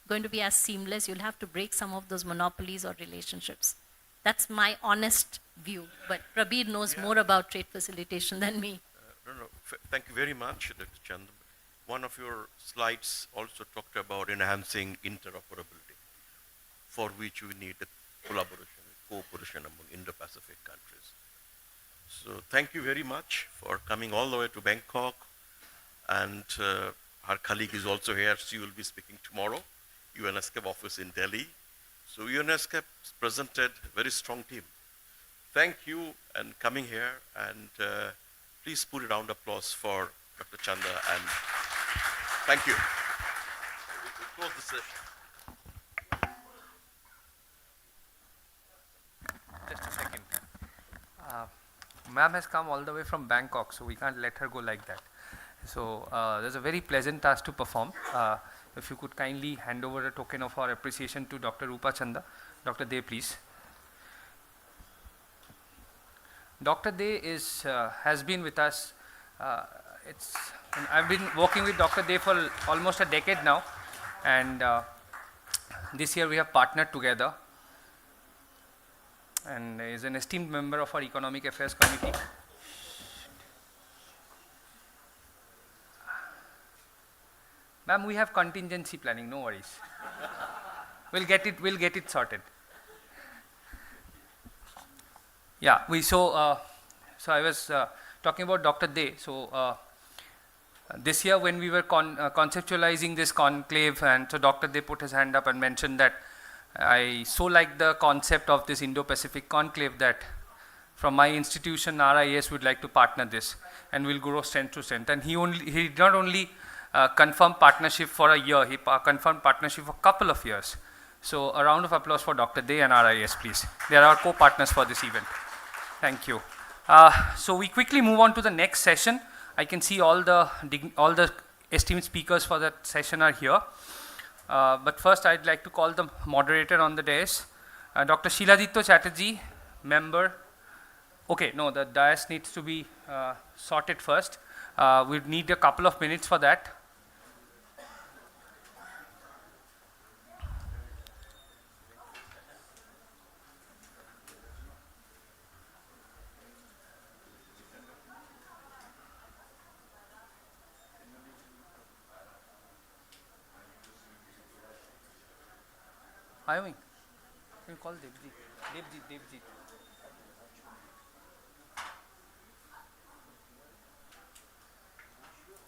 going to be as seamless. You'll have to break some of those monopolies or relationships. That's my honest view. But Prabir knows more about trade facilitation than me. Thank you very much, Dr. Chand. One of your slides also talked about enhancing interoperability, for which we need collaboration, cooperation among Indo-Pacific countries. So thank you very much for coming all the way to Bangkok. And our colleague is also here. She will be speaking tomorrow, UNESCAP office in Delhi. So UNESCAP presented a very strong team. Thank you and coming here, and please put a round of applause for Dr. Chanda, and thank you. We'll close the session. Just a second. Ma'am has come all the way from Bangkok, so we can't let her go like that. So there's a very pleasant task to perform. If you could kindly hand over a token of our appreciation to Dr. Rupa Chanda. Dr. De, please. Dr. De has been with us. I've been working with Dr. De for almost a decade now, and this year we have partnered together, and is an esteemed member of our Economic Affairs Committee. Ma'am, we have contingency planning, no worries. We'll get it sorted. Yeah, so I was talking about Dr. De. So this year when we were conceptualizing this conclave, and so Dr. De put his hand up and mentioned that I so like the concept of this Indo-Pacific conclave that from my institution, RIS would like to partner this, and we'll grow strength to strength. And he did not only confirm partnership for a year, he confirmed partnership for a couple of years. So a round of applause for Dr. De and RIS, please. They are our co-partners for this event. Thank you. So we quickly move on to the next session. I can see all the esteemed speakers for that session are here. But first I'd like to call the moderator on the dais. Dr. Shiladitya Chatterjee, member. Okay, no, the dais needs to be sorted first. We need a couple of minutes for that. Ayumi. We'll call Devjit. Devjit.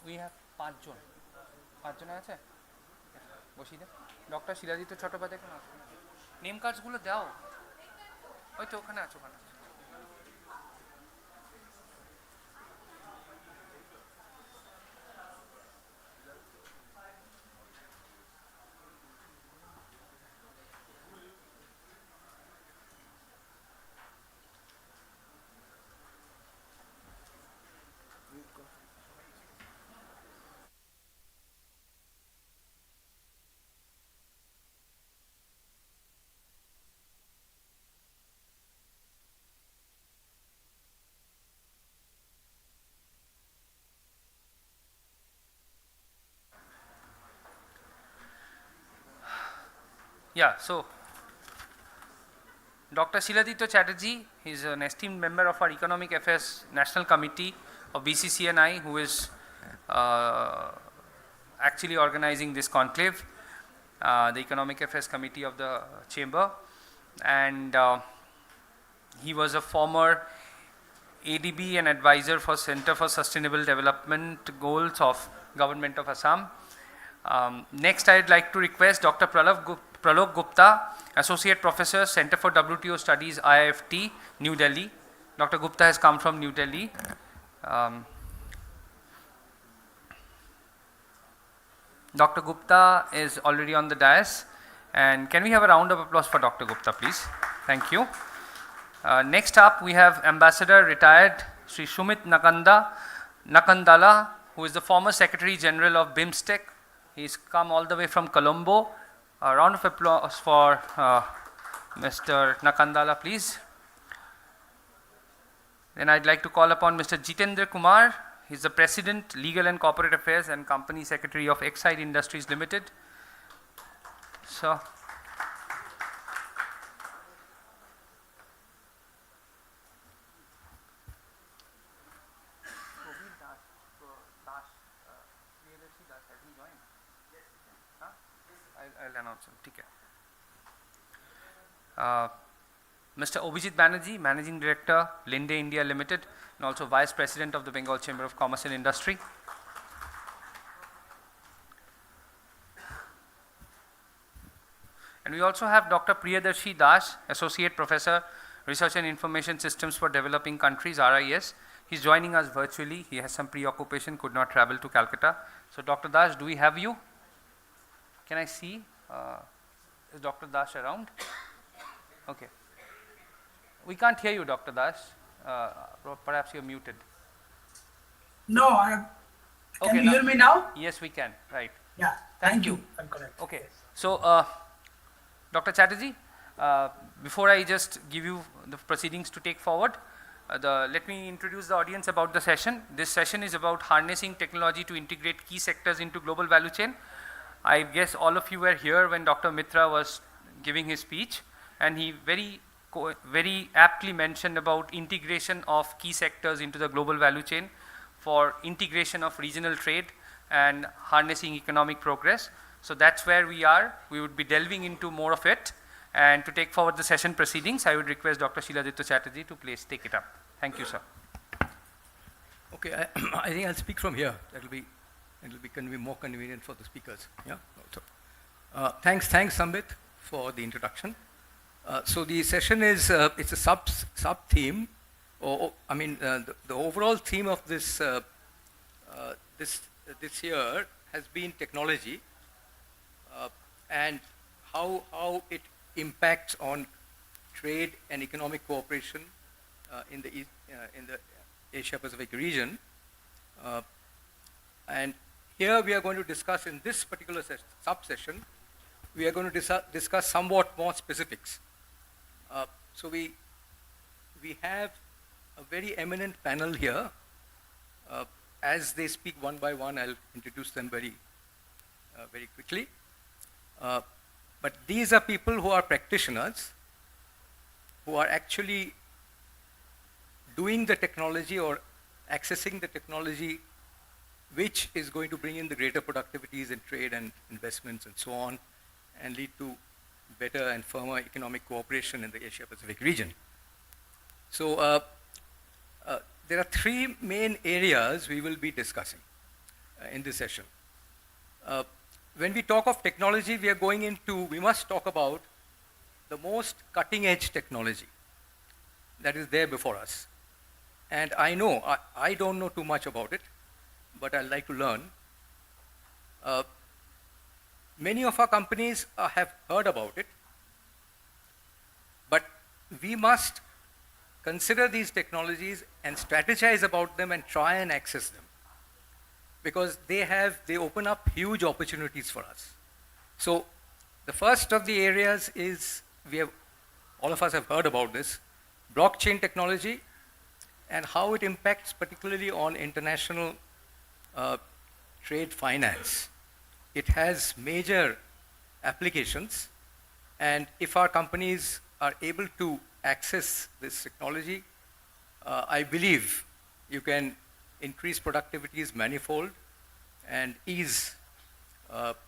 We have 5 জন 5 জন আছে বসিয়ে দে doctor shilajit Chattopadhyay কোন আছে name কার্ডসগুলো দাও ওই তো ওখানে আছে ওখানে Yeah, so Dr. Shiladitya Chatterjee is an esteemed member of our Economic Affairs National Committee of BCCNI, who is actually organizing this conclave, the Economic Affairs Committee of the Chamber, and he was a former ADB and advisor for Center for Sustainable Development Goals of Government of Assam. Next, I'd like to request Dr. Pralok Gupta, Associate Professor, Center for WTO Studies, IIFT, New Delhi. Dr. Gupta has come from New Delhi. Dr. Gupta is already on the dais. And can we have a round of applause for Dr. Gupta, please? Thank you. Next up, we have Ambassador Retired Sri Shumit Nakandala, who is the former Secretary General of BIMSTEC. He's come all the way from Colombo. A round of applause for Mr. Nakandala, please. Then I'd like to call upon Mr. Jitendra Kumar. He's the President, Legal and Corporate Affairs and Company Secretary of Exide Industries Limited. So, I'll announce him. Okay. Mr. Obhijit Banerjee, Managing Director, Linde India Limited, and also Vice President of the Bengal Chamber of Commerce and Industry. And we also have Dr. Priyadarshi Das, Associate Professor, Research and Information Systems for Developing Countries, RIS. He's joining us virtually. He has some preoccupation, could not travel to Calcutta. So Dr. Das, do we have you? Can I see? Is Dr. Das around? Okay. We can't hear you, Dr. Das. Perhaps you're muted. No, can you hear me now? Yes, we can. Right. Yeah, thank you. I'm correct. Okay. So, Dr. Chatterjee, before I just give you the proceedings to take forward, let me introduce the audience about the session. This session is about harnessing technology to integrate key sectors into global value chain. I guess all of you were here when Dr. Mitra was giving his speech, and he very aptly mentioned about integration of key sectors into the global value chain for integration of regional trade and harnessing economic progress. So that's where we are. We would be delving into more of it. And to take forward the session proceedings, I would request Dr. Shiladitya Chatterjee to please take it up. Thank you, sir. Okay, I think I'll speak from here. It'll be more convenient for the speakers. Yeah. Also, thanks, Sambit, for the introduction. So the session is it's a sub theme. The overall theme of this this year has been technology and how it impacts on trade and economic cooperation in the Asia Pacific region. And here we are going to discuss in this particular sub-session, we are going to discuss somewhat more specifics. So we have a very eminent panel here. As they speak one by one, I'll introduce them very quickly. But these are people who are practitioners, who are actually doing the technology or accessing the technology which is going to bring in the greater productivities in trade and investments and so on, and lead to better and firmer economic cooperation in the Asia-Pacific region. So there are three main areas we will be discussing in this session. When we talk of technology, we must talk about the most cutting edge technology that is there before us. And I know, I don't know too much about it, but I'd like to learn. Many of our companies have heard about it, but we must consider these technologies and strategize about them and try and access them, because they open up huge opportunities for us. So the first of the areas is, all of us have heard about this, blockchain technology and how it impacts particularly on international trade finance. It has major applications, and if our companies are able to access this technology, I believe you can increase productivities manifold and ease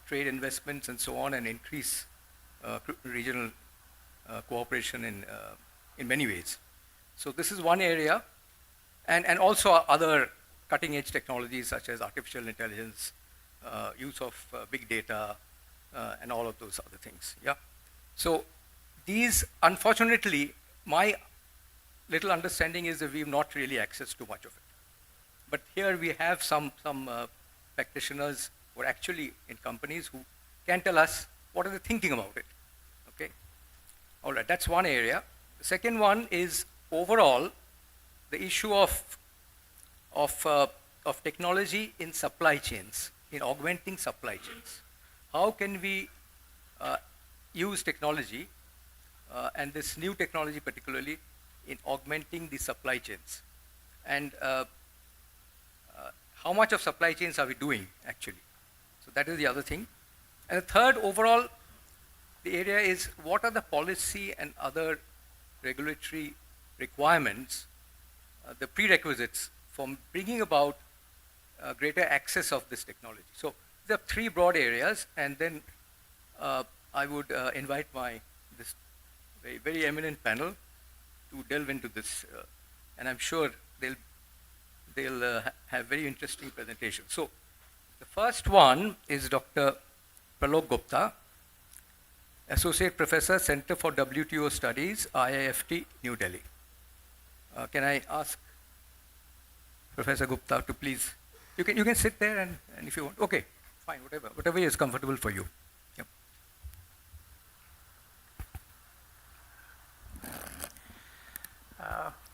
trade investments and so on, and increase regional cooperation in many ways. So this is one area, and also other cutting edge technologies such as artificial intelligence, use of big data, and all of those other things. Yeah. So these, unfortunately, my little understanding is that we've not really accessed too much of it. But here we have some practitioners who are actually in companies who can tell us what are they thinking about it. Okay. All right, that's one area. The second one is overall the issue of technology in supply chains, in augmenting supply chains. How can we use technology, and this new technology particularly, in augmenting the supply chains? And how much of supply chains are we doing actually? So that is the other thing. And the third, overall, the area is what are the policy and other regulatory requirements, the prerequisites for bringing about greater access of this technology. So there are three broad areas, and then I would invite this very, very eminent panel to delve into this, and I'm sure they'll have very interesting presentations. So the first one is Dr. Pralok Gupta, Associate Professor, Center for WTO Studies, IIFT, New Delhi. Can I ask Professor Gupta to please, you can sit there and if you want, okay, fine, whatever is comfortable for you. Yep.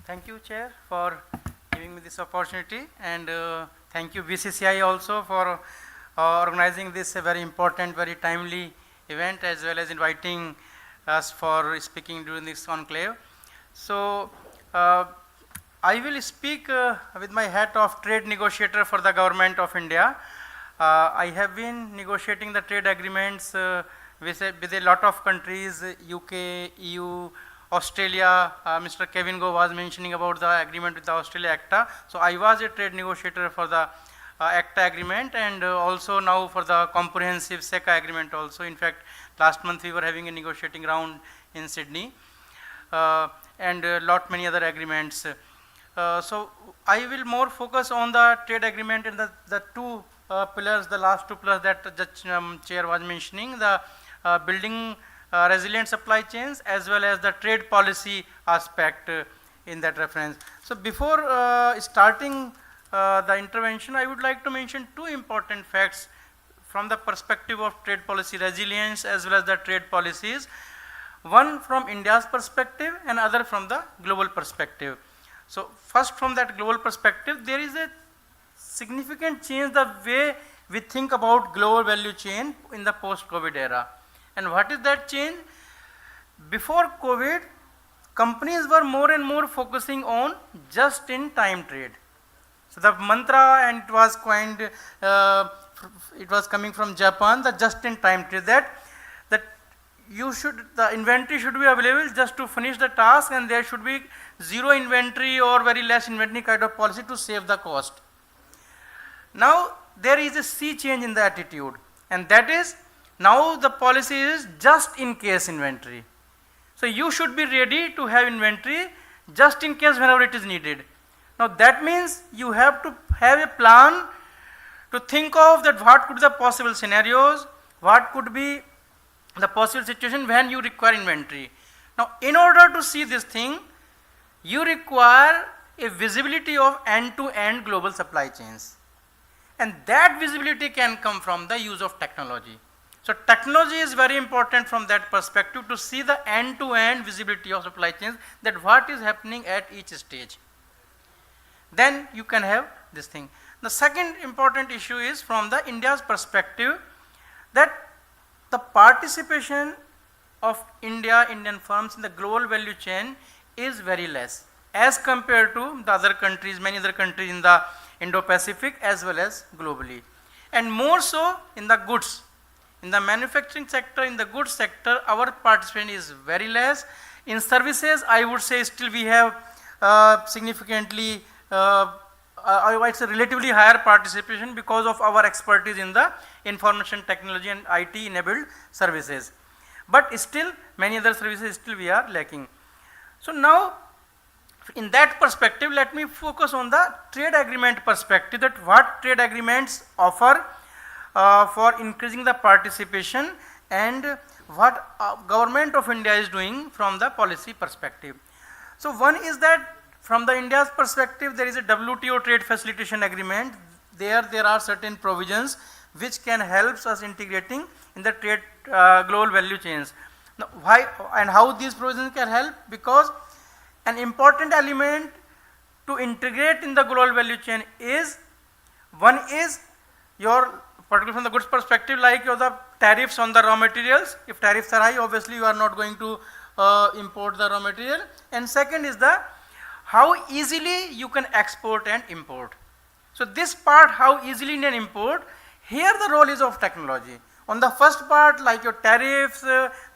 Thank you, Chair, for giving me this opportunity, and thank you BCCI also for organizing this very important, very timely event, as well as inviting us for speaking during this conclave. So I will speak with my hat of trade negotiator for the government of India. I have been negotiating the trade agreements with a lot of countries, UK, EU, Australia. Mr. Kevin Go was mentioning about the agreement with the Australia ACTA. So I was a trade negotiator for the ACTA agreement, and also now for the comprehensive SECA agreement also. In fact, last month we were having a negotiating round in Sydney, and many other agreements. So I will more focus on the trade agreement and the two pillars, the last two pillars that the Chair was mentioning, the building resilient supply chains as well as the trade policy aspect in that reference. So before starting the intervention, I would like to mention two important facts from the perspective of trade policy resilience as well as the trade policies. One from India's perspective and other from the global perspective. So first, from that global perspective, there is a significant change the way we think about global value chain in the post-COVID era. And what is that change? Before COVID, companies were more and more focusing on just-in-time trade. So the mantra, and it was coined, it was coming from Japan, the just-in-time trade, that the inventory should be available just to finish the task, and there should be zero inventory or very less inventory kind of policy to save the cost. Now there is a sea change in the attitude, and that is Now the policy is just in case inventory. So you should be ready to have inventory just in case whenever it is needed. Now that means you have to have a plan to think of that what could be the possible scenarios, what could be the possible situation when you require inventory. Now in order to see this thing, you require a visibility of end-to-end global supply chains. And that visibility can come from the use of technology. So technology is very important from that perspective to see the end-to-end visibility of supply chains, that what is happening at each stage. Then you can have this thing. The second important issue is from the India's perspective, that the participation of Indian firms in the global value chain is very less as compared to the other countries, many other countries in the Indo-Pacific as well as globally. And more so in the goods. In the manufacturing sector, in the goods sector, our participation is very less. In services, I would say still we have significantly, I would say relatively higher participation because of our expertise in the information technology and IT enabled services. But still, many other services still we are lacking. So now, in that perspective, let me focus on the trade agreement perspective, that what trade agreements offer for increasing the participation and what government of India is doing from the policy perspective. So one is that from the India's perspective, there is a WTO trade facilitation agreement. There are certain provisions which can help us integrating in the trade global value chains. Now, why and how these provisions can help? Because an important element to integrate in the global value chain is, one is your, particularly from the goods perspective, like the tariffs on the raw materials. If tariffs are high, obviously you are not going to import the raw material. And second is the how easily you can export and import. So this part, how easily you can import, here the role is of technology. On the first part, like your tariffs,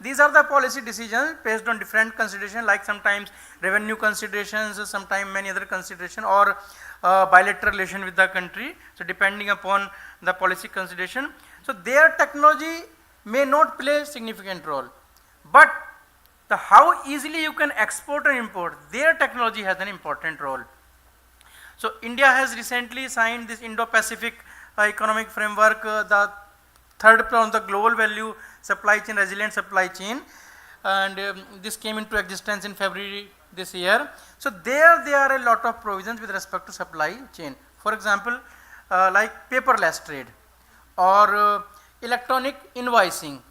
these are the policy decisions based on different considerations, like sometimes revenue considerations, sometimes many other considerations, or bilateral relation with the country. So depending upon the policy consideration. So their technology may not play a significant role. But the how easily you can export and import, their technology has an important role. So India has recently signed this Indo-Pacific economic framework, the third plan on the global value supply chain, resilient supply chain, and this came into existence in February this year. So there are a lot of provisions with respect to supply chain. For example, like paperless trade or electronic invoicing,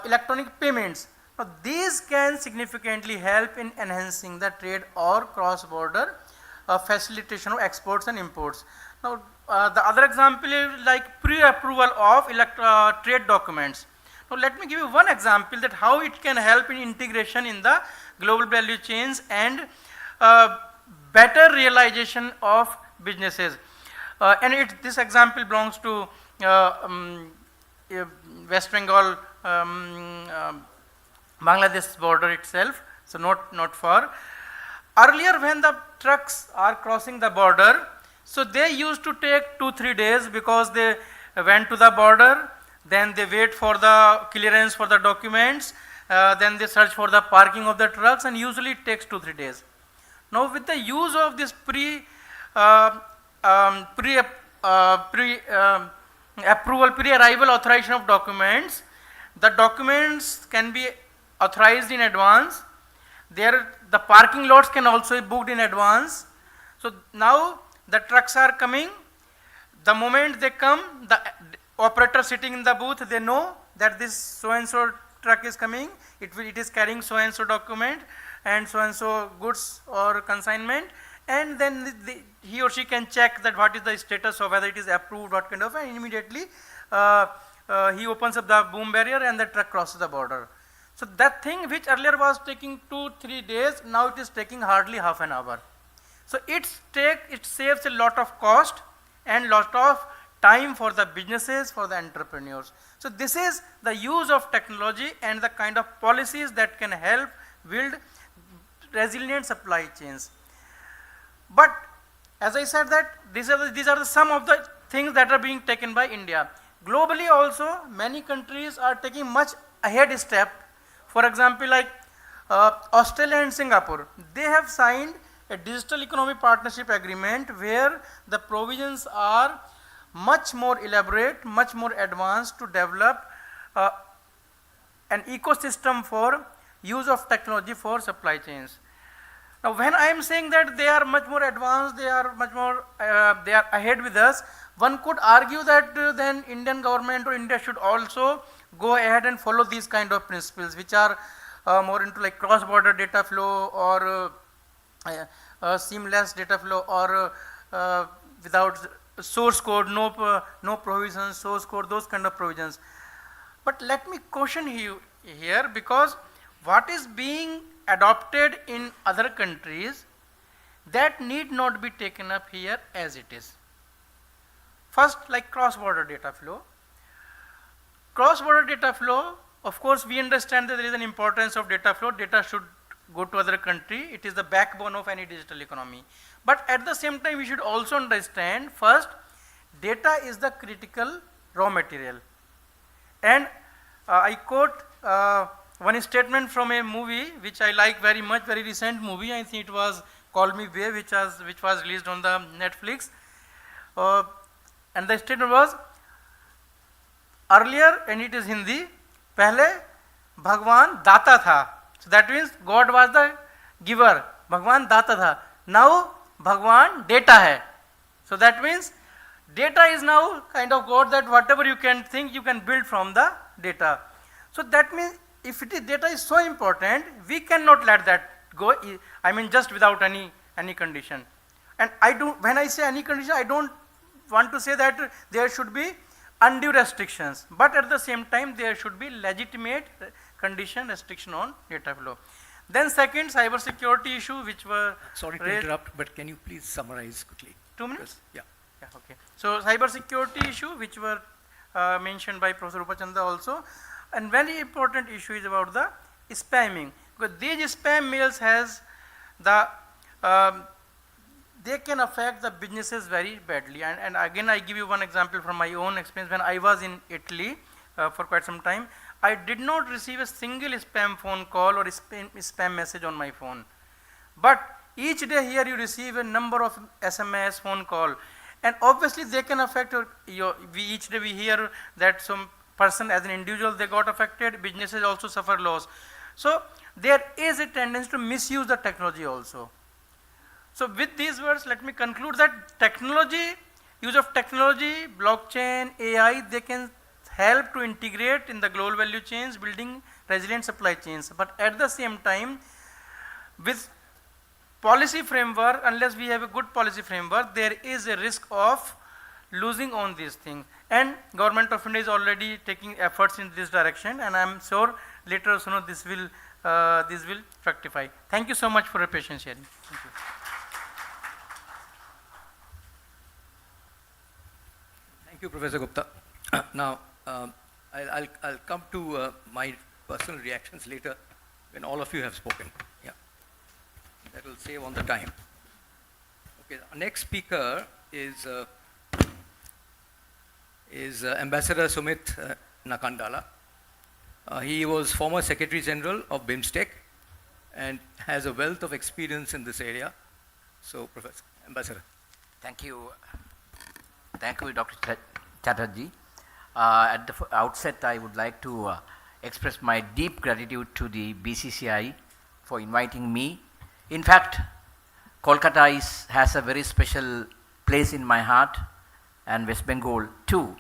electronic payments. Now these can significantly help in enhancing the trade or cross-border facilitation of exports and imports. Now the other example is like pre-approval of trade documents. Now let me give you one example that how it can help in integration in the global value chains and better realization of businesses. And this example belongs to West Bengal, Bangladesh border itself, so not far. Earlier when the trucks are crossing the border, so they used to take 2-3 days because they went to the border, then they wait for the clearance for the documents, then they search for the parking of the trucks, and usually it takes 2-3 days. Now with the use of this pre-arrival authorization of documents, the documents can be authorized in advance. The parking lots can also be booked in advance. So now the trucks are coming. The moment they come, the operator sitting in the booth, they know that this so and so truck is coming. It is carrying so and so document and so goods or consignment, and then he or she can check that what is the status of whether it is approved, what kind of, and immediately he opens up the boom barrier and the truck crosses the border. So that thing which earlier was taking 2-3 days, now it is taking hardly half an hour. So it saves a lot of cost and lot of time for the businesses, for the entrepreneurs. So this is the use of technology and the kind of policies that can help build resilient supply chains. But as I said that these are some of the things that are being taken by India. globally also many countries are taking much ahead step. For example, like Australia and Singapore, they have signed a digital economy partnership agreement where the provisions are much more elaborate, much more advanced to develop an ecosystem for use of technology for supply chains. Now, when I am saying that they are much more advanced, they are much more, they are ahead with us, one could argue that then Indian government or India should also go ahead and follow these kind of principles, which are more into like cross-border data flow or seamless data flow or without source code, no provisions, source code, those kind of provisions. But let me caution you here, because what is being adopted in other countries, that need not be taken up here as it is. First, like cross-border data flow. Cross-border data flow, of course, we understand that there is an importance of data flow. Data should go to other country. It is the backbone of any digital economy. But at the same time, we should also understand, first, data is the critical raw material. And I quote one statement from a movie which I like very much, very recent movie. I think it was Call Me Babe, which was released on the Netflix. And the statement was, earlier, and it is Hindi, पहले भगवान दाता था. So that means God was the giver. भगवान दाता था. Now भगवान data है. So that means data is now kind of God, that whatever you can think, you can build from the data. So that means if it is data is so important, we cannot let that go. I mean, just without any condition. And when I say any condition, I don't want to say that there should be undue restrictions, but at the same time there should be legitimate condition restriction on data flow. Then second, cyber security issue which were Sorry to interrupt, but can you please summarize quickly? 2 minutes? Yeah. Okay. So cyber security issue which were mentioned by Professor Upachanda also, and very important issue is about the spamming, because these spam mails has the they can affect the businesses very badly. And again, I give you one example from my own experience. When I was in Italy for quite some time, I did not receive a single spam phone call or spam message on my phone. But each day here you receive a number of SMS, phone call, and obviously they can affect each day we hear that some person as an individual they got affected, businesses also suffer loss. So there is a tendency to misuse the technology also. So with these words, let me conclude that use of technology, blockchain, AI, they can help to integrate in the global value chains, building resilient supply chains. But at the same time, with policy framework, unless we have a good policy framework, there is a risk of losing on these things. And Government of India is already taking efforts in this direction, and I am sure later also this will fructify. Thank you so much for your patience sharing. Thank you. Thank you, Professor Gupta. Now, I'll come to my personal reactions later when all of you have spoken. Yeah, that will save on the time. Okay, our next speaker is Ambassador Sumit Nakandala. He was former Secretary General of BIMSTEC and has a wealth of experience in this area. So, Professor, Ambassador. Thank you. Thank you, Dr. Chatterjee. At the outset, I would like to express my deep gratitude to the BCCI for inviting me. In fact, Kolkata has a very special place in my heart, and West Bengal too.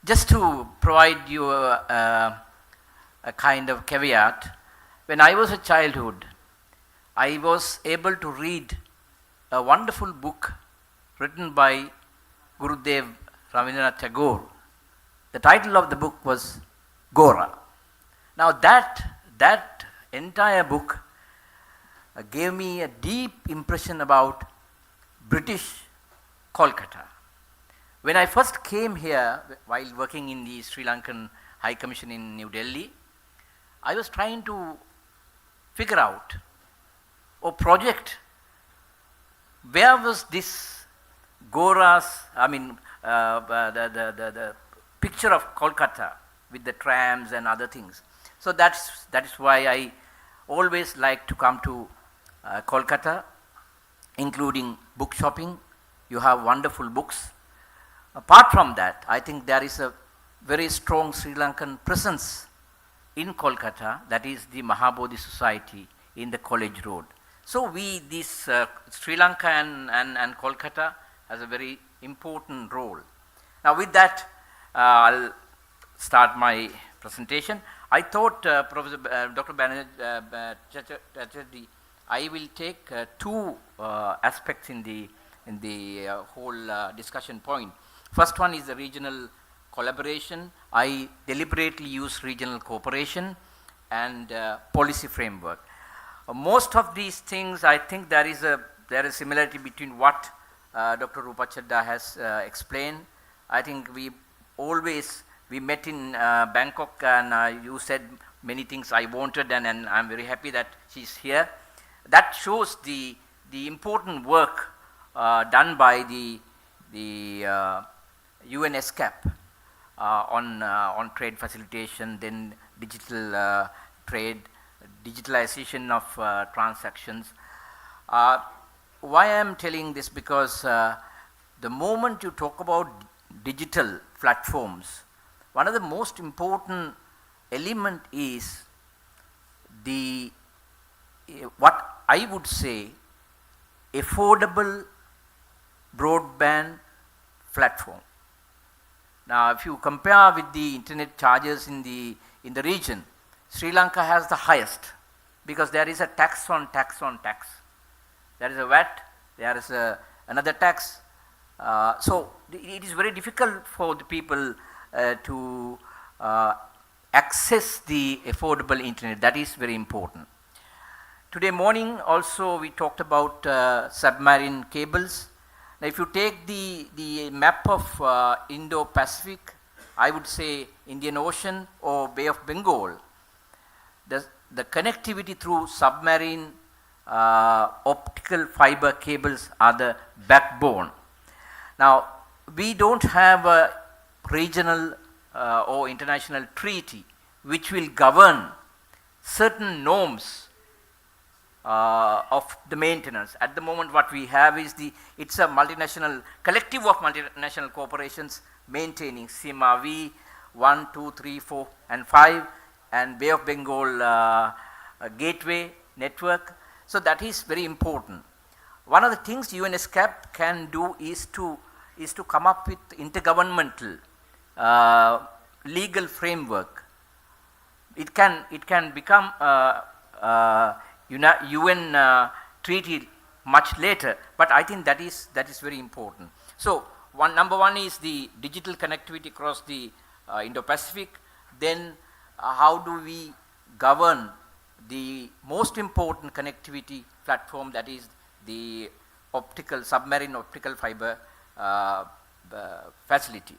Just to provide you a kind of caveat, when I was a childhood, I was able to read a wonderful book written by Gurudev Rabindranath Tagore. The title of the book was Gora. Now that entire book gave me a deep impression about British Kolkata. When I first came here while working in the Sri Lankan High Commission in New Delhi, I was trying to figure out or project where was this Gora's, I mean, the picture of Kolkata with the trams and other things. So that is why I always like to come to Kolkata, including book shopping. You have wonderful books. Apart from that, I think there is a very strong Sri Lankan presence in Kolkata, that is the Mahabodhi Society in the College Road. So Sri Lanka and Kolkata has a very important role. Now with that, I'll start my presentation. I thought Professor Dr. Chatterjee, I will take two aspects in the whole discussion point. First one is the regional collaboration. I deliberately use regional cooperation and policy framework. Most of these things, I think there is similarity between what Dr. Rupa Chadda has explained. I think we met in Bangkok, and you said many things I wanted, and I'm very happy that she's here. That shows the important work done by the UNSCAP on trade facilitation, then digital trade, digitalization of transactions. Why I am telling this? Because the moment you talk about digital platforms, one of the most important element is what I would say affordable broadband platform. Now, if you compare with the internet charges in the region, Sri Lanka has the highest, because there is a tax on tax on tax. There is a VAT, there is another tax. So it is very difficult for the people to access the affordable internet. That is very important. Today morning also we talked about submarine cables. Now, if you take the map of Indo-Pacific, I would say Indian Ocean or Bay of Bengal, the connectivity through submarine optical fiber cables are the backbone. Now, we don't have a regional or international treaty which will govern certain norms of the maintenance. At the moment what we have is it's a multinational collective of multinational corporations maintaining SIMA V 1, 2, 3, 4 and 5 and Bay of Bengal gateway network. So that is very important. One of the things UNSCAP can do is to come up with intergovernmental legal framework. It can become UN treaty much later, but I think that is very important. So number one is the digital connectivity across the Indo-Pacific. Then how do we govern the most important connectivity platform, that is the submarine optical fiber facility.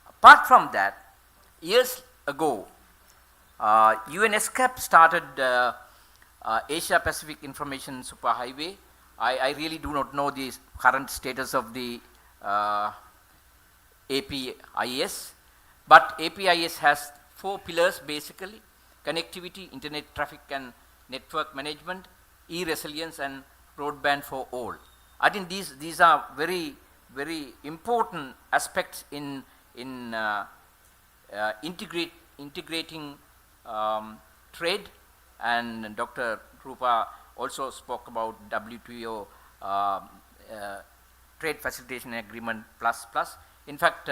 Apart from that, years ago, UNSCAP started Asia Pacific Information Superhighway. I really do not know the current status of the APIS, but APIS has 4 pillars basically: connectivity, internet traffic and network management, e-resilience and broadband for all. I think these are very, very important aspects in integrating trade, and Dr. Rupa also spoke about WTO Trade Facilitation Agreement plus. In fact,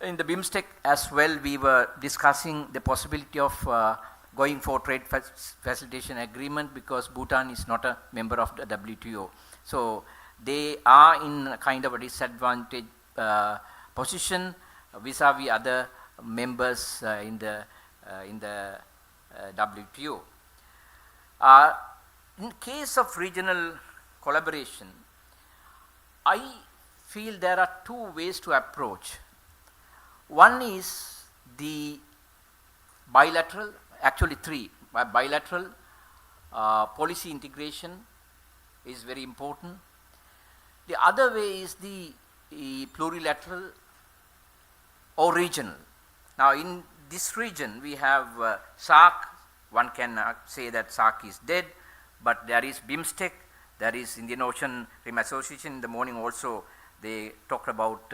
in the BIMSTEC as well, we were discussing the possibility of going for trade facilitation agreement, because Bhutan is not a member of the WTO. So they are in a kind of a disadvantaged position vis-a-vis other members in the WTO. In case of regional collaboration, I feel there are 2 ways to approach. One is the bilateral, actually 3, bilateral policy integration is very important. The other way is the plurilateral or regional. Now, in this region, we have SARC. One can say that SARC is dead, but there is BIMSTEC, there is Indian Ocean Rim Association. In the morning also, they talked about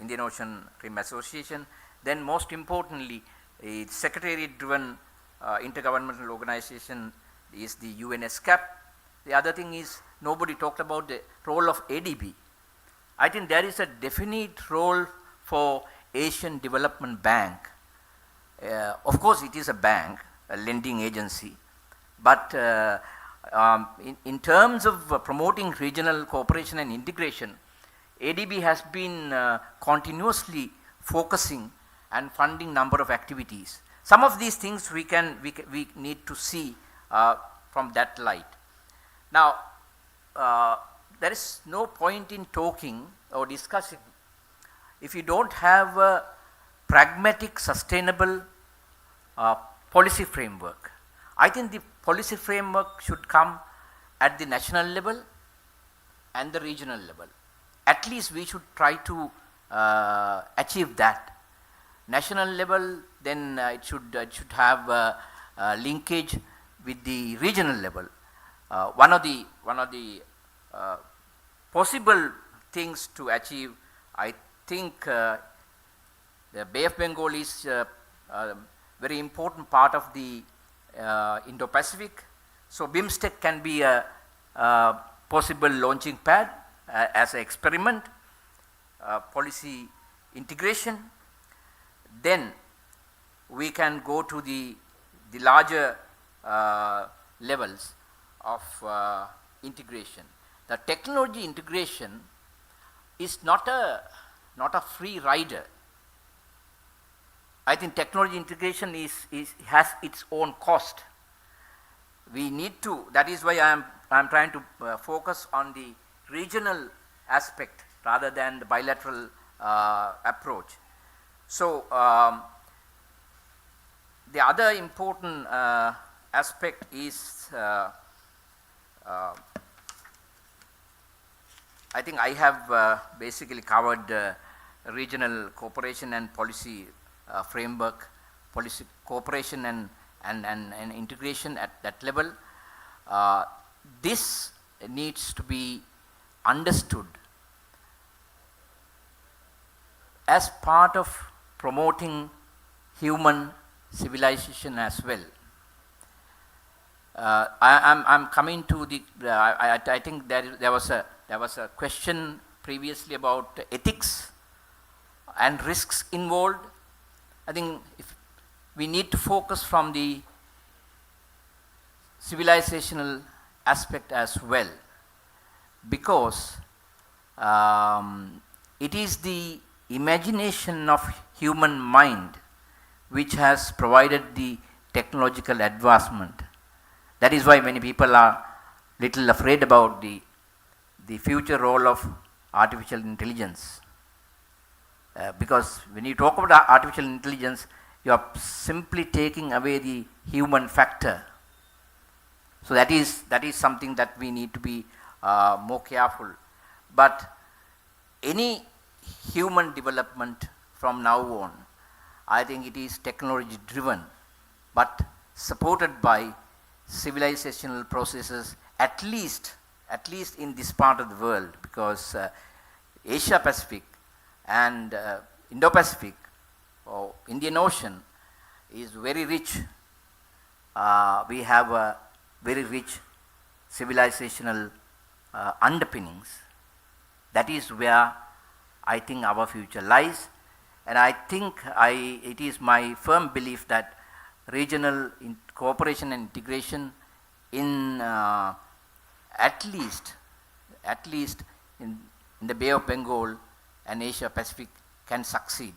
Indian Ocean Rim Association. Then most importantly, a secretariat-driven intergovernmental organization is the UNSCAP. The other thing is, nobody talked about the role of ADB. I think there is a definite role for Asian Development Bank. Of course, it is a bank, a lending agency, but in terms of promoting regional cooperation and integration, ADB has been continuously focusing and funding number of activities. Some of these things we need to see from that light. Now, there is no point in talking or discussing if you don't have a pragmatic, sustainable policy framework. I think the policy framework should come at the national level and the regional level. At least we should try to achieve that. National level, then it should have a linkage with the regional level. One of the possible things to achieve, I think the Bay of Bengal is a very important part of the Indo-Pacific. So BIMSTEC can be a possible launching pad as an experiment, policy integration. Then we can go to the larger levels of integration. The technology integration is not a free rider. I think technology integration has its own cost. We need to, that is why I am trying to focus on the regional aspect rather than the bilateral approach. So the other important aspect is, I think I have basically covered regional cooperation and policy framework, policy cooperation and integration at that level. This needs to be understood as part of promoting human civilization as well. I'm coming to the. I think there was a question previously about ethics and risks involved. I think if we need to focus from the civilizational aspect as well, because it is the imagination of human mind which has provided the technological advancement. That is why many people are little afraid about the future role of artificial intelligence. Because when you talk about artificial intelligence, you are simply taking away the human factor. So that is something that we need to be more careful. But any human development from now on, I think it is technology driven, but supported by civilizational processes, at least in this part of the world, because Asia Pacific and Indo-Pacific or Indian Ocean is very rich. We have a very rich civilizational underpinnings. That is where I think our future lies, and I think it is my firm belief that regional cooperation and integration in at least in the Bay of Bengal and Asia Pacific can succeed.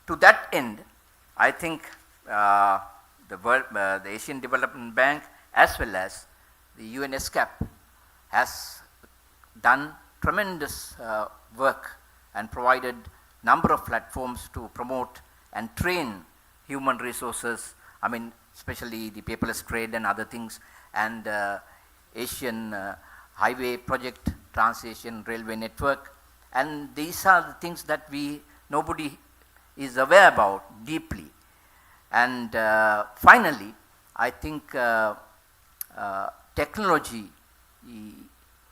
To that end, I think the Asian Development Bank as well as the UNSCAP has done tremendous work and provided number of platforms to promote and train human resources. I mean, especially the paperless trade and other things, and Asian Highway Project, Trans-Asian Railway Network, and these are the things that we nobody is aware about deeply. And finally, I think technology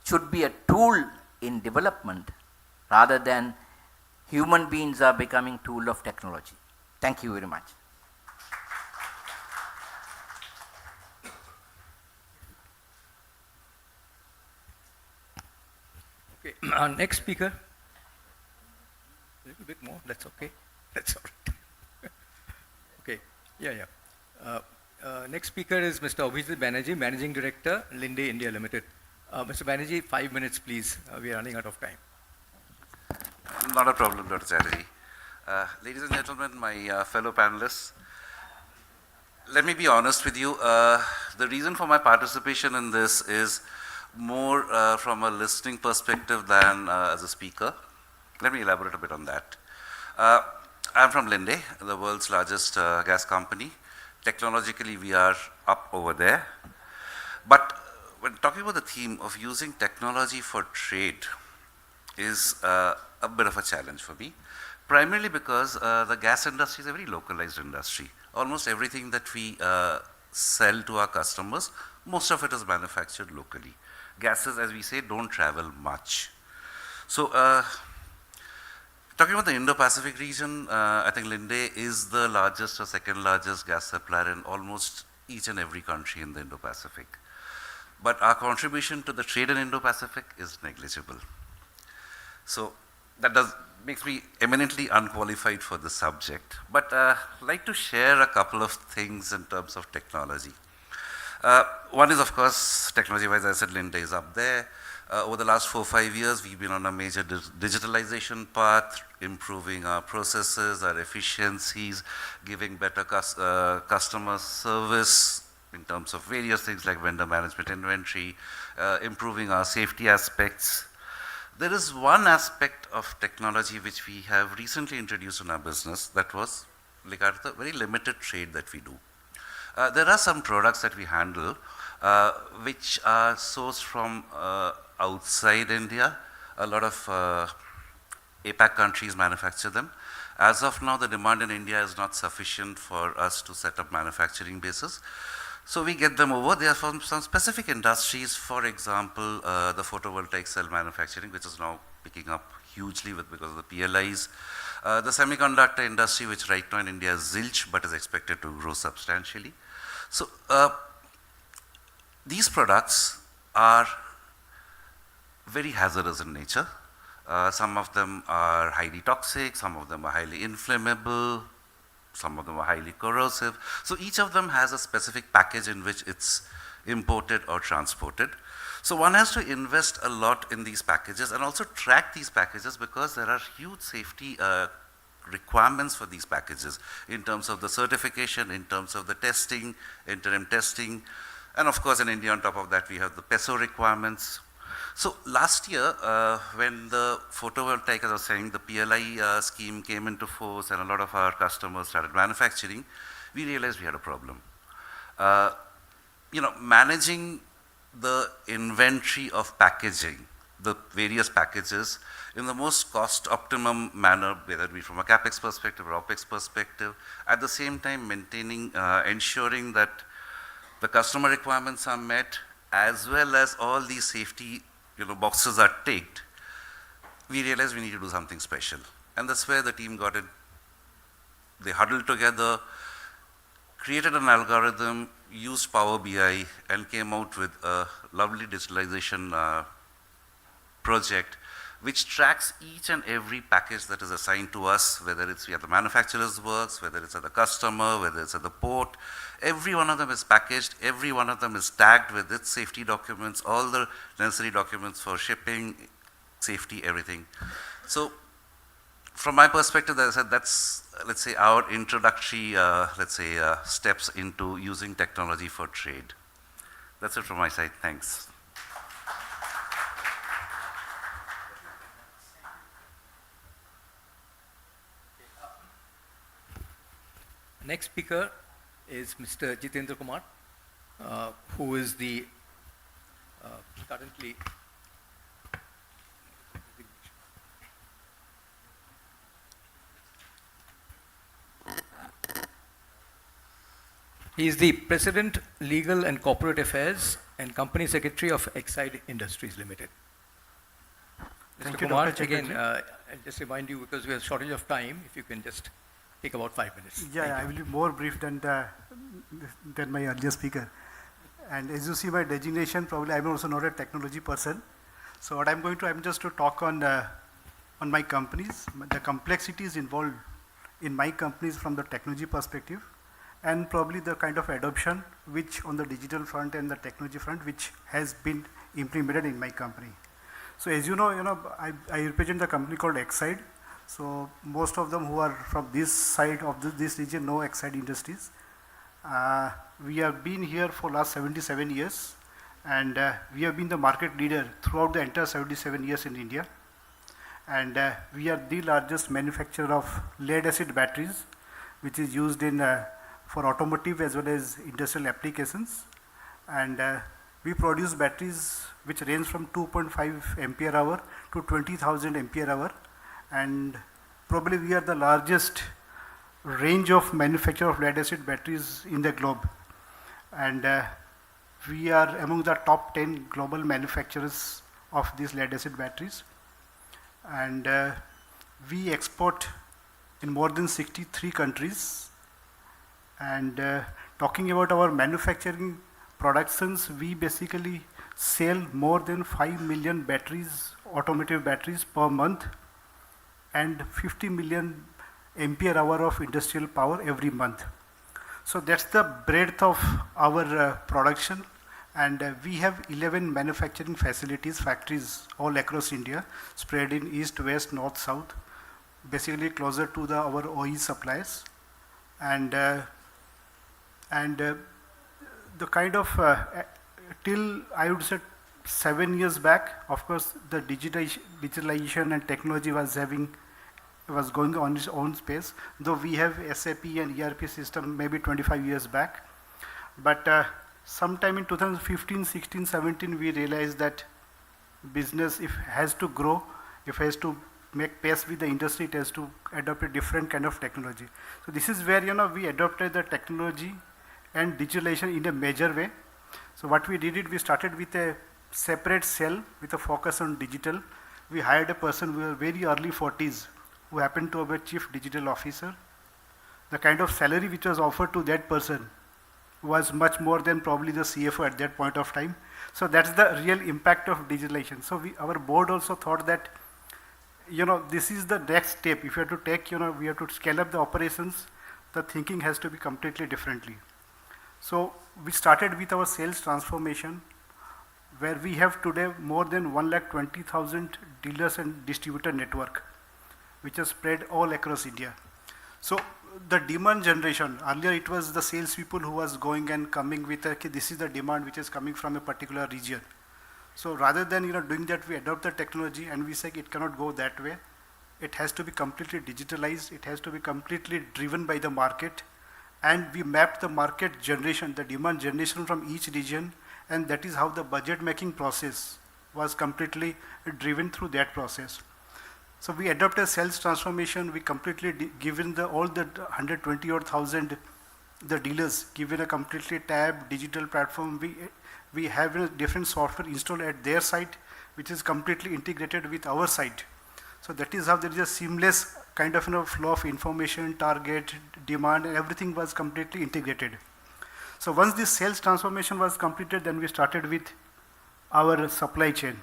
should be a tool in development rather than human beings are becoming tool of technology. Thank you very much. Okay, our next speaker. A little bit more, that's okay. That's all right. Okay, yeah. Next speaker is Mr. Abhijit Banerjee, Managing Director, Linde India Limited. Mr. Banerjee, 5 minutes, please. We are running out of time. Not a problem, Dr. Chatterjee. Ladies and gentlemen, my fellow panelists, let me be honest with you. The reason for my participation in this is more from a listening perspective than as a speaker. Let me elaborate a bit on that. I'm from Linde, the world's largest gas company. Technologically, we are up over there. But when talking about the theme of using technology for trade is a bit of a challenge for me, primarily because the gas industry is a very localized industry. Almost everything that we sell to our customers, most of it is manufactured locally. Gases, as we say, don't travel much. So, talking about the Indo-Pacific region, I think Linde is the largest or second largest gas supplier in almost each and every country in the Indo-Pacific. But our contribution to the trade in Indo-Pacific is negligible. So that makes me eminently unqualified for the subject. But I'd like to share a couple of things in terms of technology. One is, of course, technology-wise, I said Linde is up there. Over the last 4 or 5 years, we've been on a major digitalization path, improving our processes, our efficiencies, giving better customer service in terms of various things like vendor management, inventory, improving our safety aspects. There is one aspect of technology which we have recently introduced in our business that was regarding the very limited trade that we do. There are some products that we handle which are sourced from outside India. A lot of APAC countries manufacture them. As of now, the demand in India is not sufficient for us to set up manufacturing bases. So we get them over. They are from some specific industries, for example, the photovoltaic cell manufacturing, which is now picking up hugely because of the PLIs. The semiconductor industry, which right now in India is zilch, but is expected to grow substantially. So these products are very hazardous in nature. Some of them are highly toxic, some of them are highly inflammable, some of them are highly corrosive. So each of them has a specific package in which it's imported or transported. So one has to invest a lot in these packages and also track these packages because there are huge safety requirements for these packages in terms of the certification, in terms of the testing, interim testing, and of course in India on top of that we have the PESO requirements. So last year when the photovoltaic, as I was saying, the PLI scheme came into force and a lot of our customers started manufacturing, we realized we had a problem. Managing the inventory of packaging, the various packages in the most cost optimum manner, whether it be from a CapEx perspective or OpEx perspective, at the same time maintaining, ensuring that the customer requirements are met as well as all these safety boxes are ticked, we realized we need to do something special. And that's where the team got in. They huddled together, created an algorithm, used Power BI, and came out with a lovely digitalization project which tracks each and every package that is assigned to us, whether it's at the manufacturer's works, whether it's at the customer, whether it's at the port. Every one of them is packaged, every one of them is tagged with its safety documents, all the necessary documents for shipping, safety, everything. So from my perspective, as I said, that's, let's say, our introductory, steps into using technology for trade. That's it from my side. Thanks. Next speaker is Mr. Jitendra Kumar, who is the currently He is the President, Legal and Corporate Affairs and Company Secretary of Exide Industries Limited. Thank Mr. you, Kumar, Dr. again, Chatterjee. I'll just remind you, because we have shortage of time, if you can just take about 5 minutes. Yeah, I will be more brief than my earlier speaker. And as you see my designation, probably I'm also not a technology person. So what I'm just to talk on my companies, the complexities involved in my companies from the technology perspective, and probably the kind of adoption which on the digital front and the technology front which has been implemented in my company. So as you know, I represent the company called Exide. So most of them who are from this side of this region know Exide Industries. We have been here for last 77 years, and we have been the market leader throughout the entire 77 years in India. And we are the largest manufacturer of lead acid batteries, which is used in for automotive as well as industrial applications. And we produce batteries which range from 2.5 ampere hour to 20,000 ampere hour. And probably we are the largest range of manufacture of lead acid batteries in the globe. And we are among the top 10 global manufacturers of these lead acid batteries. And we export in more than 63 countries. And talking about our manufacturing productions, we basically sell more than 5 million batteries, automotive batteries per month, and 50 million ampere hour of industrial power every month. So that's the breadth of our production. And we have 11 manufacturing facilities, factories all across India, spread in east, west, north, south, basically closer to our OE suppliers. And the kind of, till I would say 7 years back, of course, the digitalization and technology was going on its own space, though we have SAP and ERP system maybe 25 years back. But sometime in 2015, 16, 17, we realized that business, if has to grow, if it has to make pace with the industry, it has to adopt a different kind of technology. So this is where we adopted the technology and digitalization in a major way. So what we did, we started with a separate cell with a focus on digital. We hired a person who was very early 40s, who happened to be a chief digital officer. The kind of salary which was offered to that person was much more than probably the CFO at that point of time. So that's the real impact of digitalization. So our board also thought that, this is the next step. If you have to take, we have to scale up the operations, the thinking has to be completely differently. So we started with our sales transformation, where we have today more than 120,000 dealers and distributor network, which is spread all across India. So the demand generation, earlier it was the salespeople who was going and coming with, okay, this is the demand which is coming from a particular region. So rather than doing that, we adopt the technology and we say it cannot go that way. It has to be completely digitalized. It has to be completely driven by the market. And we map the market generation, the demand generation from each region, and that is how the budget making process was completely driven through that process. So we adopted sales transformation. We completely given all the 120 or 1,000 the dealers given a completely tab digital platform. We have a different software installed at their site, which is completely integrated with our site. So that is how there is a seamless kind of flow of information, target, demand, and everything was completely integrated. So once this sales transformation was completed, then we started with our supply chain,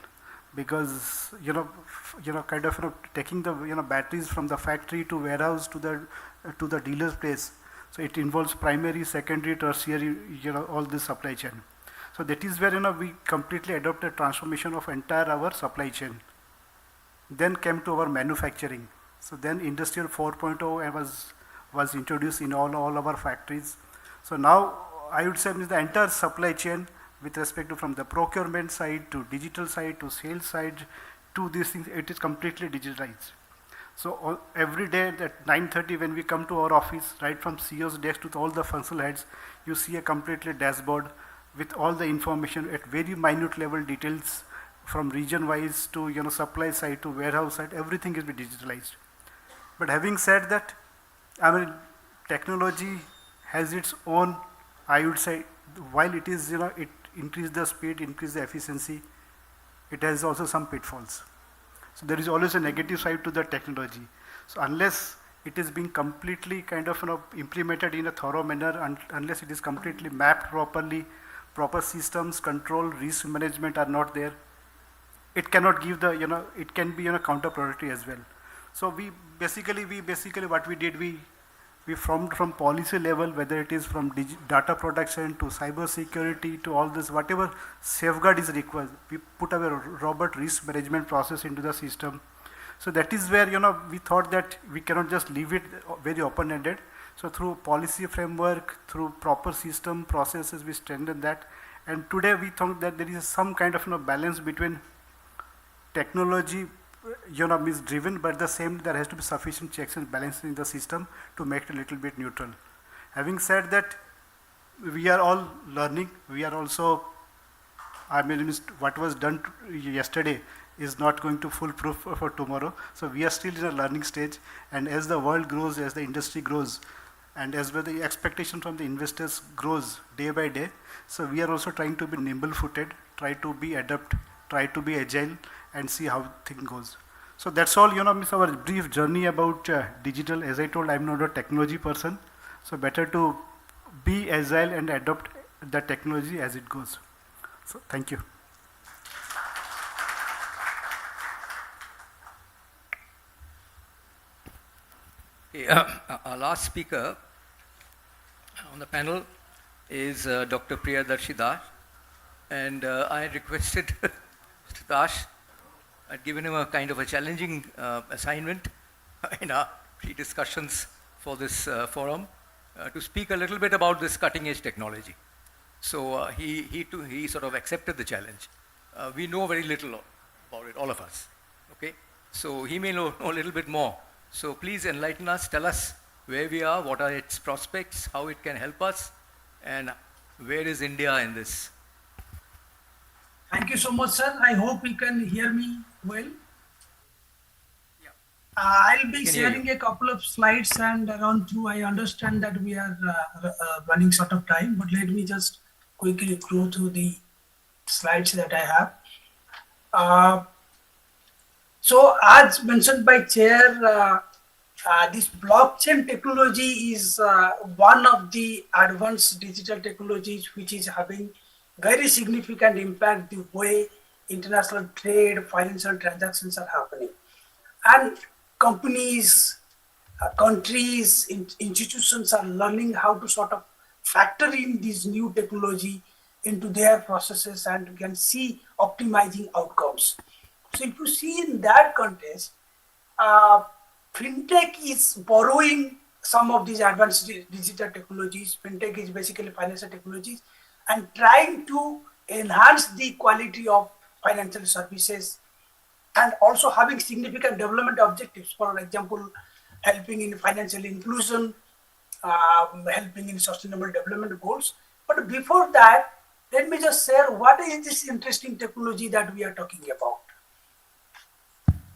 because kind of taking the batteries from the factory to warehouse to the dealer's place. So it involves primary, secondary, tertiary, all this supply chain. So that is where we completely adopted transformation of entire our supply chain. Then came to our manufacturing. So then Industrial 4.0 was introduced in all our factories. So now I would say the entire supply chain with respect to from the procurement side to digital side to sales side to these things, it is completely digitalized. So every day at 9:30 when we come to our office, right from CEO's desk to all the functional heads, you see a completely dashboard with all the information at very minute level details from region wise to supply side to warehouse side, everything is digitalized. But having said that, technology has its own I would say while it is, it increase the speed, increase the efficiency, it has also some pitfalls. So there is always a negative side to the technology. So unless it is being completely kind of implemented in a thorough manner, unless it is completely mapped properly, proper systems, control, risk management are not there, it cannot give the, it can be counterproductive as well. So we basically what we did, we from policy level, whether it is from data protection to cyber security to all this, whatever safeguard is required, we put a robust risk management process into the system. So that is where, we thought that we cannot just leave it very open-ended. So through policy framework, through proper system processes, we strengthen that. And today we thought that there is some kind of balance between technology, is driven, but at the same there has to be sufficient checks and balances in the system to make it a little bit neutral. Having said that, we are all learning. We are also, what was done yesterday is not going to foolproof for tomorrow. So we are still in a learning stage, and as the world grows, as the industry grows, and as well the expectation from the investors grows day by day, so we are also trying to be nimble-footed, try to be adept, try to be agile, and see how thing goes. So that's all, our brief journey about digital. As I told, I'm not a technology person, so better to be agile and adopt the technology as it goes. So thank you. Okay, our last speaker on the panel is Dr. Priyadarshi Das, and I had requested Mr. Das, I'd given him a kind of a challenging assignment in our pre-discussions for this forum to speak a little bit about this cutting-edge technology. So he sort of accepted the challenge. We know very little about it, all of us. Okay, so he may know a little bit more. So please enlighten us, tell us where we are, what are its prospects, how it can help us, and where is India in this? Thank you so much, sir. I hope you can hear me well. Yeah. I'll be sharing a couple of slides and run through. I understand that we are running short of time, but let me just quickly go through the slides that I have. So as mentioned by Chair, this blockchain technology is one of the advanced digital technologies which is having very significant impact the way international trade, financial transactions are happening. And companies, countries, institutions are learning how to sort of factor in this new technology into their processes and can see optimizing outcomes. So if you see in that context, fintech is borrowing some of these advanced digital technologies. Fintech is basically financial technologies and trying to enhance the quality of financial services and also having significant development objectives. For example, helping in financial inclusion, helping in sustainable development goals. But before that, let me just share what is this interesting technology that we are talking about.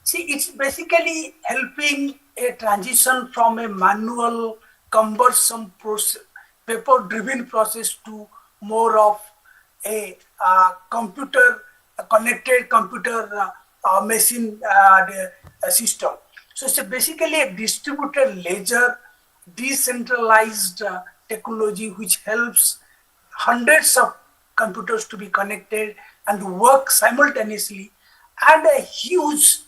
See, it's basically helping a transition from a manual, cumbersome process, paper-driven process to more of a connected computer machine system. So it's basically a distributed ledger, decentralized technology which helps hundreds of computers to be connected and work simultaneously, and a huge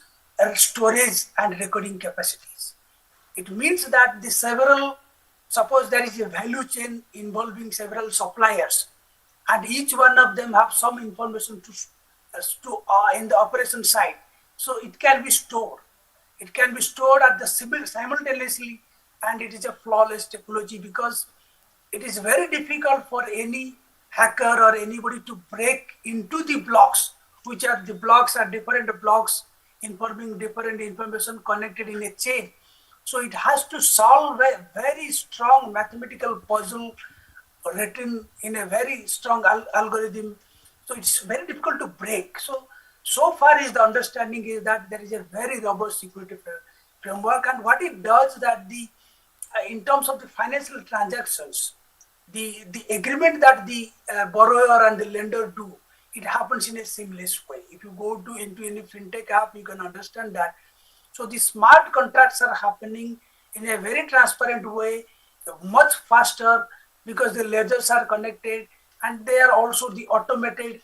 storage and recording capacities. It means that suppose there is a value chain involving several suppliers, and each one of them have some information in the operation side. So it can be stored. It can be stored at the simultaneously, and it is a flawless technology because it is very difficult for any hacker or anybody to break into the blocks, which are different blocks informing different information connected in a chain. So it has to solve a very strong mathematical puzzle written in a very strong algorithm. So it's very difficult to break. So far is the understanding is that there is a very robust security framework, and what it does that in terms of the financial transactions, the agreement that the borrower and the lender do, it happens in a seamless way. If you go into any fintech app, you can understand that. So the smart contracts are happening in a very transparent way, much faster, because the ledgers are connected, and they are also the automated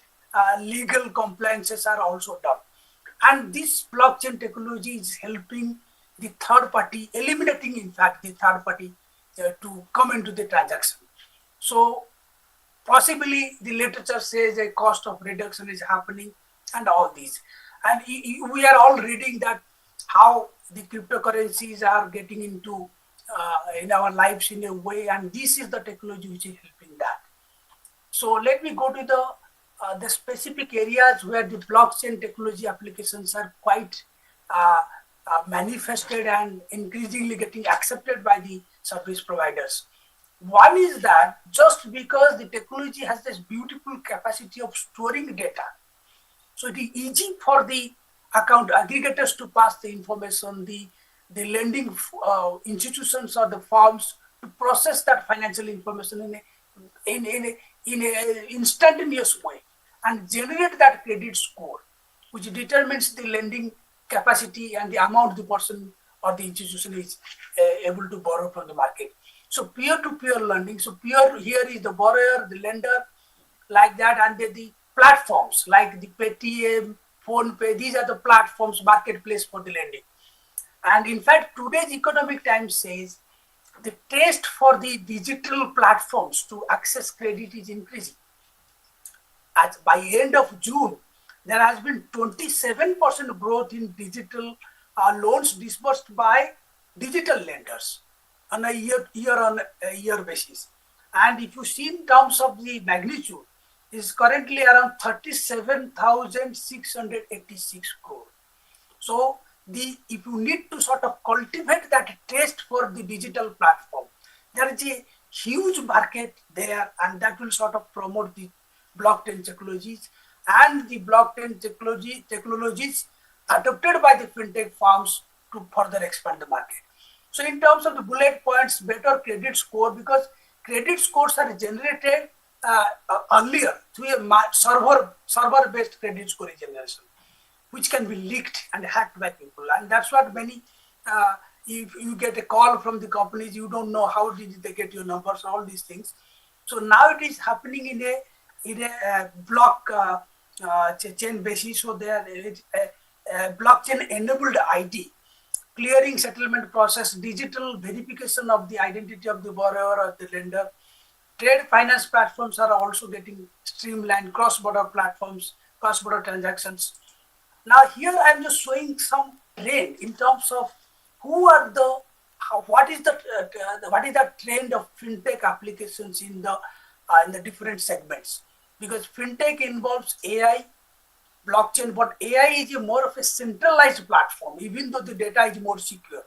legal compliances are also done. And this blockchain technology is helping the third party, eliminating in fact the third party to come into the transaction. So possibly the literature says a cost of reduction is happening and all these. And we are all reading that how the cryptocurrencies are getting into in our lives in a way, and this is the technology which is helping that. So let me go to the specific areas where the blockchain technology applications are quite manifested and increasingly getting accepted by the service providers. One is that just because the technology has this beautiful capacity of storing data, so it is easy for the account aggregators to pass the information, the lending institutions or the firms to process that financial information in a instantaneous way and generate that credit score, which determines the lending capacity and the amount the person or the institution is able to borrow from the market. So peer-to-peer lending. So peer here is the borrower, the lender, like that, and the platforms like the Paytm, PhonePe. These are the platforms, marketplace for the lending. And in fact, today's Economic Times says the taste for the digital platforms to access credit is increasing. As by end of June, there has been 27% growth in digital loans disbursed by digital lenders on a year basis. And if you see in terms of the magnitude, is currently around 37,686 crore. So if you need to sort of cultivate that taste for the digital platform, there is a huge market there, and that will sort of promote the blockchain technologies and the blockchain technologies adopted by the fintech firms to further expand the market. So in terms of the bullet points, better credit score, because credit scores are generated earlier through a server-based credit scoring generation, which can be leaked and hacked by people. And that's what many, if you get a call from the companies, you don't know how did they get your numbers, all these things. So now it is happening in a block chain basis. So there is a blockchain enabled ID, clearing settlement process, digital verification of the identity of the borrower or the lender. Trade finance platforms are also getting streamlined, cross-border platforms, cross-border transactions. Now here I am just showing some trend in terms of what is the trend of fintech applications in the different segments, because fintech involves AI, blockchain, but AI is more of a centralized platform, even though the data is more secure.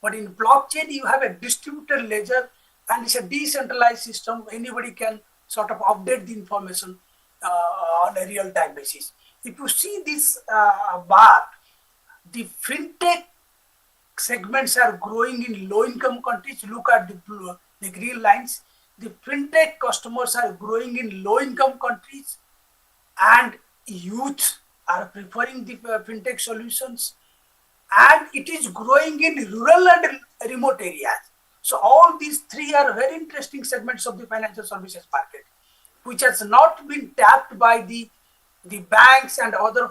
But in blockchain, you have a distributed ledger, and it's a decentralized system. Anybody can sort of update the information on a real-time basis. If you see this bar, the fintech segments are growing in low-income countries. Look at the green lines. The fintech customers are growing in low-income countries, and youth are preferring the fintech solutions, and it is growing in rural and remote areas. So all these three are very interesting segments of the financial services market, which has not been tapped by the banks and other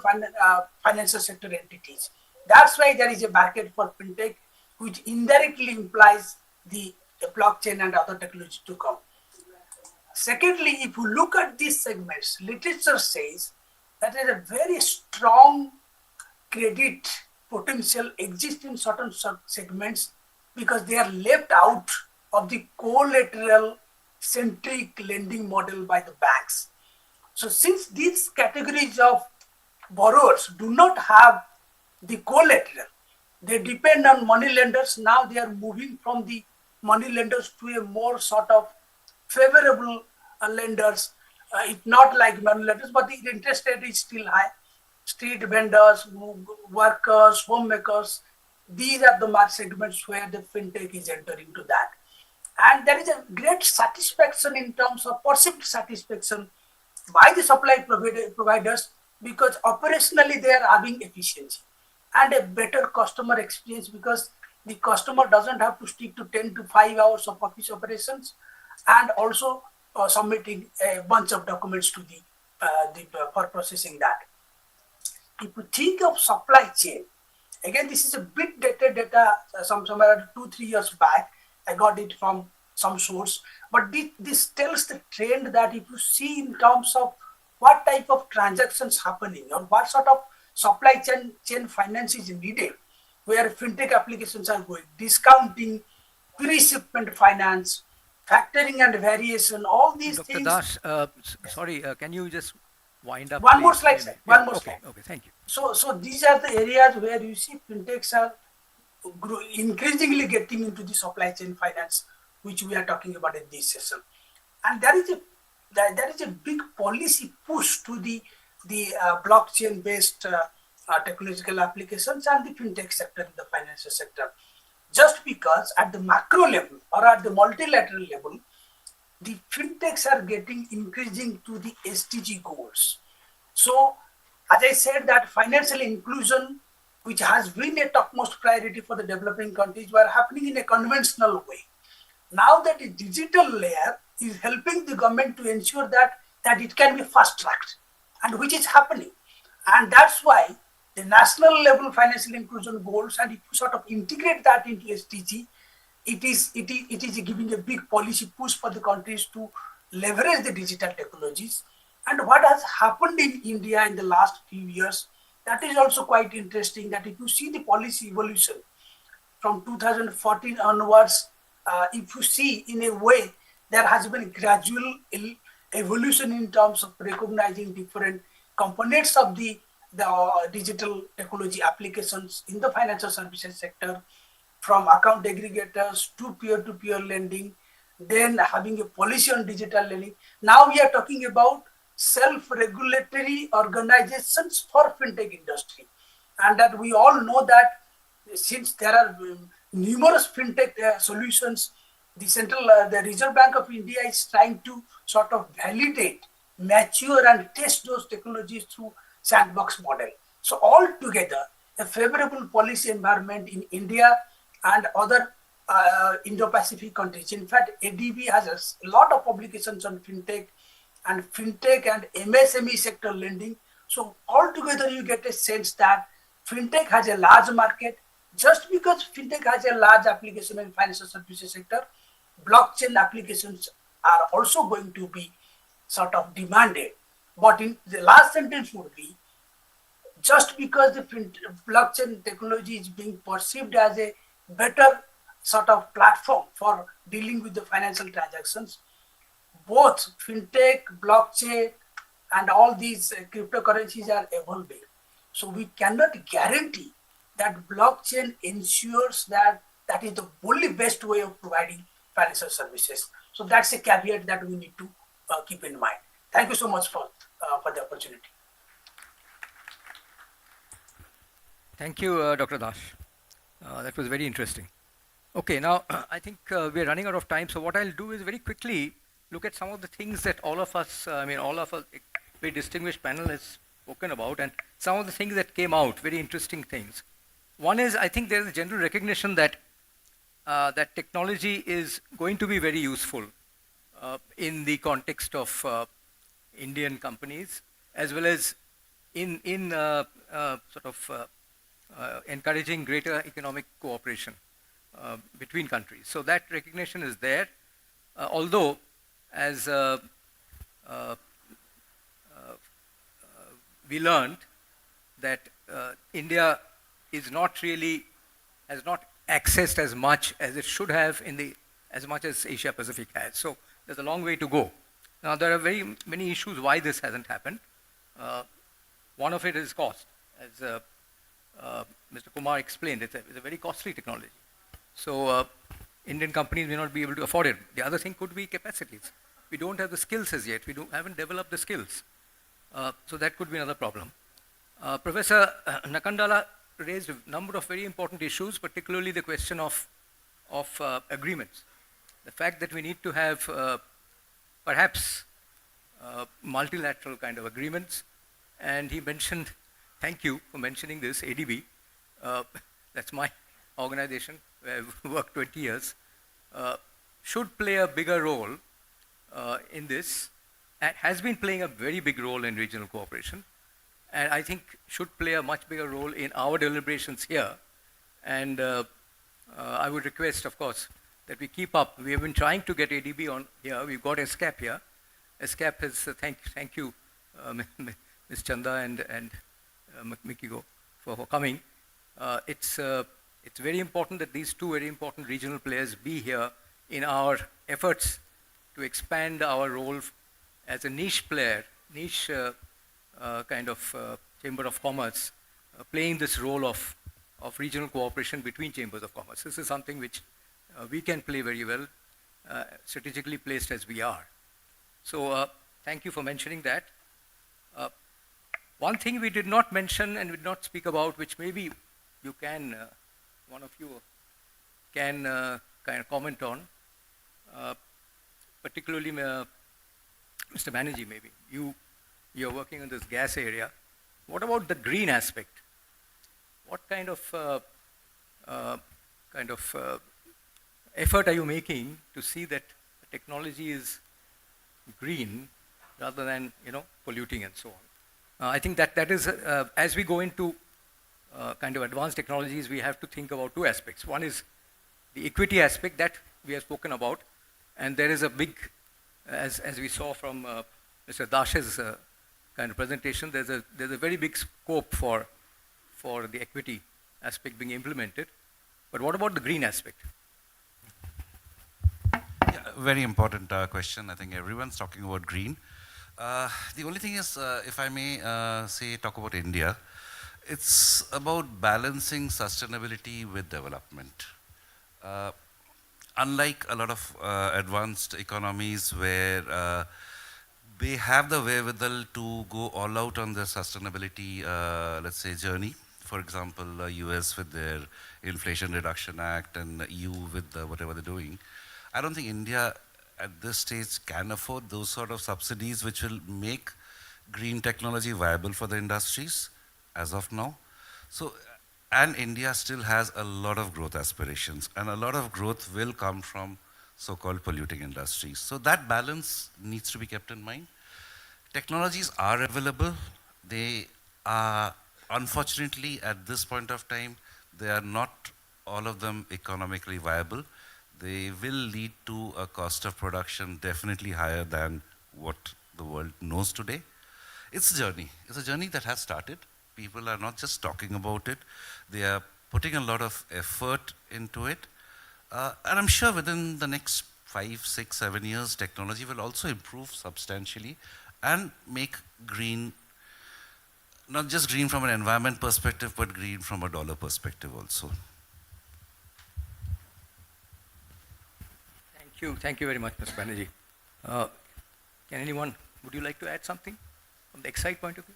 financial sector entities. That's why there is a market for fintech, which indirectly implies the blockchain and other technology to come. Secondly, if you look at these segments, literature says that there is a very strong credit potential exists in certain segments because they are left out of the collateral centric lending model by the banks. So since these categories of borrowers do not have the collateral, they depend on money lenders. Now they are moving from the money lenders to a more sort of favorable lenders. It's not like money lenders, but the interest rate is still high. Street vendors, workers, homemakers, these are the market segments where the fintech is entering to that. And there is a great satisfaction in terms of perceived satisfaction by the supply providers, because operationally they are having efficiency and a better customer experience, because the customer doesn't have to stick to 10 to 5 hours of office operations and also submitting a bunch of documents to for processing that. If you think of supply chain, again, this is a bit dated data, somewhere 2-3 years back. I got it from some source, but this tells the trend that if you see in terms of what type of transactions happening or what sort of supply chain finance is needed, where fintech applications are going, discounting, pre-shipment finance, factoring and variation, all these Dr. things. Das, sorry, can you just wind up? One more please? slide, Maybe. sir. One Yeah, more okay, slide. okay, thank you. So these are the areas where you see fintechs are increasingly getting into the supply chain finance, which we are talking about in this session. And there is a big policy push to the blockchain based technological applications and the fintech sector in the financial sector. Just because at the macro level or at the multilateral level, the fintechs are getting increasing to the SDG goals. So, as I said, that financial inclusion, which has been a topmost priority for the developing countries, were happening in a conventional way. Now that the digital layer is helping the government to ensure that it can be fast-tracked, and which is happening. And that's why the national level financial inclusion goals, and if you sort of integrate that into SDG, it is giving a big policy push for the countries to leverage the digital technologies. And what has happened in India in the last few years, that is also quite interesting, that if you see the policy evolution from 2014 onwards, if you see in a way, there has been gradual evolution in terms of recognizing different components of the digital technology applications in the financial services sector, from account aggregators to peer-to-peer lending, then having a policy on digital lending. Now we are talking about self-regulatory organizations for fintech industry, and that we all know that since there are numerous fintech solutions, the Reserve Bank of India is trying to sort of validate, mature, and test those technologies through sandbox model. So altogether, a favorable policy environment in India and other Indo-Pacific countries. In fact, ADB has a lot of publications on fintech and MSME sector lending. So altogether, you get a sense that fintech has a large market. Just because fintech has a large application in financial services sector, blockchain applications are also going to be sort of demanded. But in the last sentence would be, just because the blockchain technology is being perceived as a better sort of platform for dealing with the financial transactions, both fintech, blockchain, and all these cryptocurrencies are evolving. So we cannot guarantee that blockchain ensures that is the only best way of providing financial services. So that's a caveat that we need to keep in mind. Thank you so much for the opportunity. Thank you, Dr. Das. That was very interesting. Okay, now I think we're running out of time, so what I'll do is very quickly look at some of the things that all of us, very distinguished panel has spoken about, and some of the things that came out, very interesting things. One is, I think there's a general recognition that that technology is going to be very useful in the context of Indian companies, as well as in encouraging greater economic cooperation between countries. So that recognition is there, although as we learned that India is not really, has not accessed as much as it should have as much as Asia Pacific has. So there's a long way to go. Now there are very many issues why this hasn't happened. One of it is cost. As Mr. Kumar explained, it's a very costly technology. So Indian companies may not be able to afford it. The other thing could be capacities. We don't have the skills as yet. Haven't developed the skills. So that could be another problem. Professor Nakandala raised a number of very important issues, particularly the question of agreements. the fact that we need to have perhaps multilateral kind of agreements. And he mentioned, thank you for mentioning this, ADB. That's my organization where I've worked 20 years, should play a bigger role in this, and has been playing a very big role in regional cooperation, and I think should play a much bigger role in our deliberations here. And I would request, of course, that we keep up. We have been trying to get ADB on here. We've got ESCAP here. ESCAP has, thank you, Ms. Chanda and Mikiko for coming. It's very important that these two very important regional players be here in our efforts to expand our role as a niche player, niche kind of chamber of commerce, playing this role of regional cooperation between chambers of commerce. This is something which we can play very well, strategically placed as we are. So thank you for mentioning that. One thing we did not mention and did not speak about, which maybe you can, one of you can kind of comment on, particularly Mr. Banerjee, maybe. You're working on this gas area. What about the green aspect? What kind of effort are you making to see that the technology is green rather than polluting and so on? I think that is as we go into kind of advanced technologies, we have to think about two aspects. One is the equity aspect that we have spoken about, and there is a big, as we saw from Mr. Dash's kind of presentation, there's a very big scope for the equity aspect being implemented. But what about the green aspect? Yeah, very important question. I think everyone's talking about green. The only thing is, if I may talk about India, it's about balancing sustainability with development. Unlike a lot of advanced economies where they have the wherewithal to go all out on their sustainability, let's say, journey. For example, US with their Inflation Reduction Act and EU with whatever they're doing. I don't think India at this stage can afford those sort of subsidies which will make green technology viable for the industries as of now. So, and India still has a lot of growth aspirations, and a lot of growth will come from so-called polluting industries. So that balance needs to be kept in mind. Technologies are available. They are, unfortunately, at this point of time, they are not all of them economically viable. They will lead to a cost of production definitely higher than what the world knows today. It's a journey. It's a journey that has started. People are not just talking about it. They are putting a lot of effort into it. And I'm sure within the next 5, 6, 7 years, technology will also improve substantially and make green, not just green from an environment perspective, but green from a dollar perspective also. Thank you very much, Mr. Banerjee. Can anyone, would you like to add something from the Excite point of view?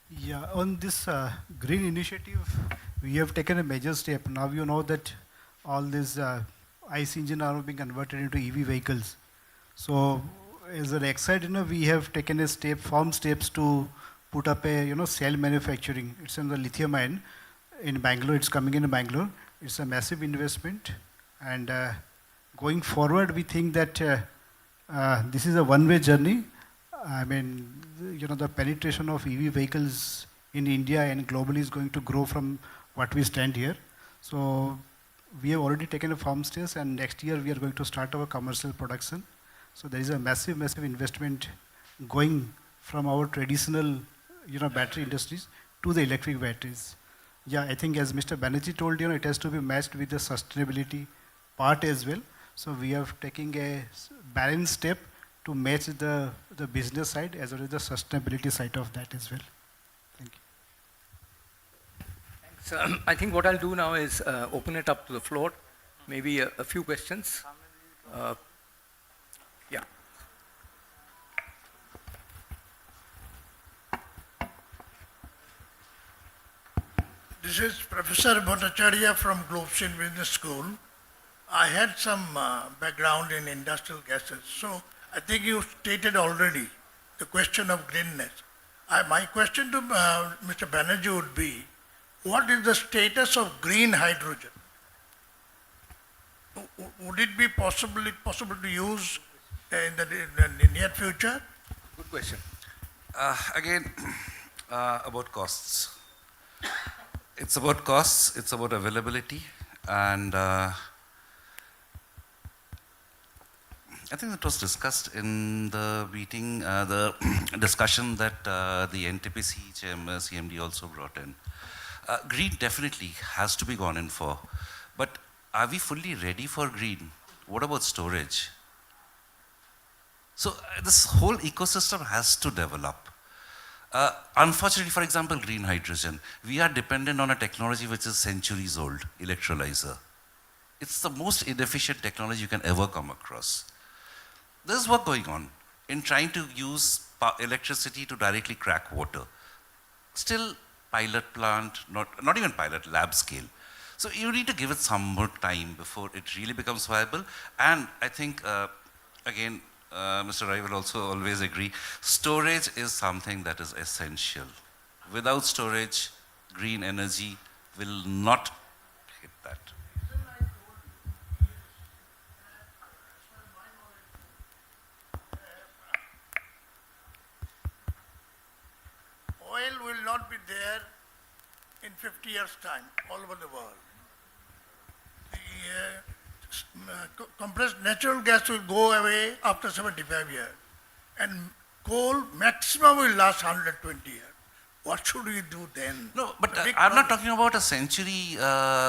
Yeah, on this green initiative, we have taken a major step. Now you know that all these ICE engines are being converted into EV vehicles. So as an Excite, we have taken a step, firm steps to put up a cell manufacturing. It's in the lithium ion in Bangalore. It's coming in Bangalore. It's a massive investment, and going forward, we think that this is a one-way journey. I mean, the penetration of EV vehicles in India and globally is going to grow from what we stand here. So we have already taken a firm stance, and next year we are going to start our commercial production. So there is a massive, massive investment going from our traditional, battery industries to the electric batteries. Yeah, I think as Mr. Banerjee told, it has to be matched with the sustainability part as well. So we are taking a balanced step to match the business side as well as the sustainability side of that as well. Thank you. Thanks. I think what I'll do now is open it up to the floor. Maybe a few questions. Yeah. This is Professor Bhattacharya from Globes in Business School. I had some background in industrial gases, so I think you stated already the question of greenness. My question to Mr. Banerjee would be, what is the status of green hydrogen? Would it be possible to use in the near future? Good question. Again, about costs. It's about costs, it's about availability, and I think it was discussed in the meeting, the discussion that the NTPC chairman, CMD also brought in. Green definitely has to be gone in for, but are we fully ready for green? What about storage? So this whole ecosystem has to develop. Unfortunately, for example, green hydrogen, we are dependent on a technology which is centuries old, electrolyzer. It's the most inefficient technology you can ever come across. There's work going on in trying to use electricity to directly crack water. Still pilot plant, not even pilot, lab scale. So you need to give it some more time before it really becomes viable. And I think, again, Mr. Rai will also always agree, storage is something that is essential. Without storage, green energy will not hit that. Oil will not be there in 50 years' time all over the world. The compressed natural gas will go away after 75 years. And coal maximum will last 120 years. What should we do then? No, but I'm not talking about a century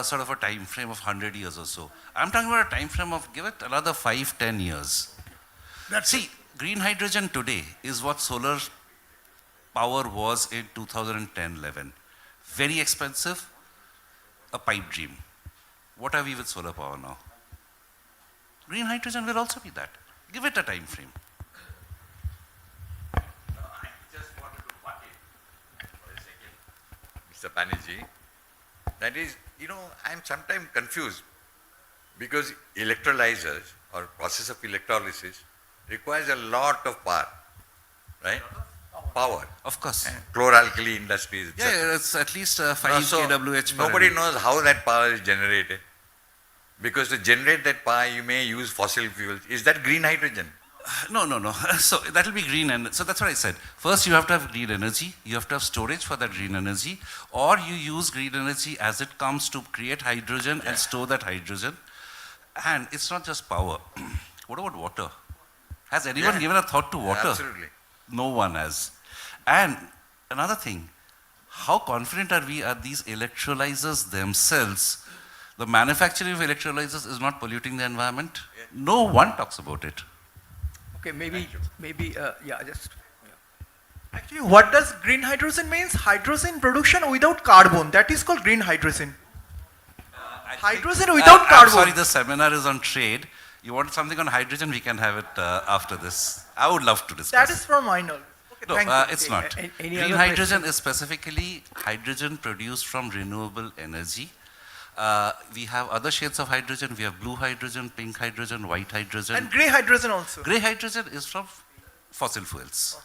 sort of a time frame of 100 years or so. I'm talking about a time frame of, give it another 5-10 years. See, green hydrogen today is what solar power was in 2010-11. Very expensive, a pipe dream. What are we with solar power now? Green hydrogen will also be that. Give it a time frame. I just wanted to butt in for a second, Mr. Banerjee. That is, I'm sometimes confused because electrolyzers or process of electrolysis requires a lot of power, right? Power. Of course. Chloralkali industries. Yeah, it's at least 5 kWh per Nobody annum. knows how that power is generated. Because to generate that power, you may use fossil fuels. Is that green hydrogen? No. So that will be green, and so that's what I said. First, you have to have green energy. You have to have storage for that green energy, or you use green energy as it comes to create hydrogen and store that hydrogen. And it's not just power. What about water? Has anyone given a thought to water? Absolutely. No one has. And another thing, how confident are we at these electrolyzers themselves? The manufacturing of electrolyzers is not polluting the environment. No one talks about it. Okay, Actually, what does green hydrogen means? Hydrogen production without carbon. That is called green hydrogen. Hydrogen without carbon. I'm sorry, the seminar is on trade. You want something on hydrogen, we can have it after this. I would love to discuss. That is from my knowledge. Okay, No, thank you. it's not. Green hydrogen is specifically hydrogen produced from renewable energy. We have other shades of hydrogen. We have blue hydrogen, pink hydrogen, white hydrogen. And grey hydrogen also. Grey hydrogen is from fossil fuels.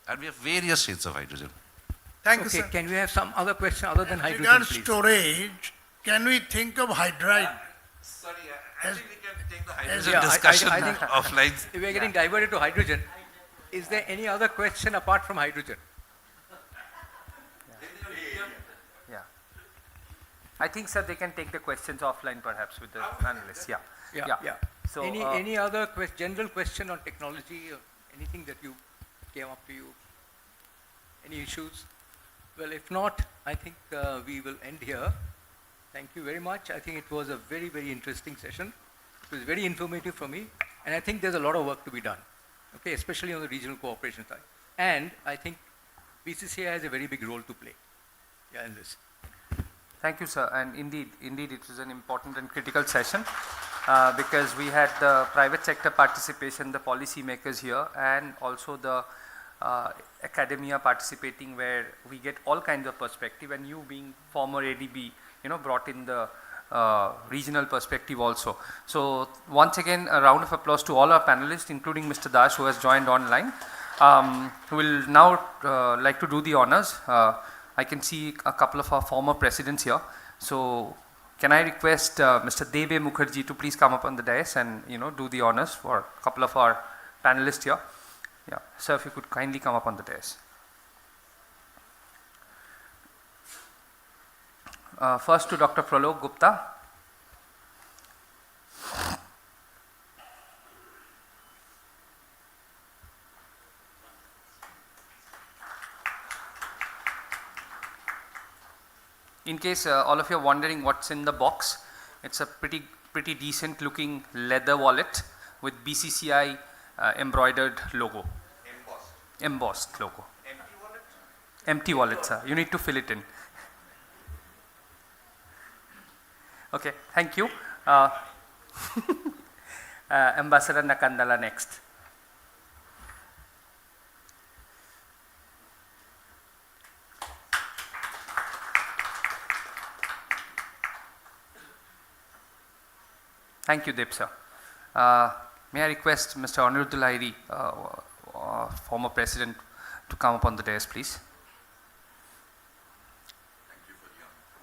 And we have various shades of hydrogen. Thank you, Okay, sir. can we have some other question other than hydrogen, Regarding please? storage, can we think of hydride? Sorry, I think we can take the Yeah, discussion I think offline. If we are getting diverted to hydrogen, is there any other question apart from hydrogen? Yeah. I think, sir, they can take the questions offline perhaps with the panelists. Yeah. So, any other general question on technology or anything that you came up to you? Any issues? Well, if not, I think we will end here. Thank you very much. I think it was a very, very interesting session. It was very informative for me, and I think there's a lot of work to be done, okay, especially on the regional cooperation side. And I think BCCI has a very big role to play in this. thank you, sir. And indeed, it was an important and critical session because we had the private sector participation, the policy makers here, and also the academia participating, where we get all kinds of perspective. And you being former ADB, brought in the regional perspective also. So once again, a round of applause to all our panelists, including Mr. Dash, who has joined online. Who will now like to do the honors. I can see a couple of our former presidents here. So can I request Mr. Debe Mukherjee to please come up on the dais and do the honors for a couple of our panelists here. Yeah, sir, if you could kindly come up on the dais. First to Dr. Pralok Gupta. In case all of you are wondering what's in the box, it's a pretty decent looking leather wallet with BCCI embroidered logo. Embossed logo. Empty wallet? Empty wallet, sir. You need to fill it in. Okay, thank you. Ambassador Nakandala next. Thank you, Deb, sir. May I request Mr. Aniruddha Lahiri, former president, to come up on the dais, please. Thank you for the honor.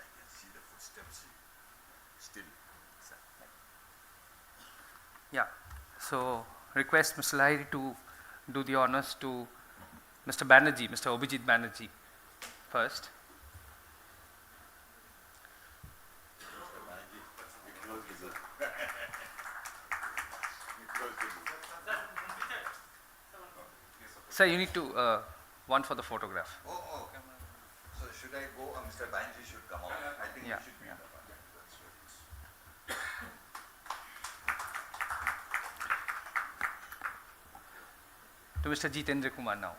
I can see the footsteps still. Yeah, so request Mr. Lahiri to do the honors to Mr. Banerjee, Mr. Abhijit Banerjee first. Sir, you need to one for the photograph. Oh. So should I go or Mr. Banerjee should come out? I think Yeah, he should be yeah. in the front. That's right. To Mr. Jitendra Kumar now.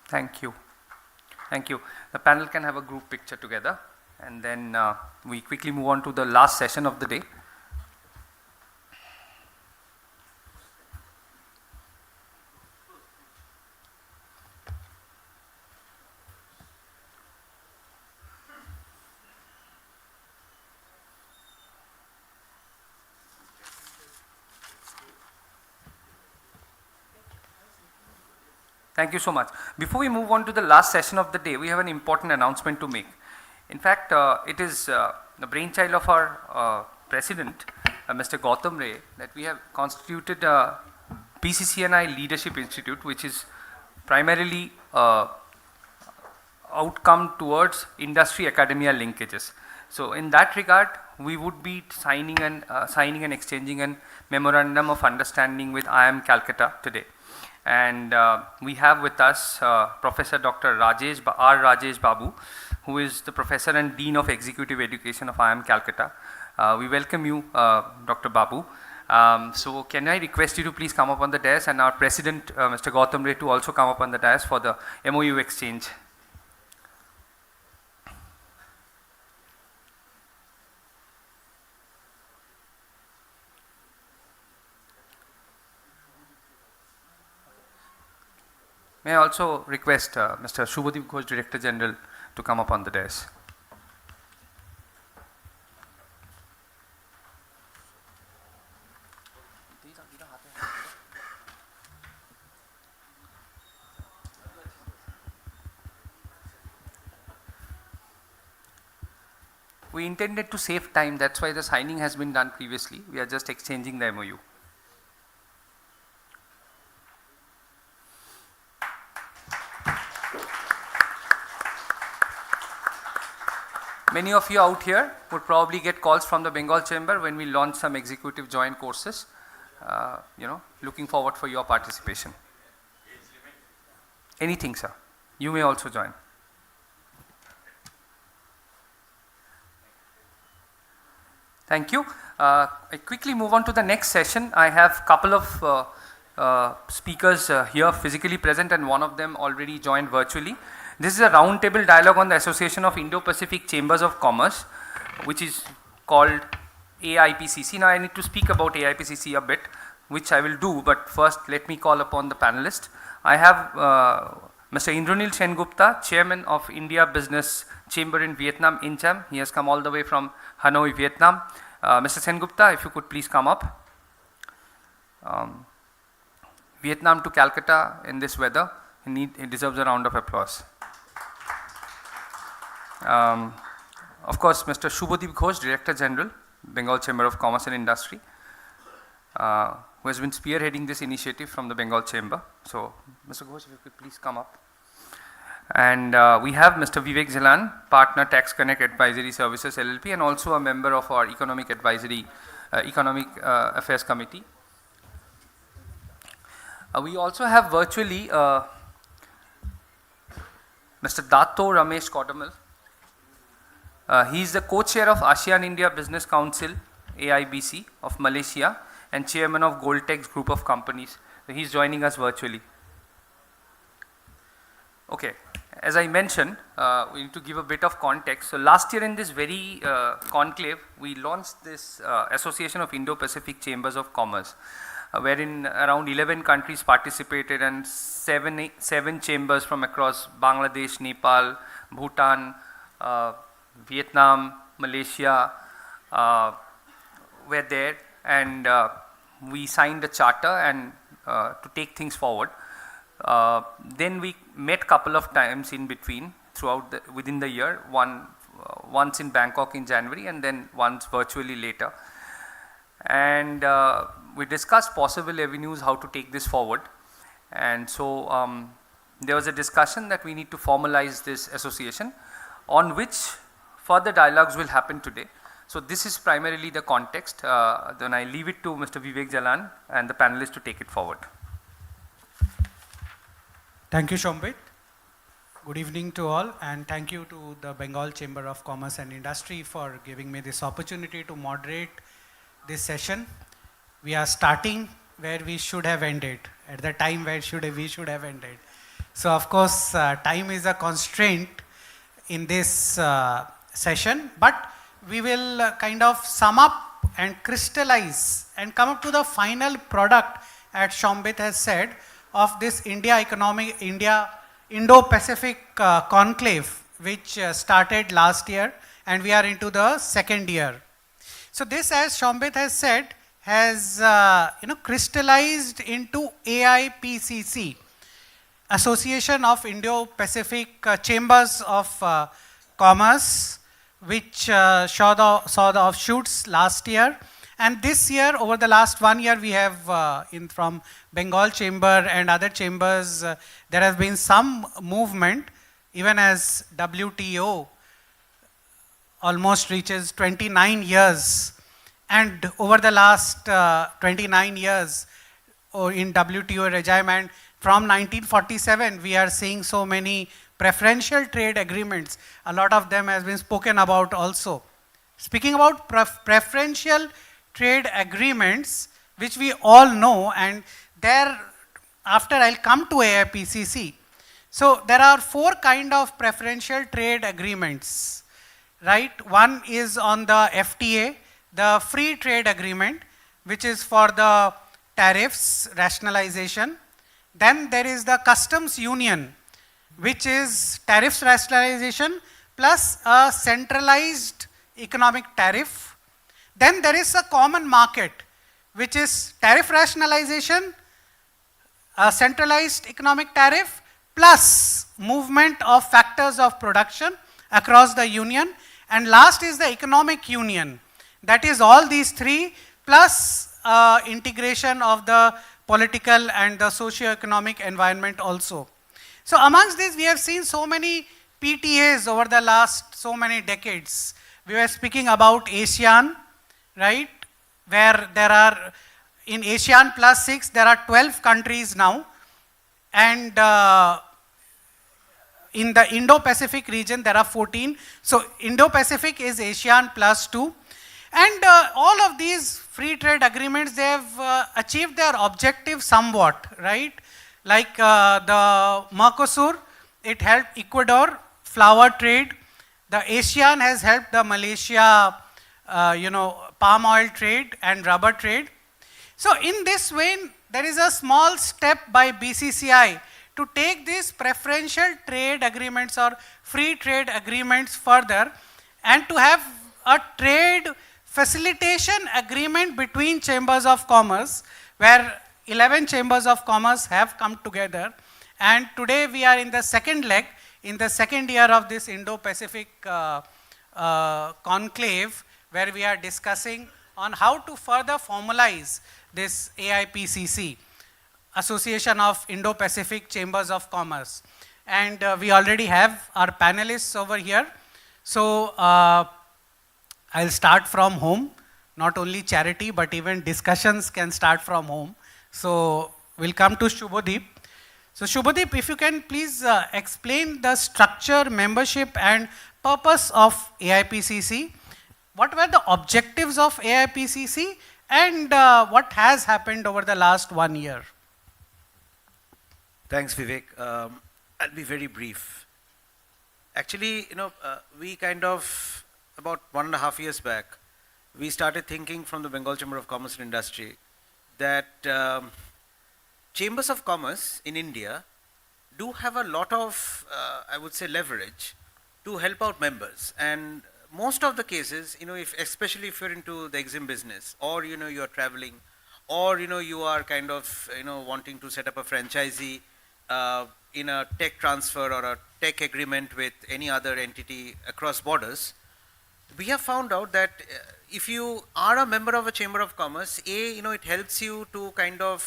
Thank you. Thank you. The panel can have a group picture together, and then we quickly move on to the last session of the day. Thank you so much. Before we move on to the last session of the day, we have an important announcement to make. In fact, it is the brainchild of our president, Mr. Gautam Ray, that we have constituted BCCNI Leadership Institute, which is primarily outcome towards industry academia linkages. So in that regard, we would be signing and exchanging a memorandum of understanding with IIM Calcutta today. And we have with us Professor Dr. Rajesh Babu, who is the Professor and Dean of Executive Education of IIM Calcutta. We welcome you, Dr. Babu. So can I request you to please come up on the dais, and our President, Mr. Gautam Ray, to also come up on the dais for the MOU exchange. May I also request Mr. Shubhadeep Ghosh, Director General, to come up on the dais. We intended to save time, that's why the signing has been done previously. We are just exchanging the MOU. Many of you out here would probably get calls from the Bengal Chamber when we launch some executive joint courses. Looking forward for your participation. Anything, sir. You may also join. Thank you. I quickly move on to the next session. I have a couple of speakers here physically present, and one of them already joined virtually. This is a roundtable dialogue on the Association of Indo-Pacific Chambers of Commerce, which is called AIPCC. Now I need to speak about AIPCC a bit, which I will do, but first let me call upon the panelists. I have Mr. Indranil Sengupta, Chairman of India Business Chamber in Vietnam, INCHAM. He has come all the way from Hanoi, Vietnam. Mr. Sengupta, if you could please come up. Vietnam to Calcutta in this weather, he deserves a round of applause. Of course, Mr. Shubhadeep Ghosh, Director General, Bengal Chamber of Commerce and Industry, who has been spearheading this initiative from the Bengal Chamber. So, Mr. Ghosh, if you could please come up. And we have Mr. Vivek Jalan, Partner Tax Connect Advisory Services LLP, and also a member of our Economic Affairs Committee. We also have virtually Mr. Dato Ramesh Kodamal. He is the co-chair of ASEAN India Business Council, AIBC of Malaysia, and chairman of Goldtex Group of Companies. So he is joining us virtually. Okay, as I mentioned, we need to give a bit of context. So last year in this very conclave, we launched this Association of Indo-Pacific Chambers of Commerce, wherein around 11 countries participated and seven chambers from across Bangladesh, Nepal, Bhutan, Vietnam, Malaysia were there, and we signed a charter and to take things forward. Then we met couple of times in between within the year, once in Bangkok in January and then once virtually later. And we discussed possible avenues how to take this forward. And so there was a discussion that we need to formalize this association, on which further dialogues will happen today. So this is primarily the context. Then I leave it to Mr. Vivek Jalan and the panelists to take it forward. Thank you, Shambit. Good evening to all, and thank you to the Bengal Chamber of Commerce and Industry for giving me this opportunity to moderate this session. We are starting where we should have ended, at the time where we should have ended. So of course, time is a constraint in this session, but we will kind of sum up and crystallize and come up to the final product, as Shambit has said, of this Indo-Pacific conclave, which started last year, and we are into the second year. So this, as Shambit has said, has crystallized into AIPCC, Association of Indo-Pacific Chambers of Commerce, which saw the offshoots last year. And this year, over the last 1 year, we have from Bengal Chamber and other chambers, there has been some movement, even as WTO almost reaches 29 years. And over the last 29 years in WTO regime, and from 1947, we are seeing so many preferential trade agreements. A lot of them has been spoken about also. Speaking about preferential trade agreements, which we all know, and thereafter I'll come to AIPCC. So there are 4 kind of preferential trade agreements, right? One is on the FTA, the free trade agreement, which is for the tariffs rationalization. Then there is the customs union, which is tariffs rationalization plus a centralized economic tariff. Then there is a common market, which is tariff rationalization, a centralized economic tariff, plus movement of factors of production across the union. And last is the economic union. That is all these 3, plus integration of the political and the socio-economic environment also. So amongst these, we have seen so many PTAs over the last so many decades. We were speaking about ASEAN, right, where there are, in ASEAN plus 6, there are 12 countries now, and in the Indo-Pacific region, there are 14. So Indo-Pacific is ASEAN plus 2, and all of these free trade agreements, they have achieved their objective somewhat, right? Like the Mercosur, it helped Ecuador, flower trade. The ASEAN has helped the Malaysia, palm oil trade and rubber trade. So in this vein, there is a small step by BCCI to take these preferential trade agreements or free trade agreements further and to have a trade facilitation agreement between chambers of commerce, where 11 chambers of commerce have come together. And today we are in the second leg, in the second year of this Indo-Pacific conclave, where we are discussing on how to further formalize this AIPCC, Association of Indo-Pacific Chambers of Commerce. And we already have our panelists over here. So I'll start from home. Not only charity, but even discussions can start from home. So we'll come to Shubhadeep. So Shubhadeep, if you can please explain the structure, membership and purpose of AIPCC. What were the objectives of AIPCC and what has happened over the last 1 year? Thanks, Vivek. I'll be very brief. Actually, we kind of, about 1.5 years back, we started thinking from the Bengal Chamber of Commerce and Industry that chambers of commerce in India do have a lot of, I would say, leverage to help out members. And most of the cases, especially if you're into the exim business, or you're traveling, or you are kind of wanting to set up a franchisee in a tech transfer or a tech agreement with any other entity across borders, we have found out that if you are a member of a chamber of commerce, it helps you to kind of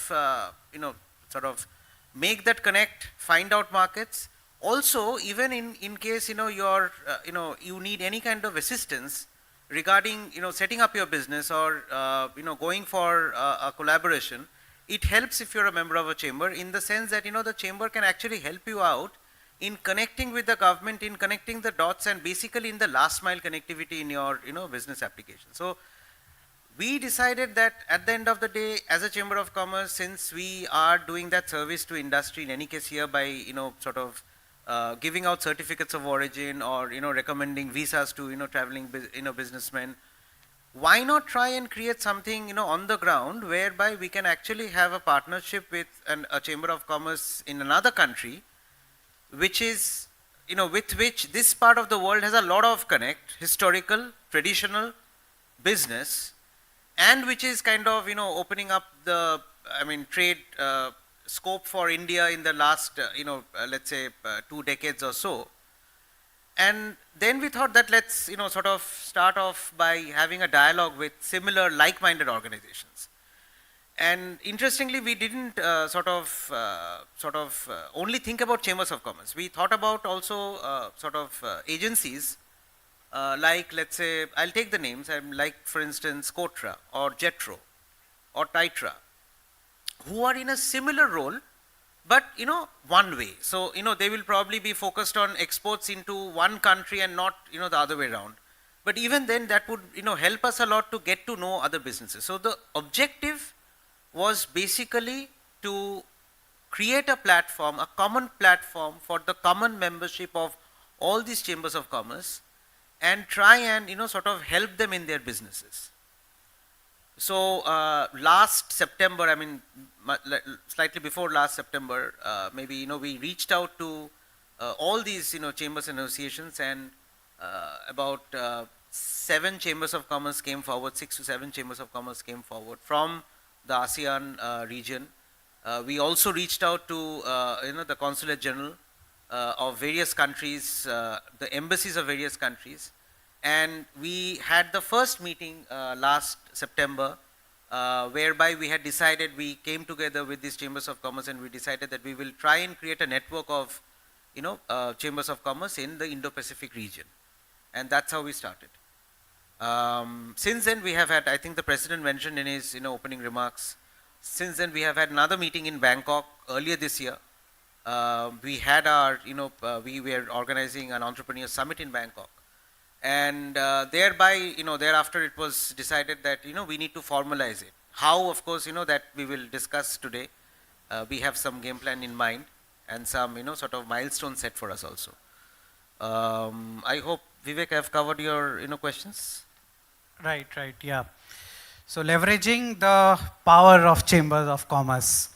sort of make that connect, find out markets. Also, even in case you're you need any kind of assistance regarding setting up your business or going for a collaboration, it helps if you're a member of a chamber, in the sense that the chamber can actually help you out in connecting with the government, in connecting the dots, and basically in the last mile connectivity in your business application. So we decided that at the end of the day, as a chamber of commerce, since we are doing that service to industry in any case here by sort of giving out certificates of origin or recommending visas to traveling businessmen, why not try and create something on the ground whereby we can actually have a partnership with a chamber of commerce in another country, which is with which this part of the world has a lot of connect, historical, traditional, business, and which is kind of opening up the trade scope for India in the last let's say 2 decades or so. And then we thought that let's sort of start off by having a dialogue with similar like-minded organizations. And interestingly, we didn't sort of only think about chambers of commerce. We thought about also agencies like, let's say, I'll take the names, like for instance Kotra or Jetro or Titra, who are in a similar role, but one way. So they will probably be focused on exports into one country and not the other way around. But even then, that would help us a lot to get to know other businesses. So the objective was basically to create a platform, a common platform for the common membership of all these chambers of commerce, and try and sort of help them in their businesses. So last September, slightly before last September, maybe we reached out to all these chambers and associations, and about 7 chambers of commerce came forward, 6 to 7 chambers of commerce came forward from the ASEAN region. We also reached out to the Consulate General of various countries, the embassies of various countries, and we had the first meeting last September, whereby we had decided, we came together with these chambers of commerce and we decided that we will try and create a network of chambers of commerce in the Indo-Pacific region, and that's how we started. Since then we have had, I think the President mentioned in his opening remarks, since then we have had another meeting in Bangkok earlier this year. We had our, we were organizing an entrepreneur summit in Bangkok. And thereby, thereafter it was decided that, we need to formalize it. How, of course, that we will discuss today. We have some game plan in mind and some, sort of milestone set for us also. I hope, Vivek, I have covered your, questions. Right, yeah. So leveraging the power of chambers of commerce.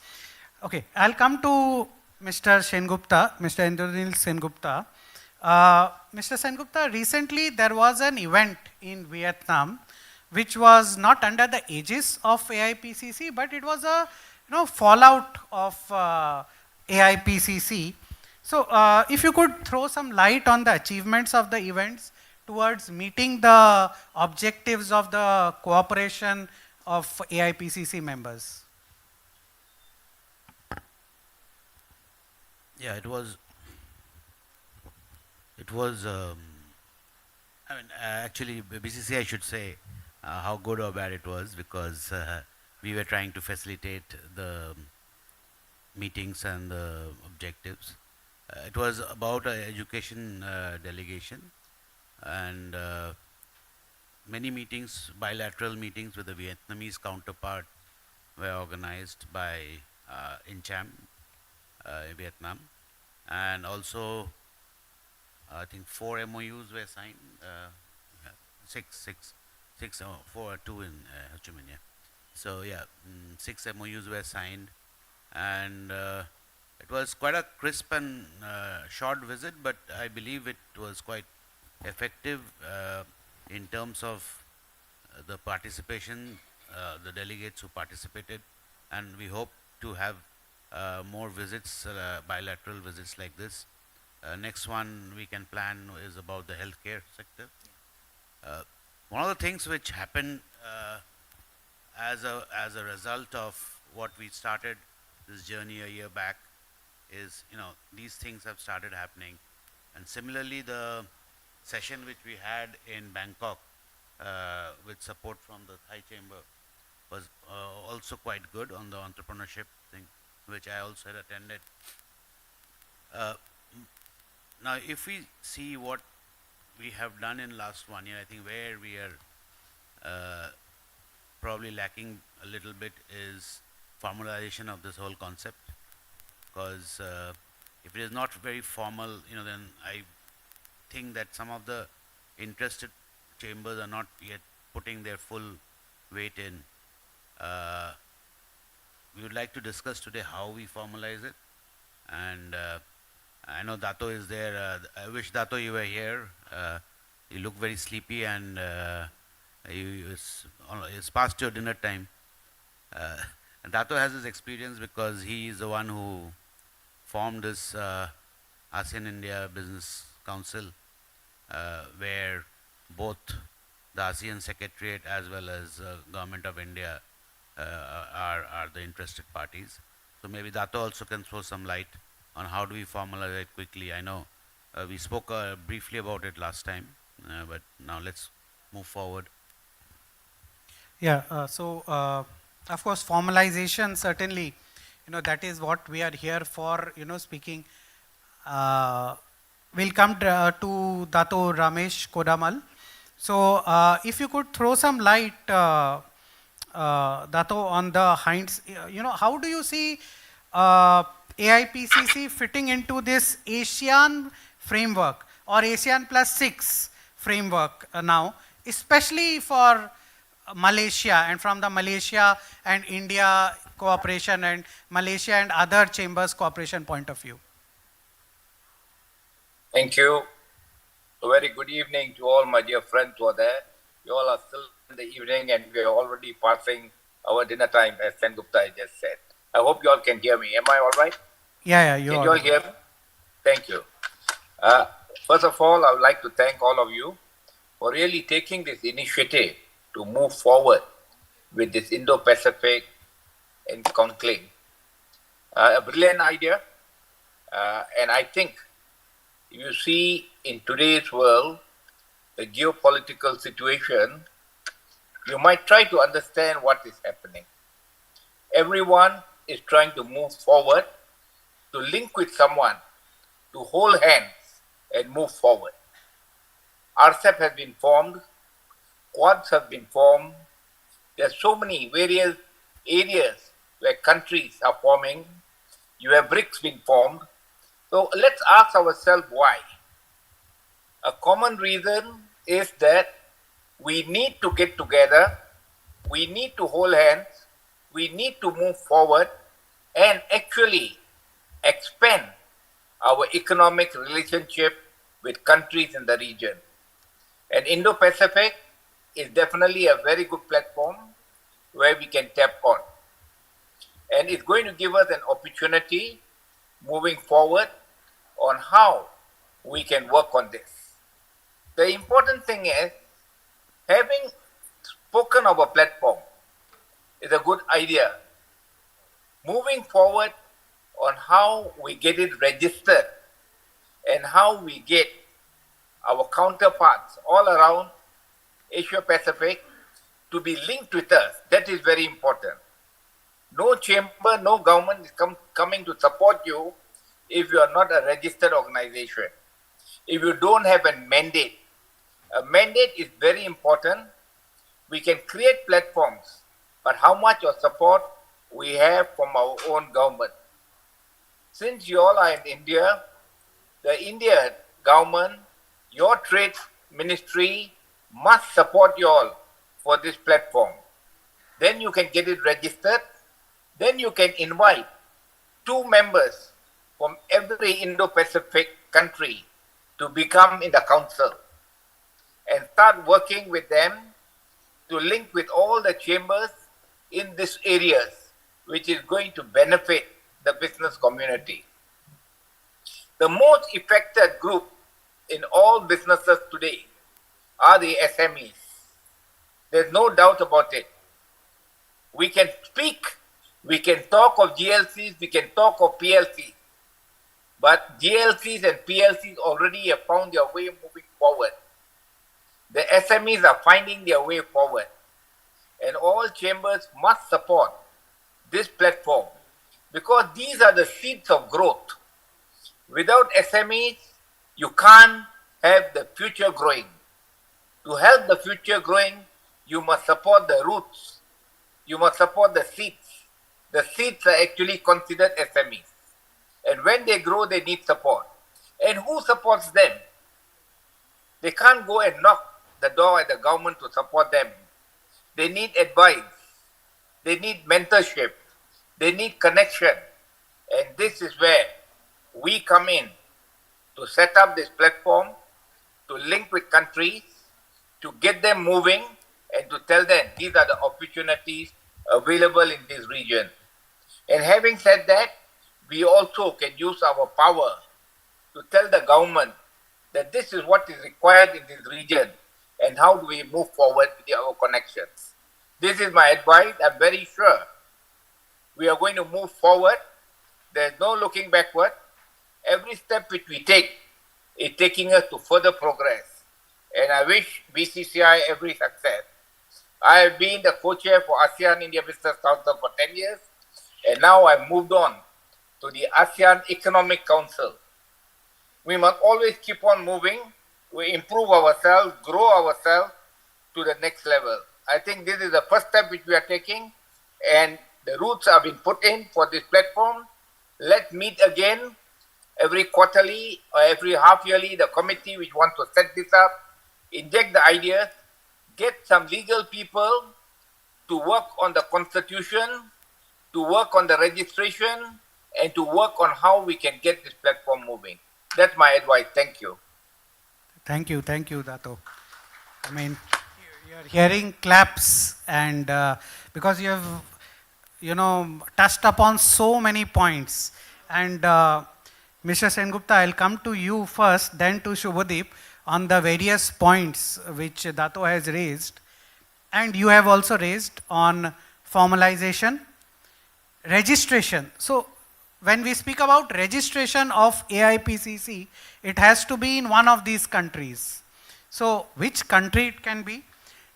Okay, I'll come to Mr. Sengupta, Mr. Indranil Sengupta. Mr. Sengupta, recently there was an event in Vietnam which was not under the aegis of AIPCC, but it was a fallout of AIPCC. So if you could throw some light on the achievements of the events towards meeting the objectives of the cooperation of AIPCC members. Yeah, it was I mean, actually, BCCI should say how good or bad it was, because we were trying to facilitate the meetings and the objectives. It was about an education delegation, and many meetings, bilateral meetings with the Vietnamese counterpart were organized by INCHAM in Vietnam, and also I think 4 MOUs were signed, four, two in Ho Chi Minh, yeah. So yeah, 6 MOUs were signed, and it was quite a crisp and short visit, but I believe it was quite effective in terms of the participation, the delegates who participated, and we hope to have more visits, bilateral visits like this. Next one we can plan is about the healthcare sector. One of the things which happened as a result of what we started this journey a year back is, these things have started happening. And similarly, the session which we had in Bangkok with support from the Thai Chamber was also quite good on the entrepreneurship thing, which I also had attended. Now, if we see what we have done in last 1 year, I think where we are probably lacking a little bit is formalization of this whole concept, because if it is not very formal, then I think that some of the interested chambers are not yet putting their full weight in. We would like to discuss today how we formalize it, and I know Dato is there. I wish Dato you were here. You look very sleepy, and it's past your dinner time. And Dato has his experience because he is the one who formed this ASEAN India Business Council, where both the ASEAN Secretariat as well as Government of India are the interested parties. So maybe Dato also can throw some light on how do we formalize it quickly. I know we spoke briefly about it last time, but now let's move forward. Yeah, so of course formalization, certainly, that is what we are here for, speaking. We'll come to Dato Ramesh Kodamal. So if you could throw some light, Dato, on the hinds, how do you see AIPCC fitting into this ASEAN framework or ASEAN +6 framework now, especially for Malaysia, and from the Malaysia and India cooperation and Malaysia and other chambers cooperation point of view? Thank you. A very good evening to all my dear friends who are there. You all are still in the evening and we are already passing our dinner time, as Sengupta just said. I hope you all can hear me. Am I all right? Yeah, you can you all hear me? Thank you. First of all, I would like to thank all of you for really taking this initiative to move forward with this Indo-Pacific and conclave. A brilliant idea, and I think you see in today's world, the geopolitical situation, you might try to understand what is happening. Everyone is trying to move forward, to link with someone, to hold hands and move forward. RCEP has been formed, Quads have been formed. There are so many various areas where countries are forming. You have BRICS been formed. So let's ask ourselves why. A common reason is that we need to get together, we need to hold hands, we need to move forward and actually expand our economic relationship with countries in the region. And Indo-Pacific is definitely a very good platform where we can tap on. And it's going to give us an opportunity moving forward on how we can work on this. The important thing is, having spoken of a platform is a good idea. Moving forward on how we get it registered and how we get our counterparts all around Asia Pacific to be linked with us, that is very important. No chamber, no government is coming to support you if you are not a registered organization, if you don't have a mandate. A mandate is very important. We can create platforms, but how much of support we have from our own government. Since you all are in India, the Indian government, your trade ministry must support you all for this platform. Then you can get it registered. Then you can invite 2 members from every Indo-Pacific country to become in the council and start working with them to link with all the chambers in these areas, which is going to benefit the business community. The most affected group in all businesses today are the SMEs. There's no doubt about it. We can speak, we can talk of GLCs, we can talk of PLCs, but GLCs and PLCs already have found their way moving forward. The SMEs are finding their way forward, and all chambers must support this platform because these are the seeds of growth. Without SMEs, you can't have the future growing. To help the future growing, you must support the roots. You must support the seeds. The seeds are actually considered SMEs. And when they grow, they need support. And who supports them? They can't go and knock the door at the government to support them. They need advice. They need mentorship. They need connection. And this is where we come in to set up this platform, to link with countries, to get them moving, and to tell them these are the opportunities available in this region. And having said that, we also can use our power to tell the government that this is what is required in this region and how do we move forward with our connections. This is my advice. I'm very sure we are going to move forward. There's no looking backward. Every step which we take is taking us to further progress. And I wish BCCI every success. I have been the co-chair for ASEAN India Business Council for 10 years, and now I've moved on to the ASEAN Economic Council. We must always keep on moving. We improve ourselves, grow ourselves to the next level. I think this is the first step which we are taking, and the roots have been put in for this platform. Let's meet again every quarterly or every half yearly, the committee which wants to set this up, inject the ideas, get some legal people to work on the constitution, to work on the registration, and to work on how we can get this platform moving. That's my advice. Thank you. Thank you, Dato. I mean, you're hearing claps, and because you have, touched upon so many points. And Mr. Sengupta, I'll come to you first, then to Shubhadeep on the various points which Dato has raised. And you have also raised on formalization, registration. So when we speak about registration of AIPCC, it has to be in one of these countries. So which country it can be?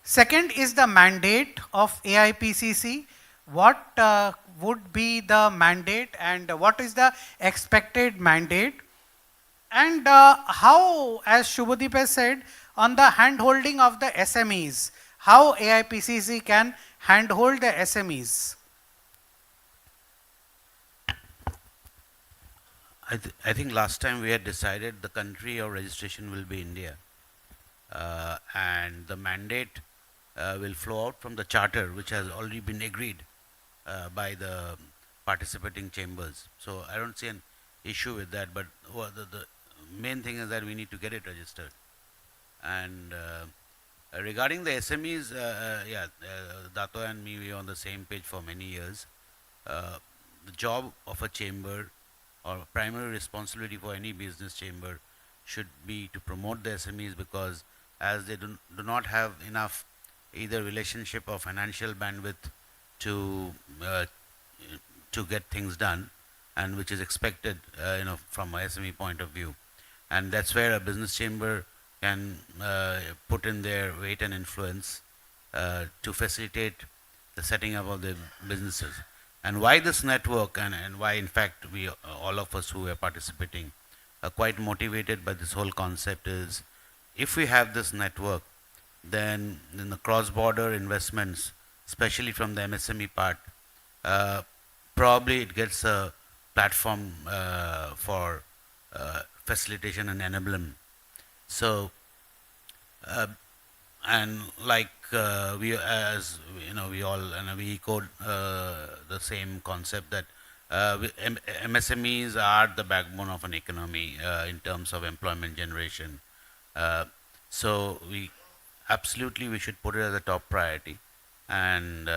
Second is the mandate of AIPCC. What would be the mandate and what is the expected mandate? And how, as Shubhadeep has said, on the hand-holding of the SMEs, how AIPCC can hand-hold the SMEs? I think last time we had decided the country of registration will be India. And the mandate will flow out from the charter which has already been agreed by the participating chambers. So I don't see an issue with that, but the main thing is that we need to get it registered. And regarding the SMEs, Dato and me, we are on the same page for many years. The job of a chamber or primary responsibility for any business chamber should be to promote the SMEs, because as they do not have enough either relationship or financial bandwidth to get things done, and which is expected from a SME point of view. And that's where a business chamber can put in their weight and influence to facilitate the setting up of the businesses. And why this network, and why in fact we, all of us who are participating, are quite motivated by this whole concept is, if we have this network, then in the cross-border investments, especially from the MSME part, probably it gets a platform for facilitation and enablement. So, and like we, as you know, we all we echoed the same concept that MSMEs are the backbone of an economy in terms of employment generation. So we absolutely we should put it as a top priority, and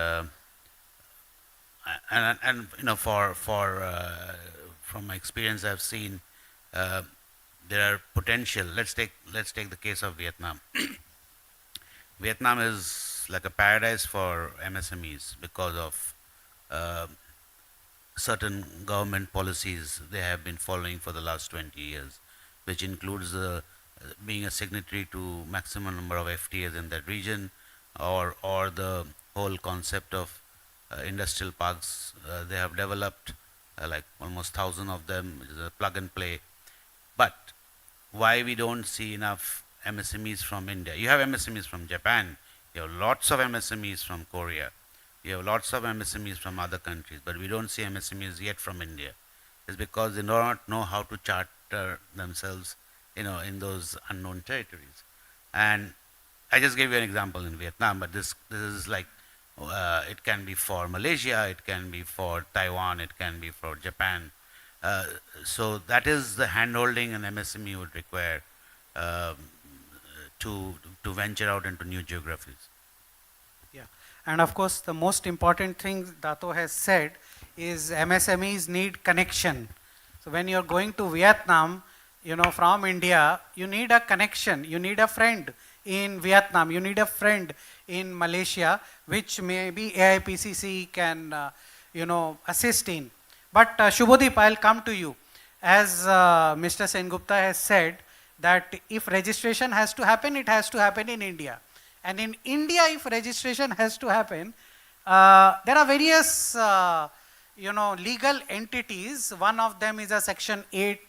from my experience, I've seen there are potential. Let's take the case of Vietnam. Vietnam is like a paradise for MSMEs because of certain government policies they have been following for the last 20 years, which includes being a signatory to maximum number of FTAs in that region, or the whole concept of industrial parks. They have developed like almost 1,000 of them, which is a plug and play. But why we don't see enough MSMEs from India? You have MSMEs from Japan, you have lots of MSMEs from Korea, you have lots of MSMEs from other countries, but we don't see MSMEs yet from India. It's because they do not know how to charter themselves, in those unknown territories. And I just gave you an example in Vietnam, but this is like, it can be for Malaysia, it can be for Taiwan, it can be for Japan. So that is the handholding an MSME would require to venture out into new geographies. Yeah, and of course the most important thing Dato has said is MSMEs need connection. So when you're going to Vietnam, from India, you need a connection, you need a friend in Vietnam, you need a friend in Malaysia, which maybe AIPCC can, assist in. But Shubhadeep, I'll come to you. As Mr. Sengupta has said, that if registration has to happen, it has to happen in India. And in India, if registration has to happen, there are various, legal entities. One of them is a Section 8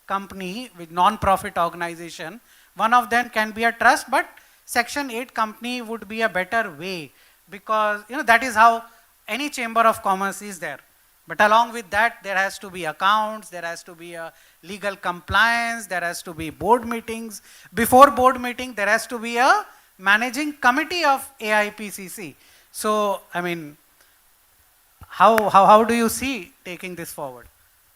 company with non-profit organization. One of them can be a trust, but Section 8 company would be a better way, because that is how any chamber of commerce is there. But along with that, there has to be accounts, there has to be a legal compliance, there has to be board meetings. Before board meeting, there has to be a managing committee of AIPCC. So, how do you see taking this forward?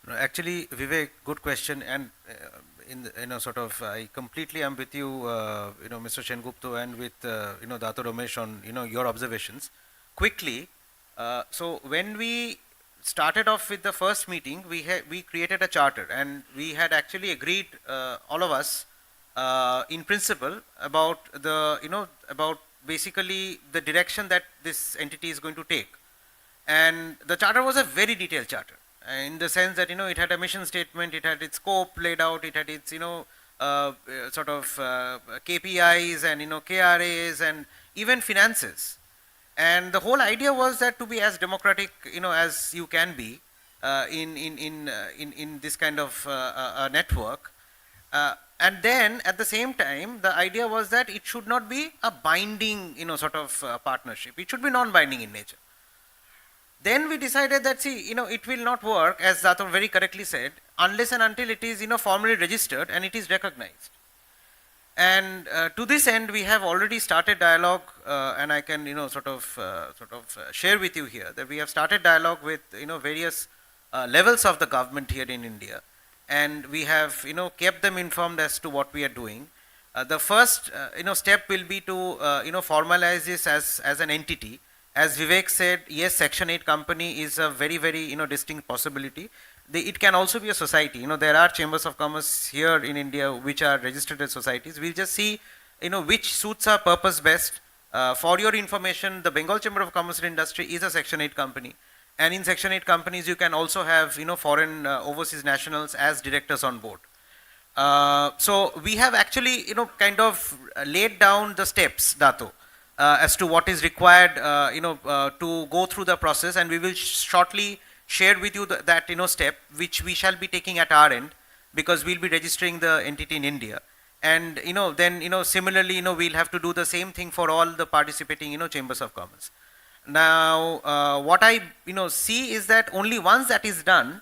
Actually, Vivek, good question, and I completely am with you, Mr. Sengupta, and with Dato Ramesh on your observations. Quickly, so when we started off with the first meeting, we created a charter, and we had actually agreed, all of us, in principle, about about basically the direction that this entity is going to take. And the charter was a very detailed charter, in the sense that it had a mission statement, it had its scope laid out, it had its KPIs and KRAs and even finances. And the whole idea was that to be as democratic as you can be in this kind of a network, And then at the same time, the idea was that it should not be a binding, sort of partnership. It should be non-binding in nature. Then we decided that, see, it will not work, as Zator very correctly said, unless and until it is, formally registered and it is recognized. And to this end, we have already started dialogue, and I can, share with you here that we have started dialogue with, various levels of the government here in India, and we have, kept them informed as to what we are doing. The first, step will be to, formalize this as an entity. As Vivek said, yes, Section 8 company is a very, very, distinct possibility. It can also be a society. There are chambers of commerce here in India which are registered as societies. We'll just see, which suits our purpose best. For your information, the Bengal Chamber of Commerce and Industry is a Section 8 company. And in Section 8 companies, you can also have, foreign overseas nationals as directors on board. So we have actually, kind of laid down the steps, Dato, as to what is required, to go through the process, and we will shortly share with you that step which we shall be taking at our end, because we'll be registering the entity in India. And then similarly we'll have to do the same thing for all the participating chambers of commerce. Now what I see is that only once that is done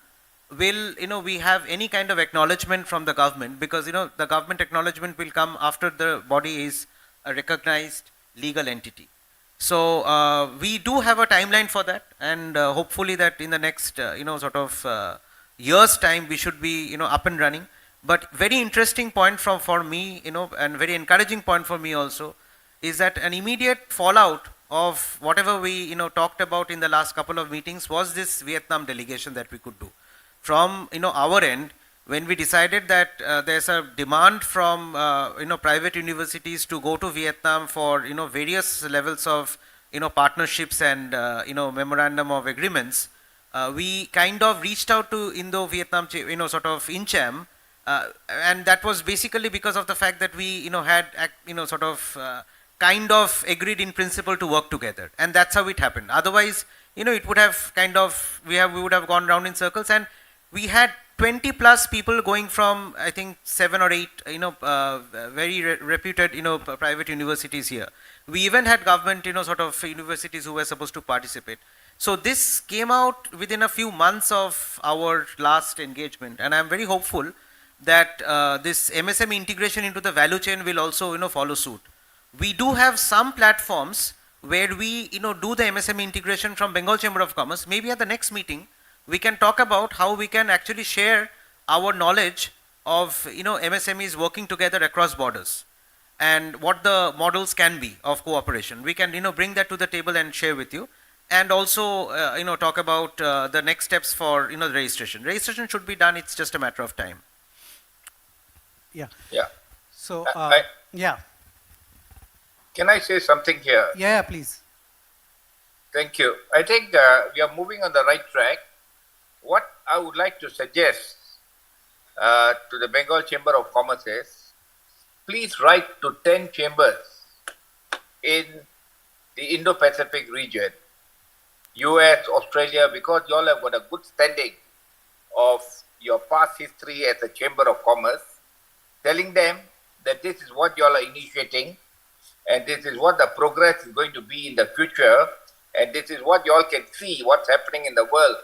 will we have any kind of acknowledgement from the government, because the government acknowledgement will come after the body is a recognized legal entity. So we do have a timeline for that, and hopefully that in the next year's time we should be up and running. But very interesting point for me, and very encouraging point for me also, is that an immediate fallout of whatever we talked about in the last couple of meetings was this Vietnam delegation that we could do. From our end, when we decided that there's a demand from private universities to go to Vietnam for various levels of partnerships and memorandum of agreements, we kind of reached out to Indo-Vietnam INCHAM, and that was basically because of the fact that we had kind of agreed in principle to work together, and that's how it happened. Otherwise, it would have kind of we would have gone round in circles, and we had 20 plus people going from, I think, 7 or 8, very reputed, private universities here. We even had government, universities who were supposed to participate. So this came out within a few months of our last engagement, and I'm very hopeful that this MSME integration into the value chain will also, follow suit. We do have some platforms where we, do the MSME integration from Bengal Chamber of Commerce. Maybe at the next meeting, we can talk about how we can actually share our knowledge of MSMEs working together across borders, and what the models can be of cooperation. We can bring that to the table and share with you, and also talk about the next steps for the registration. Registration should be done. It's just a matter of time. Yeah. Yeah. So yeah. Can I say something here? Yeah, please. Thank you. I think we are moving on the right track. What I would like to suggest to the Bengal Chamber of Commerce is, please write to 10 chambers in the Indo-Pacific region, US, Australia, because you all have got a good standing of your past history as a Chamber of Commerce, telling them that this is what you all are initiating, and this is what the progress is going to be in the future, and this is what you all can see what's happening in the world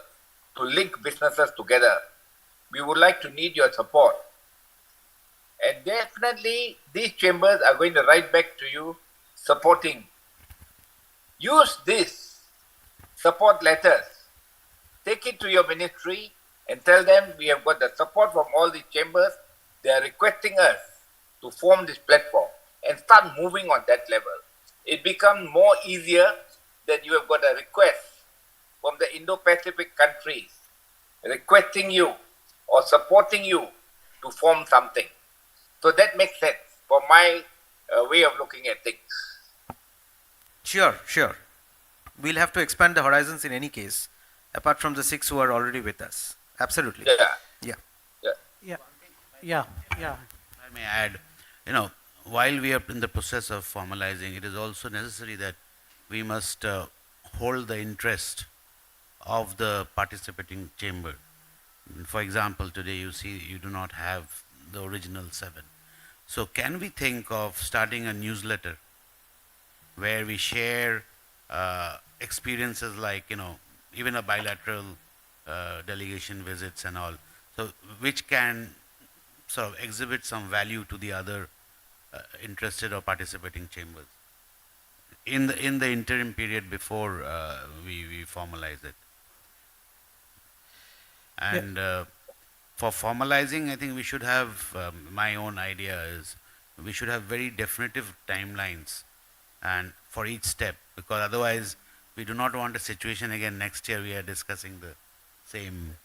to link businesses together. We would like to need your support. And definitely these chambers are going to write back to you supporting. Use this support letters. Take it to your ministry and tell them we have got the support from all these chambers. They are requesting us to form this platform and start moving on that level. It becomes more easier that you have got a request from the Indo-Pacific countries requesting you or supporting you to form something. So that makes sense for my way of looking at things. Sure. We'll have to expand the horizons in any case, apart from the 6 who are already with us. Absolutely. Yeah. I may add, while we are in the process of formalizing, it is also necessary that we must hold the interest of the participating chamber. For example, today you see you do not have the original 7. So can we think of starting a newsletter where we share experiences like, even a bilateral delegation visits and all, so which can sort of exhibit some value to the other interested or participating chambers in the interim period before we formalize it. And for formalizing, I think we should have, my own idea is, we should have very definitive timelines and for each step, because otherwise we do not want a situation again next year we are discussing the same.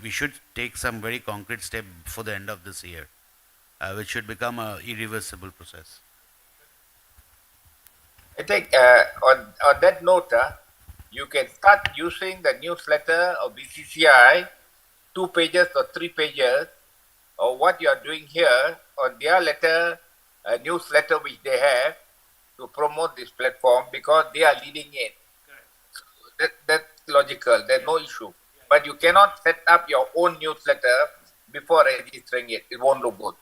We should take some very concrete step before the end of this year, which should become a irreversible process. I think on that note, you can start using the newsletter of BCCI, 2 pages or 3 pages, or what you are doing here on their letter, newsletter which they have to promote this platform, because they are leading it. That's logical, there's no issue. But you cannot set up your own newsletter before registering it. It won't look good.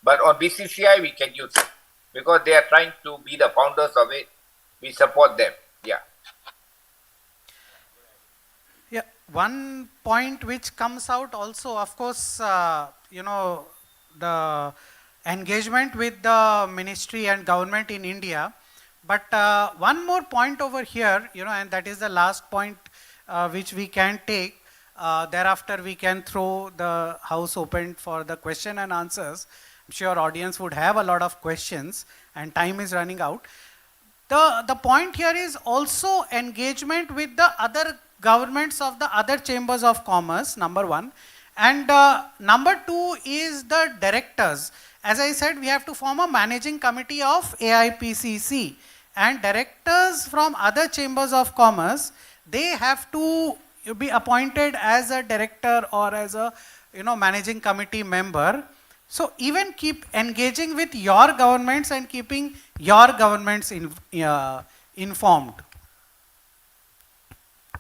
But on BCCI, we can use it because they are trying to be the founders of it. We support them. Yeah. Yeah, one point which comes out also, of course, the engagement with the ministry and government in India. But one more point over here, and that is the last point which we can take. Thereafter, we can throw the house open for the question and answers. I'm sure audience would have a lot of questions and time is running out. The point here is also engagement with the other governments of the other chambers of commerce, number one. And number two is the directors. As I said, we have to form a managing committee of AIPCC. And directors from other chambers of commerce, they have to be appointed as a director or as a managing committee member. So even keep engaging with your governments and keeping your governments informed.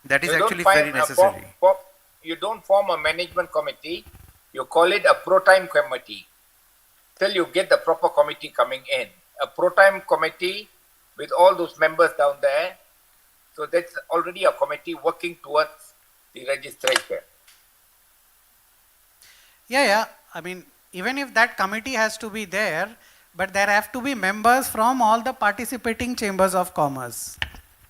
That is actually very necessary. You don't form a management committee, you call it a pro-time committee till you get the proper committee coming in. A pro-time committee with all those members down there. So that's already a committee working towards the registration. Yeah. I mean, even if that committee has to be there, but there have to be members from all the participating chambers of commerce.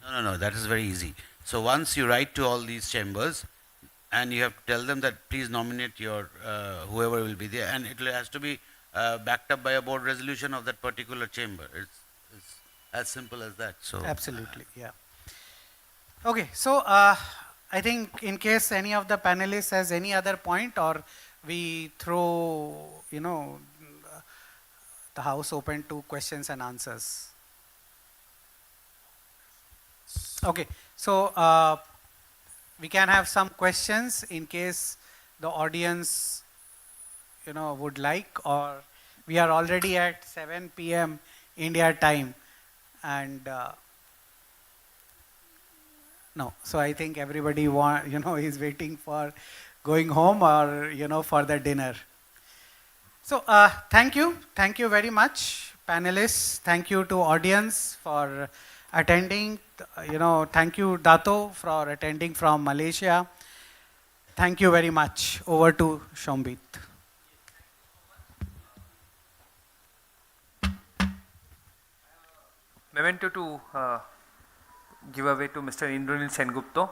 No, that is very easy. So once you write to all these chambers, and you have to tell them that please nominate your whoever will be there, and it has to be backed up by a board resolution of that particular chamber. It's as simple as that. So absolutely, yeah. Okay, so I think in case any of the panelists has any other point, or we throw the house open to questions and answers. Okay, so we can have some questions in case the audience would like, or we are already at 7 p.m. India time, and no, so I think everybody is waiting for going home or for the dinner. So thank you very much, panelists. Thank you to audience for attending. Thank you, Dato, for attending from Malaysia. Thank you very much. Over to Shombit. Memento to give away to Mr. Indranil Sengupta.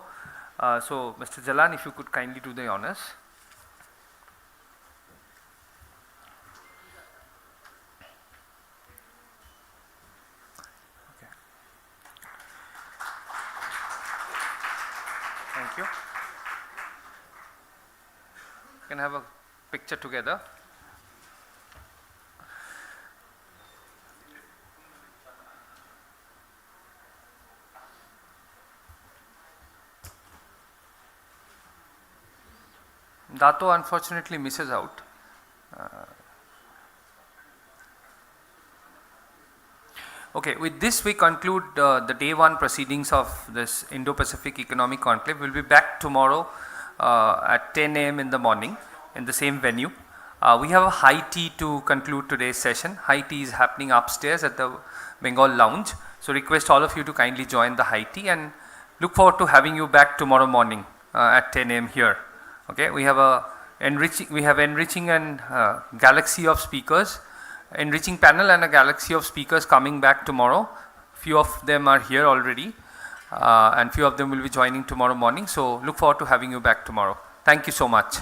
So, Mr. Jalan, if you could kindly do the honors. Okay. Thank you. We can have a picture together. Dato unfortunately misses out. Okay, with this we conclude the day one proceedings of this Indo-Pacific Economic Conclave. We'll be back tomorrow at 10 a.m. in the morning. in the same venue. We have a high tea to conclude today's session. High tea is happening upstairs at the Bengal Lounge. So request all of you to kindly join the high tea, and look forward to having you back tomorrow morning at 10 a.m. here. Okay, we have enriching and galaxy of speakers, enriching panel and a galaxy of speakers coming back tomorrow. Few of them are here already, and few of them will be joining tomorrow morning. So look forward to having you back tomorrow. Thank you so much.